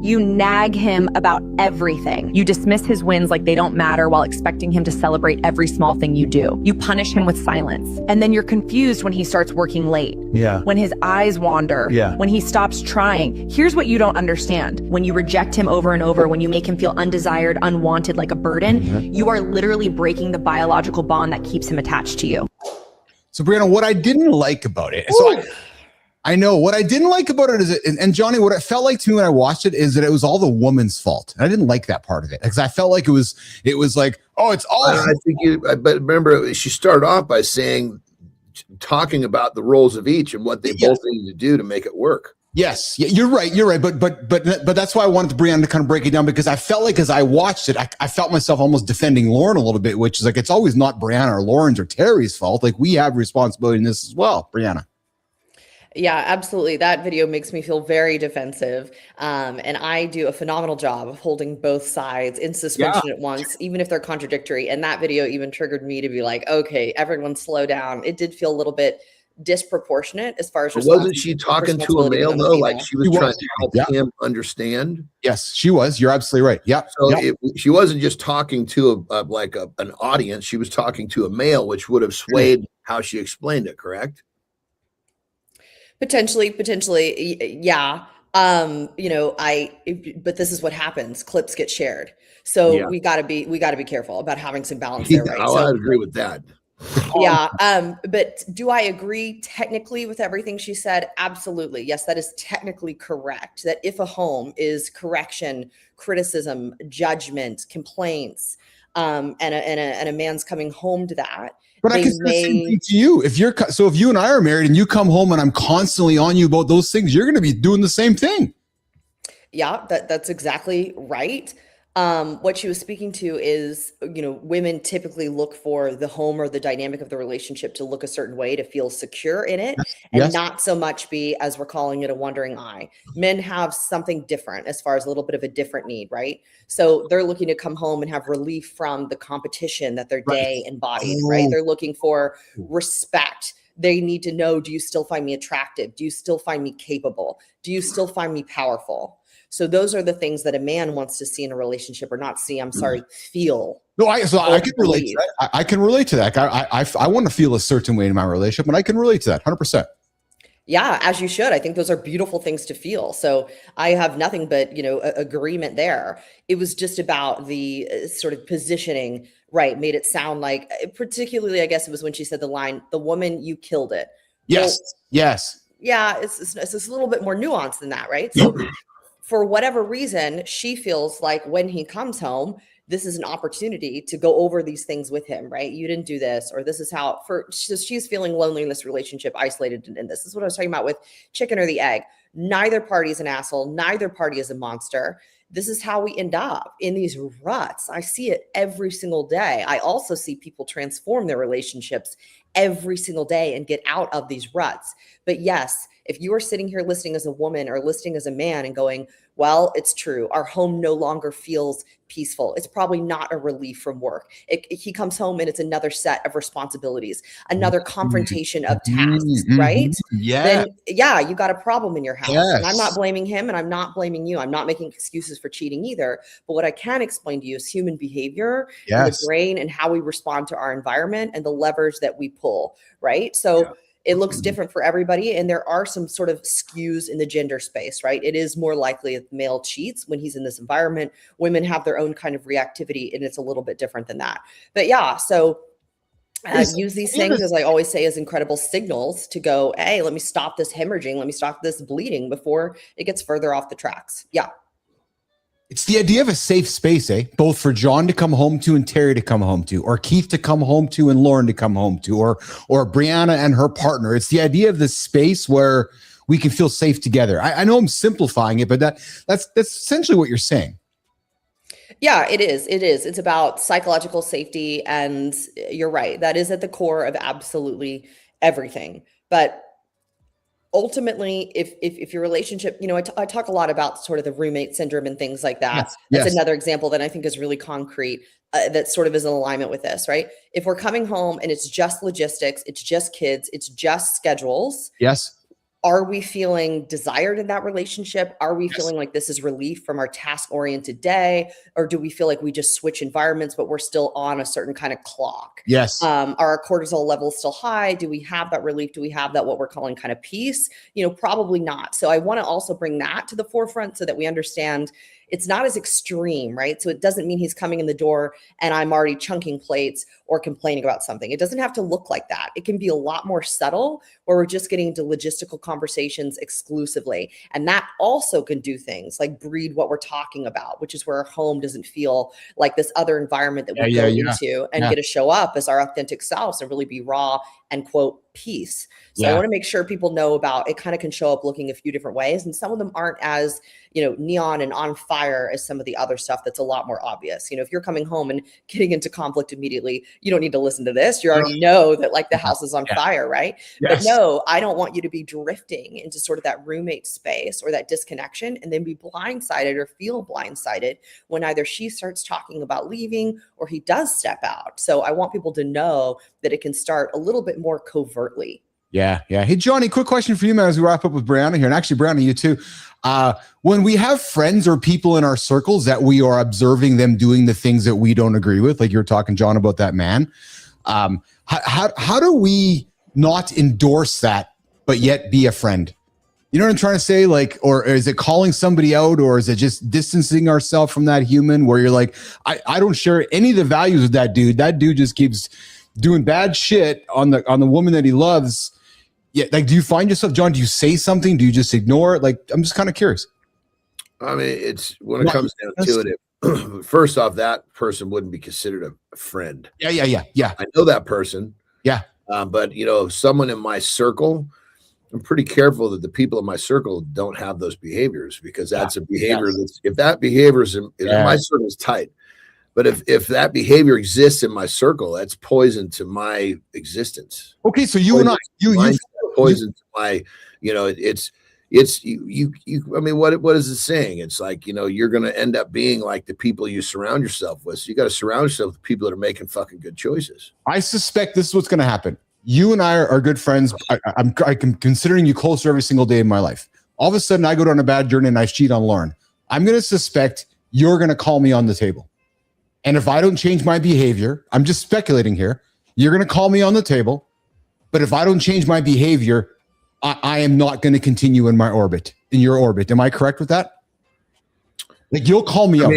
You nag him about everything. You dismiss his wins like they don't matter while expecting him to celebrate every small thing you do. You punish him with silence. And then you're confused when he starts working late. When his eyes wander. When he stops trying. Here's what you don't understand. When you reject him over and over, when you make him feel undesired, unwanted, like a burden, you are literally breaking the biological bond that keeps him attached to you. So Brianna, what I didn't like about it, I know what I didn't like about it is, and Johnny, what it felt like to me when I watched it is that it was all the woman's fault. And I didn't like that part of it because I felt like it was like, oh, it's all. I think but remember, she started off by talking about the roles of each and what they both needed to do to make it work. Yes, you're right. But that's why I wanted Brianna to kind of break it down, because I felt like as I watched it, I felt myself almost defending Lauren a little bit, which is like, it's always not Brianna or Lauren's or Terry's fault. Like, we have responsibility in this as well, Brianna. Yeah, absolutely. That video makes me feel very defensive. And I do a phenomenal job of holding both sides in suspension at once, even if they're contradictory. And that video even triggered me to be like, okay, everyone slow down. It did feel a little bit disproportionate as far as wasn't she talking to a male though? Like she was trying to help him understand. Yes, she was. You're absolutely right. Yeah. So she wasn't just talking to an audience. She was talking to a male, which would have swayed how she explained it. Correct? Potentially, yeah. But this is what happens. Clips get shared. So we gotta be careful about having some balance there, right? I agree with that. Yeah. But do I agree technically with everything she said? Absolutely. Yes, that is technically correct. That if a home is correction, criticism, judgment, complaints, and a man's coming home to that. But I can say the same thing to you. If you and I are married and you come home and I'm constantly on you about those things, you're going to be doing the same thing. Yeah, that's exactly right. What she was speaking to is, women typically look for the home or the dynamic of the relationship to look a certain way, to feel secure in it, and not so much be, as we're calling it, a wandering eye. Men have something different as far as a little bit of a different need, right? So they're looking to come home and have relief from the competition that their day embodied, right? They're looking for respect. They need to know, do you still find me attractive? Do you still find me capable? Do you still find me powerful? So those are the things that a man wants to see in a relationship, or not see, feel. No, I can relate to that. I can relate to that. I want to feel a certain way in my relationship, and I can relate to that 100%. Yeah, as you should. I think those are beautiful things to feel. So I have nothing but, agreement there. It was just about the sort of positioning, right? Made it sound like, particularly, I guess it was when she said the line, "The woman, you killed it." Yes. Well, yes. Yeah, it's a little bit more nuanced than that, right? So for whatever reason, she feels like when he comes home, this is an opportunity to go over these things with him, right? You didn't do this, or this is how, she's feeling lonely in this relationship, isolated. And this is what I was talking about with chicken or the egg. Neither party is an asshole. Neither party is a monster. This is how we end up in these ruts. I see it every single day. I also see people transform their relationships every single day and get out of these ruts. But yes, if you are sitting here listening as a woman or listening as a man and going, well, it's true, our home no longer feels peaceful, it's probably not a relief from work. He comes home and it's another set of responsibilities, another confrontation of tasks, right? Yeah. Then, yeah, you got a problem in your house. Yes. And I'm not blaming him and I'm not blaming you. I'm not making excuses for cheating either. But what I can explain to you is human behavior, and the brain, and how we respond to our environment and the levers that we pull, right? So it looks different for everybody. And there are some sort of skews in the gender space, right? It is more likely if male cheats when he's in this environment. Women have their own kind of reactivity, and it's a little bit different than that. But yeah, so use these things, as I always say, as incredible signals to go, hey, let me stop this hemorrhaging. Let me stop this bleeding before it gets further off the tracks. Yeah. It's the idea of a safe space, both for John to come home to and Terry to come home to, or Keith to come home to and Lauren to come home to, or Brianna and her partner. It's the idea of this space where we can feel safe together. I know I'm simplifying it, but that's essentially what you're saying. Yeah, it is. It is. It's about psychological safety. And you're right. That is at the core of absolutely everything. But ultimately, if your relationship, I talk a lot about sort of the roommate syndrome and things like that. Yes, That's yes. another example that I think is really concrete, that sort of is in alignment with this, right? If we're coming home and it's just logistics, it's just kids, it's just schedules. Yes. Are we feeling desired in that relationship? Are we Yes. feeling like this is relief from our task-oriented day? Or do we feel like we just switch environments, but we're still on a certain kind of clock? Yes. Are our cortisol levels still high? Do we have that relief? Do we have that what we're calling kind of peace? Probably not. So I want to also bring that to the forefront so that we understand it's not as extreme, right? So it doesn't mean he's coming in the door and I'm already chunking plates or complaining about something. It doesn't have to look like that. It can be a lot more subtle, where we're just getting into logistical conversations exclusively. And that also can do things like breed what we're talking about, which is where our home doesn't feel like this other environment that we go into and get to show up as our authentic selves and really be raw and quote peace. So I want to make sure people know about it. Kind of can show up looking a few different ways, and some of them aren't as neon and on fire as some of the other stuff that's a lot more obvious. If you're coming home and getting into conflict immediately, you don't need to listen to this. You already know that like the house is on fire, right? Yes. But no, I don't want you to be drifting into sort of that roommate space or that disconnection and then be blindsided or feel blindsided when either she starts talking about leaving or he does step out. So I want people to know that it can start a little bit more covertly. Yeah. Hey, Johnny, quick question for you, man, as we wrap up with Brianna here. And actually, Brianna, you too. When we have friends or people in our circles that we are observing them doing the things that we don't agree with, like you were talking, John, about that man, how do we not endorse that, but yet be a friend? You know what I'm trying to say? Like, or is it calling somebody out, or is it just distancing ourselves from that human where you're like, I don't share any of the values of that dude. That dude just keeps doing bad shit on the woman that he loves. Yeah, like, do you find yourself, John, do you say something? Do you just ignore it? Like, I'm just kind of curious. I mean, it's when it comes down to it, first off, that person wouldn't be considered a friend. Yeah. I know that person. Yeah. But someone in my circle, I'm pretty careful that the people in my circle don't have those behaviors, because that's a behavior that's, if that behavior is in my circle is tight. But if that behavior exists in my circle, that's poison to my existence. Okay, so you and I, you poison to my, it's you. I mean, what is it saying? It's like, you're going to end up being like the people you surround yourself with. So you got to surround yourself with people that are making fucking good choices. I suspect this is what's going to happen. You and I are good friends. I'm considering you closer every single day of my life. All of a sudden, I go down a bad journey and I cheat on Lauren. I'm going to suspect you're going to call me on the table. And if I don't change my behavior, I'm just speculating here, you're going to call me on the table. But if I don't change my behavior, I am not going to continue in my orbit, in your orbit. Am I correct with that? Like, you'll call me up.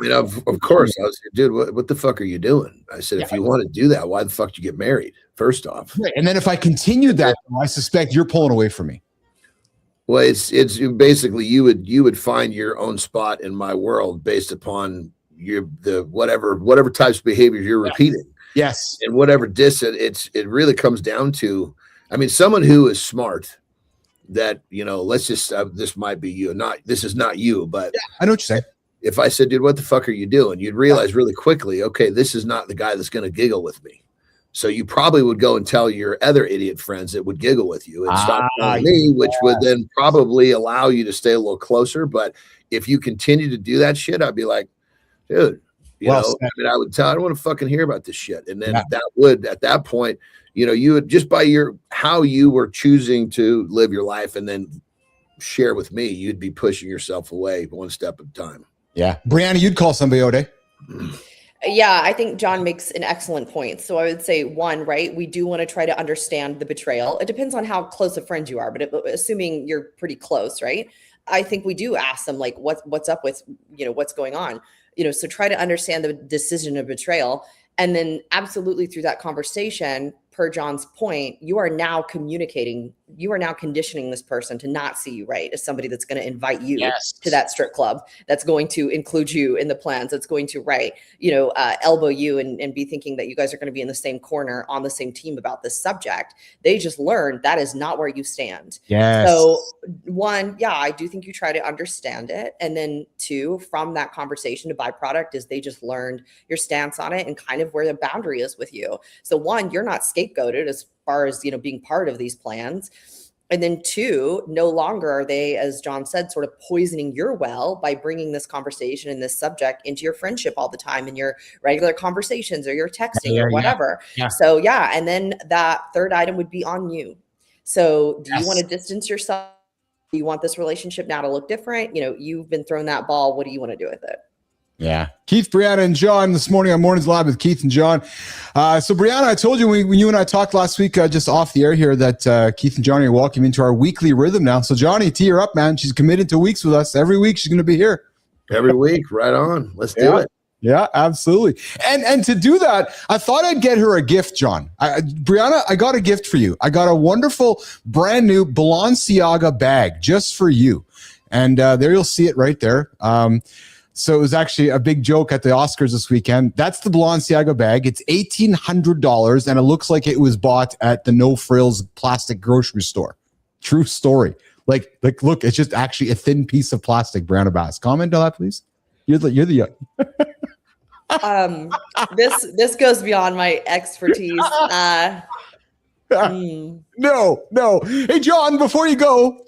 Yeah, of course. I was, dude, what the fuck are you doing? I said, if you want to do that, why the fuck did you get married? First off. Right. And then if I continue that, I suspect you're pulling away from me. Well, it's basically you would find your own spot in my world based upon the whatever types of behaviors you're repeating. Yes. And whatever it really comes down to, I mean, someone who is smart that, let's just, this might be you, this is not you, but I know what you're saying. If I said, dude, what the fuck are you doing? You'd realize really quickly, okay, this is not the guy that's going to giggle with me. So you probably would go and tell your other idiot friends that would giggle with you and stop telling me, which would then probably allow you to stay a little closer. But if you continue to do that shit, I'd be like, dude, I would tell, I don't want to fucking hear about this shit. And then that would, at that point, you would just by how you were choosing to live your life and then share with me, you'd be pushing yourself away one step at a time. Yeah. Brianna, you'd call somebody out, eh? Yeah, I think John makes an excellent point. So I would say, one, right, we do want to try to understand the betrayal. It depends on how close of friends you are, but assuming you're pretty close, right? I think we do ask them, like, what's up with, what's going on? So try to understand the decision of betrayal. And then absolutely through that conversation, per John's point, you are now communicating, you are now conditioning this person to not see you, right, as somebody that's going to invite you to that strip club, that's going to include you in the plans, that's going to, elbow you and be thinking that you guys are going to be in the same corner on the same team about this subject. They just learned that is not where you stand. Yes. So one, I do think you try to understand it. And then two, from that conversation, the byproduct is they just learned your stance on it and kind of where the boundary is with you. So one, you're not scapegoated as far as, being part of these plans. And then 2, no longer are they, as John said, sort of poisoning your well by bringing this conversation and this subject into your friendship all the time in your regular conversations or your texting or whatever. Yeah. So yeah. And then that 3rd item would be on you. So do you want to distance yourself? Do you want this relationship now to look different? You know, you've been thrown that ball. What do you want to do with it? Yeah. Keith, Brianna, and John this morning on Mornings Live with Keith and John. So Brianna, I told you when you and I talked last week, just off the air here, that Keith and Johnny are welcome into our weekly rhythm now. So Johnny, tee her up, man. She's committed to weeks with us. Every week she's going to be here. Every week. Right on. Let's do it. Yeah, absolutely. And to do that, I thought I'd get her a gift, John. Brianna, I got a gift for you. I got a wonderful brand new Balenciaga bag just for you. And there you'll see it right there. So it was actually a big joke at the Oscars this weekend. That's the Balenciaga bag. It's $1,800, and it looks like it was bought at the No Frills plastic grocery store. True story. Like, look, it's just actually a thin piece of plastic, Brianna Bass. Comment on that, please. You're the young. This goes beyond my expertise. No. Hey, John, before you go.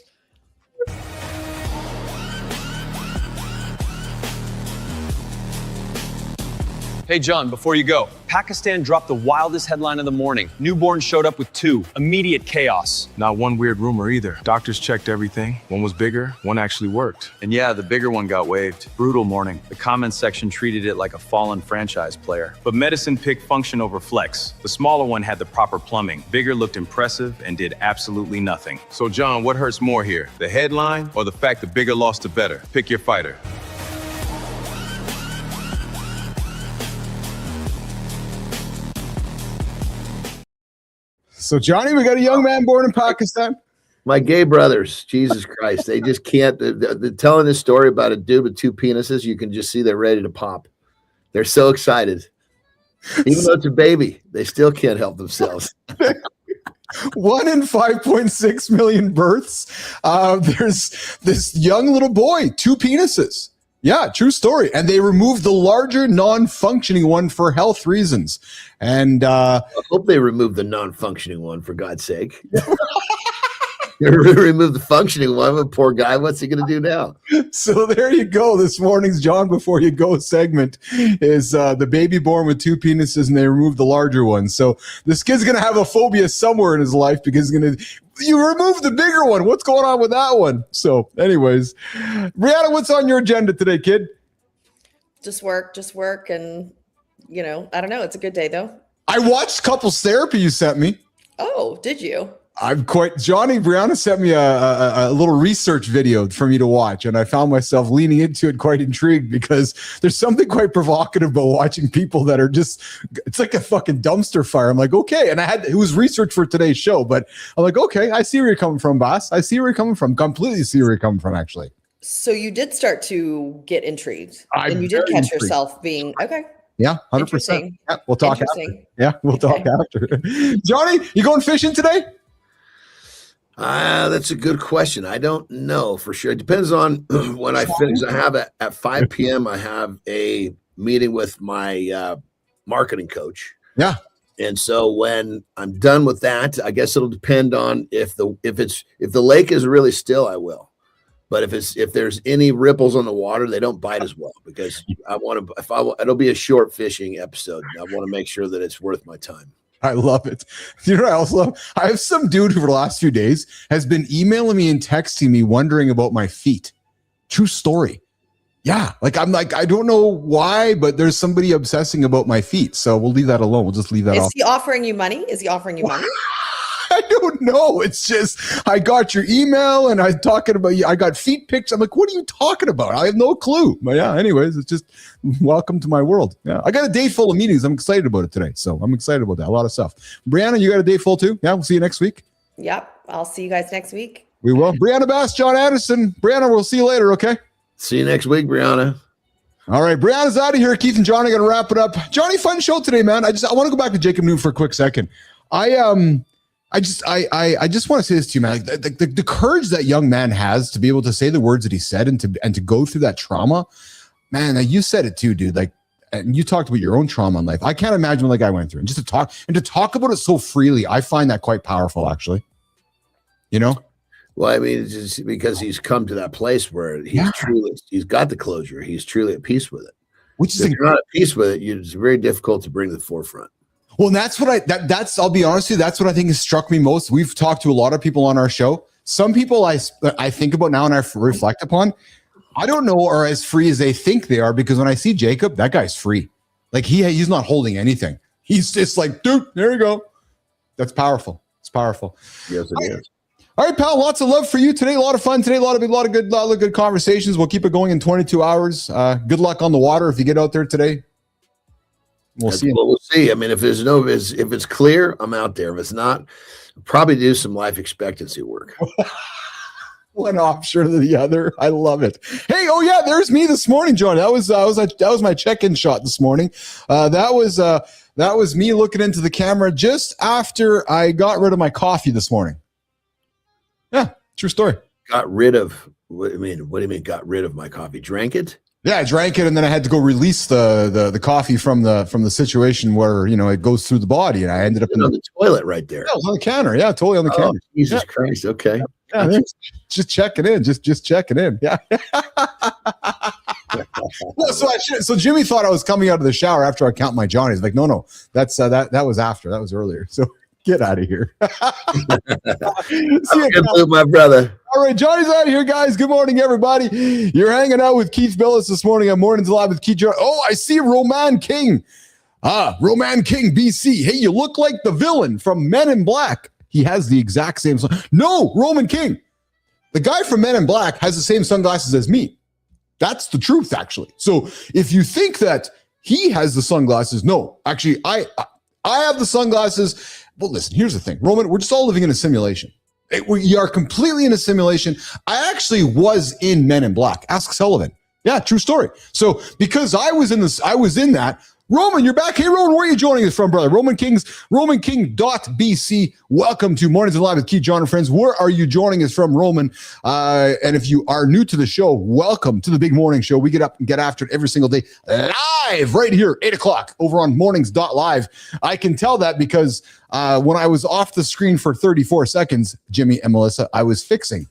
Hey, John, before you go, Pakistan dropped the wildest headline of the morning. Newborn showed up with 2. Immediate chaos. Not one weird rumor either. Doctors checked everything. One was bigger, one actually worked. And yeah, the bigger one got waived. Brutal morning. The comments section treated it like a fallen franchise player. But medicine picked function over flex. The smaller one had the proper plumbing. Bigger looked impressive and did absolutely nothing. So John, what hurts more here? The headline or the fact the bigger lost to better? Pick your fighter. So, Johnny, we got a young man born in Pakistan. My gay brothers, Jesus Christ, they just can't. They're telling this story about a dude with 2 penises. You can just see they're ready to pop. They're so excited. Even though it's a baby, they still can't help themselves. 1 in 5.6 million births. There's this young little boy, 2 penises. Yeah, true story. And they removed the larger non-functioning one for health reasons. And I hope they remove the non-functioning one, for God's sake. Remove the functioning one. A poor guy. What's he going to do now? So there you go. This morning's John Before You Go segment is the baby born with 2 penises, and they removed the larger one. So this kid's going to have a phobia somewhere in his life because he's going to... You removed the bigger one. What's going on with that one? So anyways, Brianna, what's on your agenda today, kid? Just work. And, I don't know. It's a good day, though. I watched couples therapy you sent me. Oh, did you? Brianna sent me a little research video for me to watch, and I found myself leaning into it quite intrigued because there's something quite provocative about watching people that are just, it's like a fucking dumpster fire. I'm like, okay. And it was research for today's show, but I'm like, okay, I see where you're coming from, boss. I see where you're coming from. Completely see where you're coming from, actually. So you did start to get intrigued, and you did catch yourself being, okay. Yeah, 100%. Yeah, we'll talk after. Yeah, we'll talk after. Johnny, you going fishing today? That's a good question. I don't know for sure. It depends on when I finish. I have at 5 p.m. I have a meeting with my marketing coach. Yeah. And so when I'm done with that, I guess it'll depend on if the lake is really still, I will. But if there's any ripples on the water, they don't bite as well because it'll be a short fishing episode. I want to make sure that it's worth my time. I love it. You know what I also love? I have some dude who for the last few days has been emailing me and texting me wondering about my feet. True story. Yeah. I'm like, I don't know why, but there's somebody obsessing about my feet. So we'll leave that alone. We'll just leave that off. Is he offering you money? I don't know. It's just, I got your email and I'm talking about you. I got feet pics. I'm like, what are you talking about? I have no clue. But yeah, anyways, it's just welcome to my world. Yeah. I got a day full of meetings. I'm excited about it today. So I'm excited about that. A lot of stuff. Brianna, you got a day full too? Yeah. We'll see you next week. Yep. I'll see you guys next week. We will. Brianna Bass, John Addison. Brianna, we'll see you later. Okay. See you next week, Brianna. All right. Brianna's out of here. Keith and Johnny are going to wrap it up. Johnny, fun show today, man. I want to go back to Jacob Newton for a quick second. I just want to say this to you, man. Like the courage that young man has to be able to say the words that he said and to go through that trauma, man. You said it too, dude. Like, and you talked about your own trauma in life. I can't imagine what that guy went through, and just to talk about it so freely, I find that quite powerful, actually. You know? Well, I mean, it's just because he's come to that place where he's got the closure. He's truly at peace with it. Which is if you're not at peace with it, it's very difficult to bring to the forefront. Well, and that's what that's I'll be honest with you, that's what I think has struck me most. We've talked to a lot of people on our show. Some people I think about now and I reflect upon, I don't know, are as free as they think they are, because when I see Jacob, that guy's free. Like he's not holding anything. He's just like, dude, there you go. That's powerful. It's powerful. Yes, it is. All right, pal. Lots of love for you today. A lot of fun today. A lot of good conversations. We'll keep it going in 22 hours. Good luck on the water if you get out there today. We'll see. We'll see. I mean, if it's clear, I'm out there. If it's not, I'll probably do some life expectancy work. One option or the other. I love it. Hey, oh yeah, there's me this morning, John. That was my check-in shot this morning. That was me looking into the camera just after I got rid of my coffee this morning. Yeah, true story. Got rid of what do you mean? Got rid of my coffee? Drank it? Yeah, I drank it, and then I had to go release the coffee from the situation where it goes through the body, and I ended up on the toilet right there. Yeah, it was on the counter. Yeah, totally on the counter. Jesus Christ. Okay. Yeah, just checking in. Just checking in. Yeah. Well, so Jimmy thought I was coming out of the shower after I count my Johnnies. Like, no, that's that was after. That was earlier. So get out of here. See you, my brother. All right, Johnny's out of here, guys. Good morning, everybody. You're hanging out with Keith Billis this morning on Mornings Live with Keith Jonai. Oh, I see Roman King. Roman King, BC. Hey, you look like the villain from Men in Black. He has the exact same song. No, Roman King. The guy from Men in Black has the same sunglasses as me. That's the truth, actually. So if you think that he has the sunglasses, no. Actually, I have the sunglasses. Well, listen, here's the thing. Roman, we're just all living in a simulation. We are completely in a simulation. I actually was in Men in Black. Ask Sullivan. Yeah, true story. So because I was in that. Roman, you're back. Hey, Roman, where are you joining us from, brother? RomanKing.bc. Welcome to Mornings Live with Keith, John, and friends. Where are you joining us from, Roman? And if you are new to the show, welcome to the Big Morning Show. We get up and get after it every single day, live right here, 8 o'clock over on mornings.live. I can tell that because when I was off the screen for 34 seconds, Jimmy and Melissa, I was fixing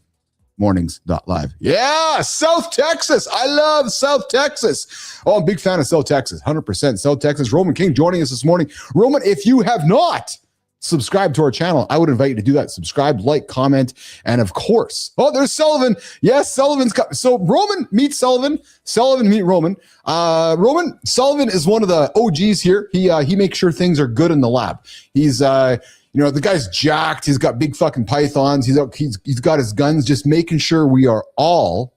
mornings.live. Yeah, South Texas. I love South Texas. Oh, I'm a big fan of South Texas. 100% South Texas. Roman King joining us this morning. Roman, if you have not subscribed to our channel, I would invite you to do that. Subscribe, like, comment, and of course, there's Sullivan. Yes, Sullivan's coming. So Roman meet Sullivan. Sullivan meet Roman. Sullivan is one of the OGs here. He makes sure things are good in the lab. He's the guy's jacked. He's got big fucking pythons. He's got his guns, just making sure we are all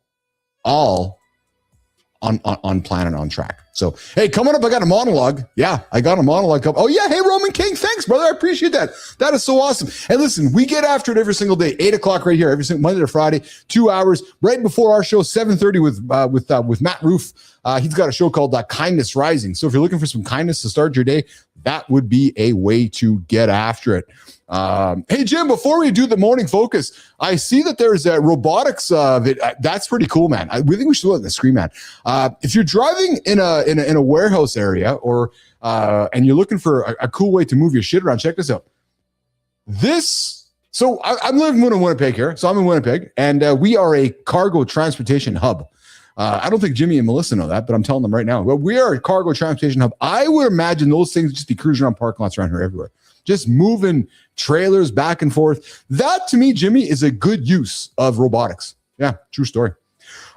on plan and on track. So, hey, coming up, I got a monologue. Yeah, I got a monologue. Oh, yeah. Hey, Roman King. Thanks, brother. I appreciate that. That is so awesome. And listen, we get after it every single day, 8 o'clock right here, every single Monday to Friday, 2 hours right before our show, 7:30 with Matt Roof. He's got a show called Kindness Rising. So if you're looking for some kindness to start your day, that would be a way to get after it. Hey, Jim, before we do the morning focus, I see that there's a robotics. That's pretty cool, man. We think we should look at the screen, man. If you're driving in a warehouse area or and you're looking for a cool way to move your shit around, check this out. So I'm living in Winnipeg here. So I'm in Winnipeg, and we are a cargo transportation hub. I don't think Jimmy and Melissa know that, but I'm telling them right now. Well, we are a cargo transportation hub. I would imagine those things just be cruising around parking lots around here everywhere, just moving trailers back and forth. That, to me, Jimmy, is a good use of robotics. Yeah, true story.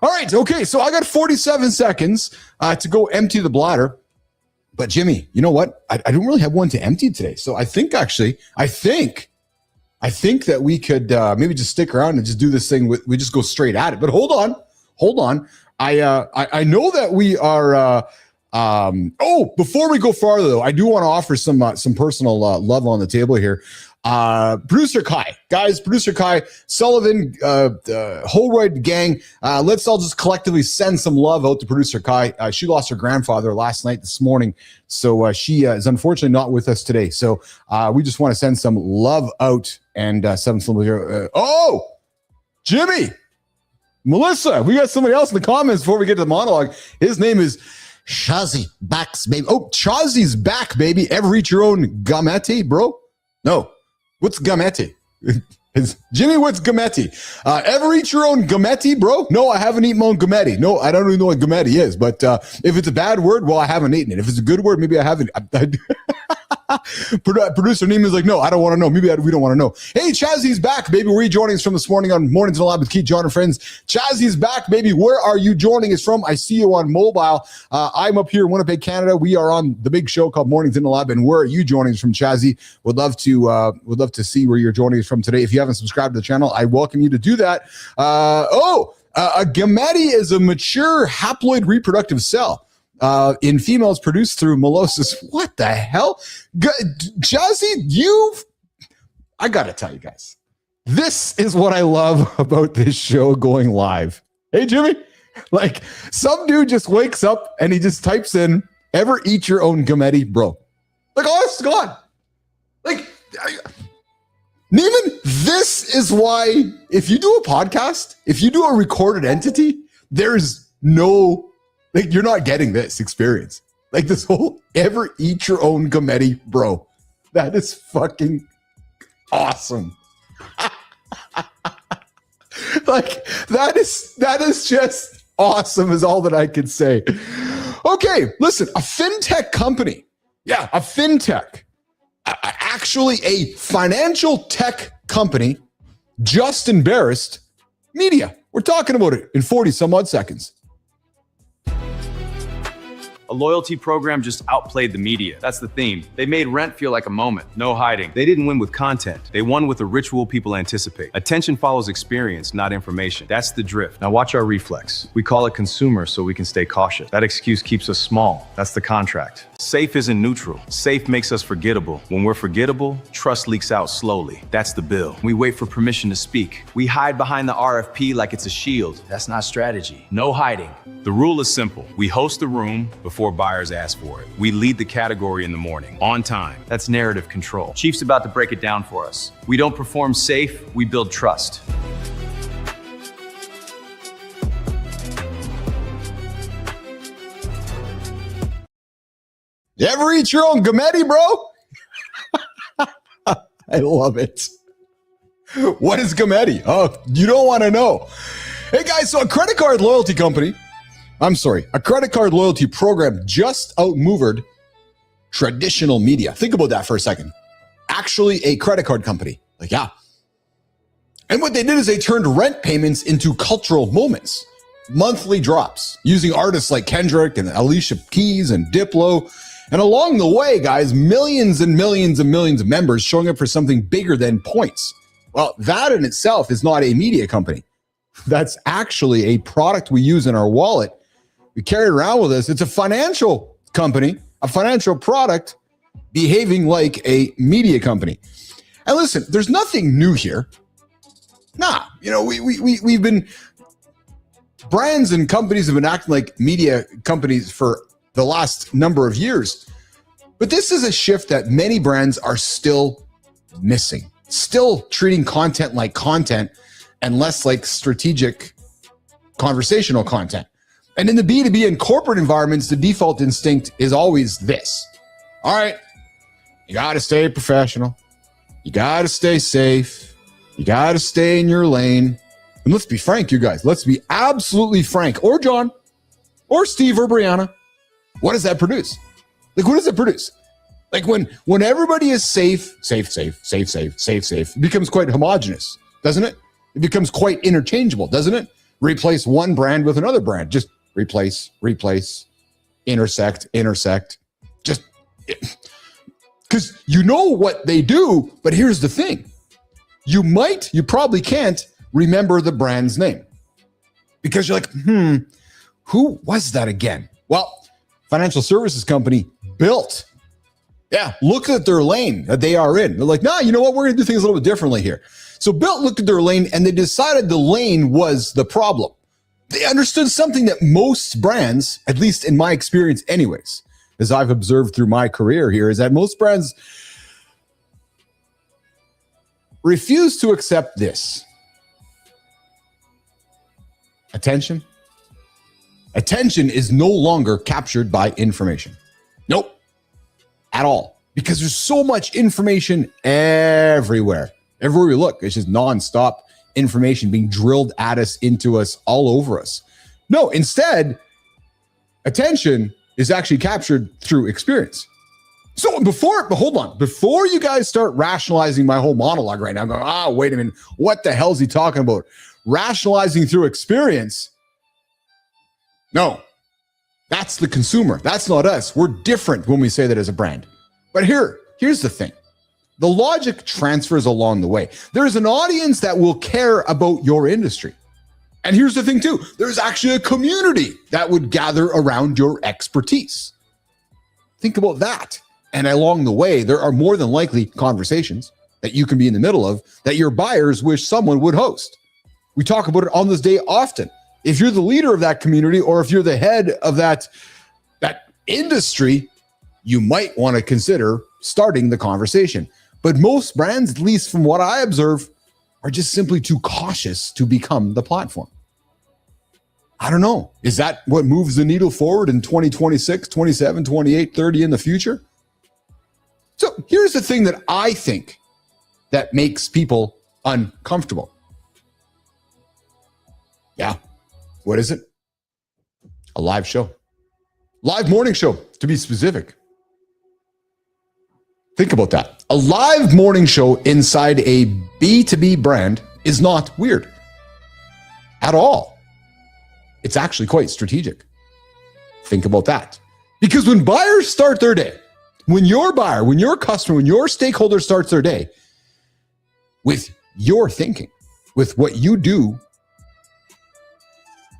All right, okay, so I got 47 seconds to go empty the bladder. But, Jimmy, you know what? I don't really have one to empty today. So I think that we could maybe just stick around and just do this thing. We just go straight at it. But hold on. I know that we are. Before we go farther, though, I do want to offer some personal love on the table here. Producer Kai, guys, Producer Kai, Sullivan, Holroyd gang. Let's all just collectively send some love out to Producer Kai. She lost her grandfather this morning, so she is unfortunately not with us today. So we just want to send some love out and send some here. Jimmy. Melissa, we got somebody else in the comments before we get to the monologue. His name is Shazi Backs, baby. Oh, Shazi's back, baby. Ever reach your own gamete, bro? No. What's gamete? Jimmy, what's gametti? Ever eat your own gametti, bro? No, I haven't eaten my own gametti. No, I don't even know what gametti is. But if it's a bad word, well, I haven't eaten it. If it's a good word, maybe I haven't. Producer Neiman's like, no, I don't want to know. Maybe we don't want to know. Hey, Chazzy's back, baby. Where are you joining us from this morning on Mornings in the Lab with Keith, John, and friends? Chazzy's back, baby. Where are you joining us from? I see you on mobile. I'm up here in Winnipeg, Canada. We are on the big show called Mornings in the Lab. And where are you joining us from, Chazzy? Would love to see where you're joining us from today. If you haven't subscribed to the channel, I welcome you to do that. A gamete is a mature haploid reproductive cell. In females produced through meiosis. What the hell? Jazzy, I gotta tell you guys, this is what I love about this show going live. Hey, Jimmy, like some dude just wakes up and he just types in, ever eat your own gamete, bro? Like, honest to God. Like, Neiman, this is why if you do a podcast, if you do a recorded entity, there's no... Like, you're not getting this experience. Like, this whole ever eat your own gamete, bro. That is fucking awesome. Like, that is just awesome is all that I can say. Okay, listen, a fintech company. Yeah, a fintech. Actually, a financial tech company just embarrassed media. We're talking about it in 40 some odd seconds. A loyalty program just outplayed the media. That's the theme. They made Rent feel like a moment. No hiding. They didn't win with content. They won with a ritual people anticipate. Attention follows experience, not information. That's the drift. Now watch our reflex. We call it consumer so we can stay cautious. That excuse keeps us small. That's the contract. Safe isn't neutral. Safe makes us forgettable. When we're forgettable, trust leaks out slowly. That's the bill. We wait for permission to speak. We hide behind the RFP like it's a shield. That's not strategy. No hiding. The rule is simple. We host the room before buyers ask for it. We lead the category in the morning, on time. That's narrative control. Chief's about to break it down for us. We don't perform safe, we build trust. You ever eat your own gamete, bro? I love it. What is gamete? Oh, you don't want to know. Hey guys, so a credit card loyalty program just outmaneuvered traditional media. Think about that for a second. Actually, a credit card company. Like, yeah. And what they did is they turned rent payments into cultural moments. Monthly drops using artists like Kendrick and Alicia Keys and Diplo. And along the way, guys, millions and millions and millions of members showing up for something bigger than points. Well, that in itself is not a media company. That's actually a product we use in our wallet. We carry it around with us. It's a financial company, a financial product behaving like a media company. And listen, there's nothing new here. Nah, you know, we've been, brands and companies have been acting like media companies for the last number of years. But this is a shift that many brands are still missing, still treating content like content and less like strategic conversational content. And in the B2B and corporate environments, the default instinct is always this. All right, you got to stay professional. You got to stay safe. You got to stay in your lane. And let's be frank, you guys. Let's be absolutely frank. Or John, or Steve, or Brianna. What does that produce? Like, what does it produce? Like when everybody is safe, it becomes quite homogenous, doesn't it? It becomes quite interchangeable, doesn't it? Replace one brand with another brand. Just replace, intersect. Just because you know what they do, but here's the thing. You probably can't remember the brand's name because you're like, who was that again? Well, financial services company Built. Yeah, look at their lane that they are in. They're like, nah, you know what? We're going to do things a little bit differently here. So Built looked at their lane and they decided the lane was the problem. They understood something that most brands, at least in my experience anyways, as I've observed through my career here, is that most brands refuse to accept this. Attention. Attention is no longer captured by information. Nope. At all. Because there's so much information everywhere. Everywhere we look, it's just nonstop information being drilled at us, into us, all over us. No, instead, attention is actually captured through experience. So hold on, before you guys start rationalizing my whole monologue right now, I'm going, wait a minute, what the hell is he talking about? Rationalizing through experience? No, that's the consumer. That's not us. We're different when we say that as a brand. But here's the thing. The logic transfers along the way. There's an audience that will care about your industry. And here's the thing too. There's actually a community that would gather around your expertise. Think about that. And along the way, there are more than likely conversations that you can be in the middle of that your buyers wish someone would host. We talk about it on this day often. If you're the leader of that community, or if you're the head of that industry, you might want to consider starting the conversation. But most brands, at least from what I observe, are just simply too cautious to become the platform. I don't know. Is that what moves the needle forward in 2026, 27, 28, 30 in the future? So here's the thing that I think that makes people uncomfortable. Yeah. What is it? A live show. Live morning show, to be specific. Think about that. A live morning show inside a B2B brand is not weird at all. It's actually quite strategic. Think about that. Because when buyers start their day, when your buyer, when your customer, when your stakeholder starts their day with your thinking, with what you do,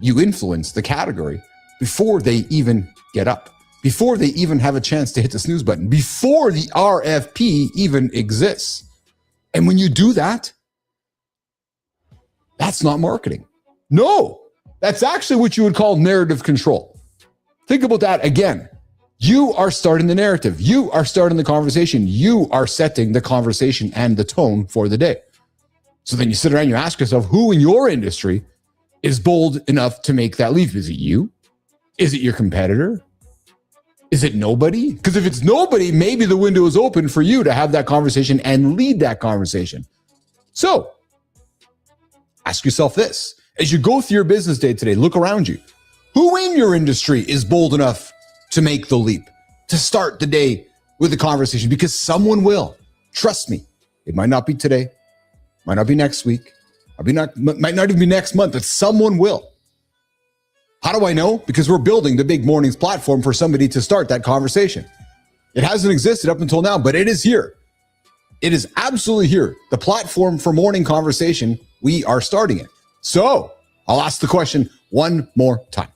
you influence the category before they even get up, before they even have a chance to hit the snooze button, before the RFP even exists. And when you do that, that's not marketing. No, that's actually what you would call narrative control. Think about that again. You are starting the narrative. You are starting the conversation. You are setting the conversation and the tone for the day. So then you sit around and you ask yourself, who in your industry is bold enough to make that leap? Is it you? Is it your competitor? Is it nobody? Because if it's nobody, maybe the window is open for you to have that conversation and lead that conversation. So ask yourself this. As you go through your business day today, look around you. Who in your industry is bold enough to make the leap, to start the day with a conversation? Because someone will. Trust me. It might not be today, might not be next week, might not even be next month, but someone will. How do I know? Because we're building the Big Mornings platform for somebody to start that conversation. It hasn't existed up until now, but it is here. It is absolutely here. The platform for morning conversation, we are starting it. So I'll ask the question one more time.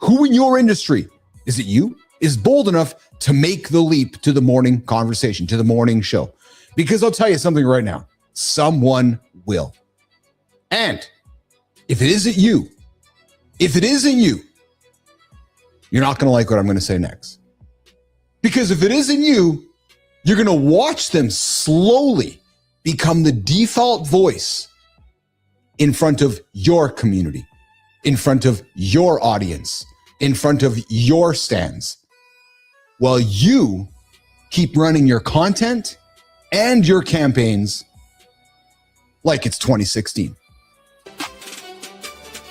Who in your industry, is it you, is bold enough to make the leap to the morning conversation, to the morning show? Because I'll tell you something right now, someone will. And if it isn't you, you're not going to like what I'm going to say next. Because if it isn't you, you're going to watch them slowly become the default voice in front of your community, in front of your audience, in front of your stands, while you keep running your content and your campaigns like it's 2016.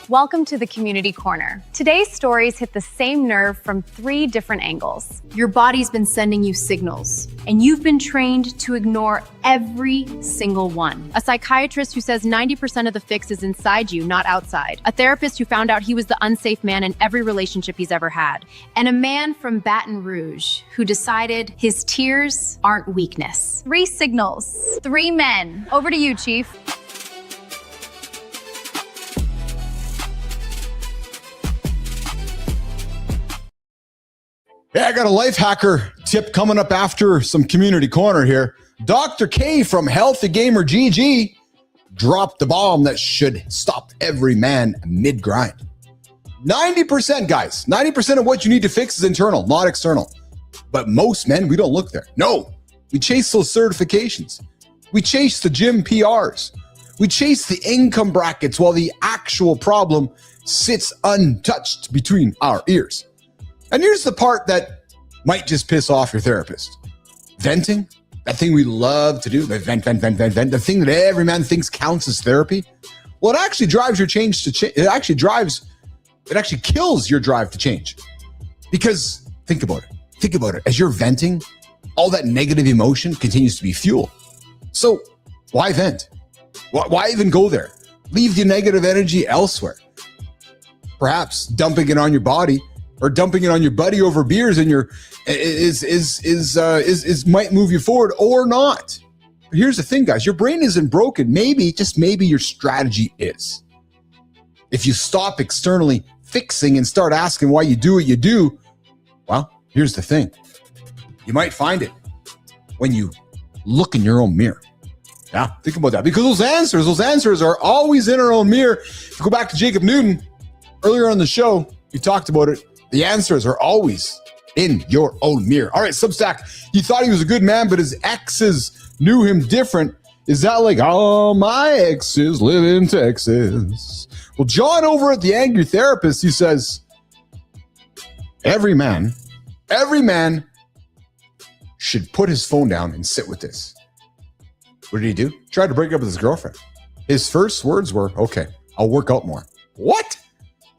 Welcome to the Community Corner. Today's stories hit the same nerve from 3 different angles. Your body's been sending you signals, and you've been trained to ignore every single one. A psychiatrist who says 90% of the fix is inside you, not outside. A therapist who found out he was the unsafe man in every relationship he's ever had. And a man from Baton Rouge who decided his tears aren't weakness. 3 signals, 3 men. Over to you, Chief. Yeah, I got a life hacker tip coming up after some Community Corner here. Dr. K from Healthy Gamer GG dropped the bomb that should stop every man mid-grind. 90%, guys, 90% of what you need to fix is internal, not external. But most men, we don't look there. No, we chase those certifications. We chase the gym PRs. We chase the income brackets while the actual problem sits untouched between our ears. And here's the part that might just piss off your therapist. Venting that thing we love to do, vent, the thing that every man thinks counts as therapy, well, it actually drives your change to change. It actually kills your drive to change. Because think about it. As you're venting, all that negative emotion continues to be fuel. So why vent? Why even go there? Leave the negative energy elsewhere. Perhaps dumping it on your body or dumping it on your buddy over beers and might move you forward or not. But here's the thing, guys. Your brain isn't broken. Maybe, just maybe, your strategy is. If you stop externally fixing and start asking why you do what you do, well, here's the thing. You might find it when you look in your own mirror. Yeah, think about that. Because those answers are always in our own mirror. If you go back to Jacob Newton, earlier on the show, we talked about it. The answers are always in your own mirror. All right, Substack, he thought he was a good man, but his exes knew him different. Is that like, oh, my exes live in Texas? Well, John over at The Angry Therapist, he says, every man should put his phone down and sit with this. What did he do? Tried to break up with his girlfriend. His first words were, okay, I'll work out more. What?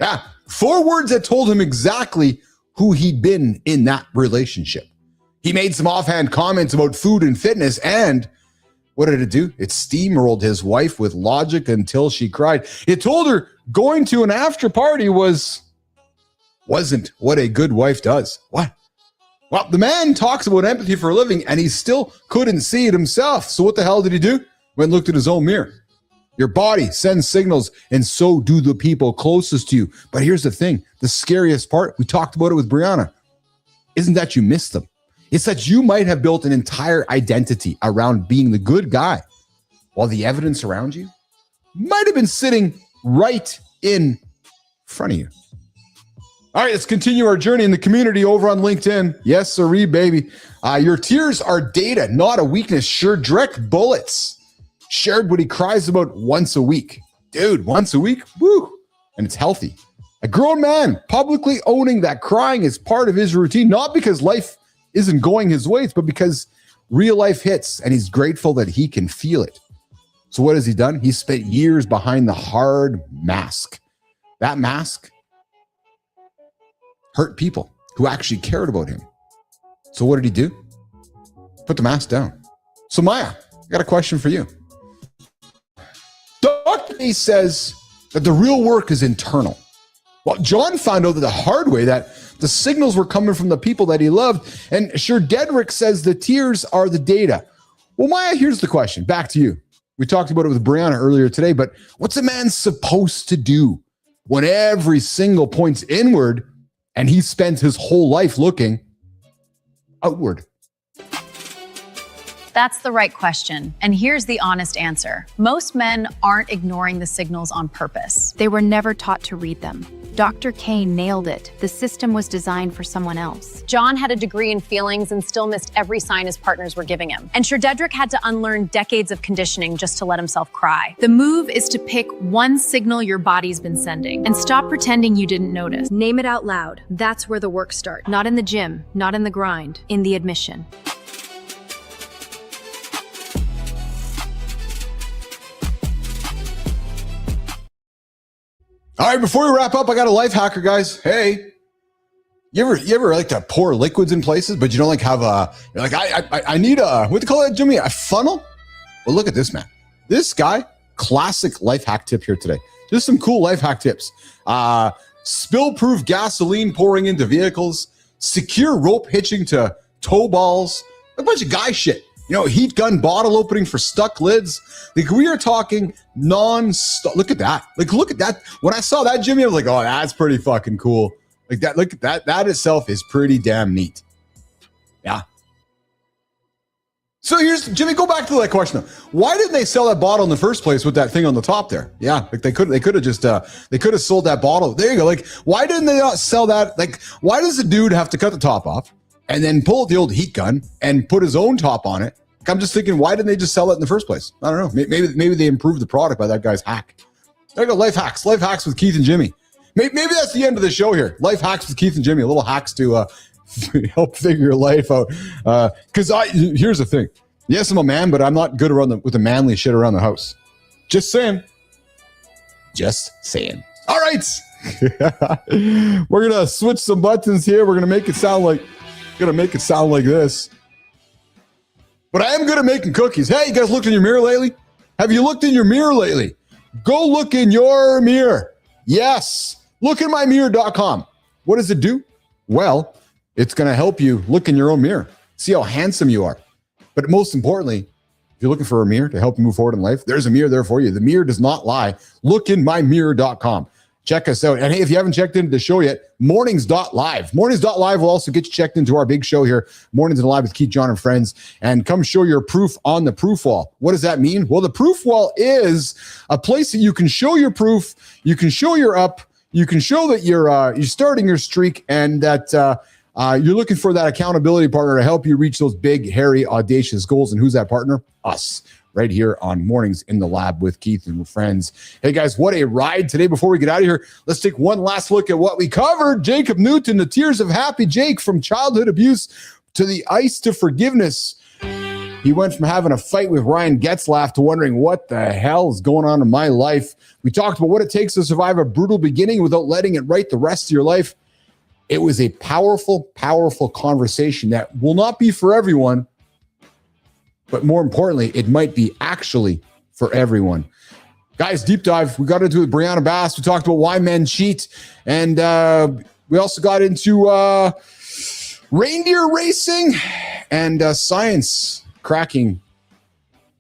Yeah, 4 words that told him exactly who he'd been in that relationship. He made some offhand comments about food and fitness, and what did it do? It steamrolled his wife with logic until she cried. It told her going to an after party wasn't what a good wife does. What? Well, the man talks about empathy for a living, and he still couldn't see it himself. So what the hell did he do? Went and looked at his own mirror. Your body sends signals, and so do the people closest to you. But here's the thing. The scariest part, we talked about it with Brianna, isn't that you miss them. It's that you might have built an entire identity around being the good guy, while the evidence around you might have been sitting right in front of you. All right, let's continue our journey in the community over on LinkedIn. Yes, sirree, baby. Your tears are data, not a weakness. Sure, direct bullets. Shared what he cries about once a week. Dude, once a week? Woo! And it's healthy. A grown man publicly owning that crying is part of his routine, not because life isn't going his ways, but because real life hits, and he's grateful that he can feel it. So what has he done? He spent years behind the hard mask. That mask hurt people who actually cared about him. So what did he do? Put the mask down. So Maya, I got a question for you. Dr. A says that the real work is internal. Well, John found out the hard way that the signals were coming from the people that he loved. And sure, Dedrick says the tears are the data. Well, Maya, here's the question. Back to you. We talked about it with Brianna earlier today, but what's a man supposed to do when every single point's inward and he spends his whole life looking outward? That's the right question. And here's the honest answer. Most men aren't ignoring the signals on purpose. They were never taught to read them. Dr. K nailed it. The system was designed for someone else. John had a degree in feelings and still missed every sign his partners were giving him. And sure, Dedrick had to unlearn decades of conditioning just to let himself cry. The move is to pick one signal your body's been sending and stop pretending you didn't notice. Name it out loud. That's where the work starts. Not in the gym, not in the grind, in the admission. All right, before we wrap up, I got a life hacker, guys. Hey, you ever like to pour liquids in places, but you don't like have you're like, I need what do you call that, Jimmy? A funnel? Well, look at this, man. This guy, classic life hack tip here today. Just some cool life hack tips. Spill-proof gasoline pouring into vehicles, secure rope hitching to tow balls, a bunch of guy shit. You know, heat gun bottle opening for stuck lids. Like, we are talking non-stop. Look at that. Like, look at that. When I saw that, Jimmy, I was like, oh, that's pretty fucking cool. Like that, look at that. That itself is pretty damn neat. Yeah. So here's, Jimmy, go back to that question though. Why didn't they sell that bottle in the first place with that thing on the top there? Yeah, like they could have just they could have sold that bottle. There you go. Like, why didn't they not sell that? Like, why does the dude have to cut the top off and then pull out the old heat gun and put his own top on it? Like, I'm just thinking, why didn't they just sell it in the first place? I don't know. Maybe they improved the product by that guy's hack. There you go. Life hacks with Kaith and Jimmy. Maybe that's the end of the show here. Life hacks with Kaith and Jimmy. A little hacks to help figure your life out. Because here's the thing. Yes, I'm a man, but I'm not good with the manly shit around the house. Just saying. Just saying. All right. We're gonna switch some buttons here. We're gonna make it sound like this. But I am good at making cookies. Hey, you guys looked in your mirror lately? Have you looked in your mirror lately? Go look in your mirror. Yes. Lookintmymirror.com. What does it do? Well, it's going to help you look in your own mirror. See how handsome you are. But most importantly, if you're looking for a mirror to help you move forward in life, there's a mirror there for you. The mirror does not lie. Lookintmymirror.com. Check us out. And hey, if you haven't checked into the show yet, mornings.live. Mornings.live will also get you checked into our big show here, Mornings and Live with Keith, John, and Friends. And come show your proof on the proof wall. What does that mean? Well, the proof wall is a place that you can show your proof, you can show you're up, you can show that you're starting your streak, and that you're looking for that accountability partner to help you reach those big, hairy, audacious goals. And who's that partner? Us. Right here on Mornings in the Lab with Keith and Friends. Hey guys, what a ride today. Before we get out of here, let's take one last look at what we covered. Jacob Newton, the tears of happy Jake, from childhood abuse to the ice to forgiveness. He went from having a fight with Ryan Getzlaff to wondering what the hell is going on in my life. We talked about what it takes to survive a brutal beginning without letting it write the rest of your life. It was a powerful, powerful conversation that will not be for everyone, but more importantly, it might be actually for everyone. Guys, deep dive. We got into it with Brianna Bass. We talked about why men cheat. And we also got into reindeer racing and science cracking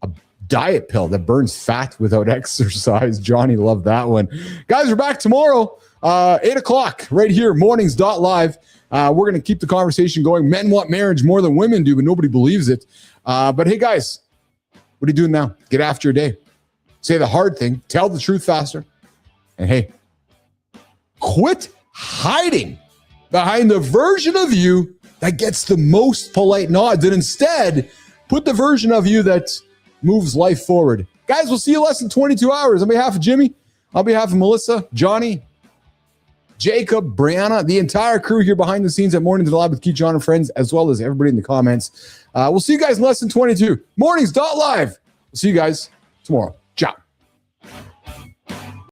a diet pill that burns fat without exercise. Johnny loved that one. Guys, we're back tomorrow, 8 o'clock, right here, mornings.live. We're going to keep the conversation going. Men want marriage more than women do, but nobody believes it. But hey, guys, what are you doing now? Get after your day. Say the hard thing. Tell the truth faster. And hey, quit hiding behind the version of you that gets the most polite nods, and instead put the version of you that moves life forward. Guys, we'll see you less than 22 hours. On behalf of Jimmy, on behalf of Melissa, Johnny, Jacob, Brianna, the entire crew here behind the scenes at Mornings in the Lab with Keith, John, and Friends, as well as everybody in the comments. We'll see you guys in less than 22. Mornings.live. We'll see you guys tomorrow. Ciao.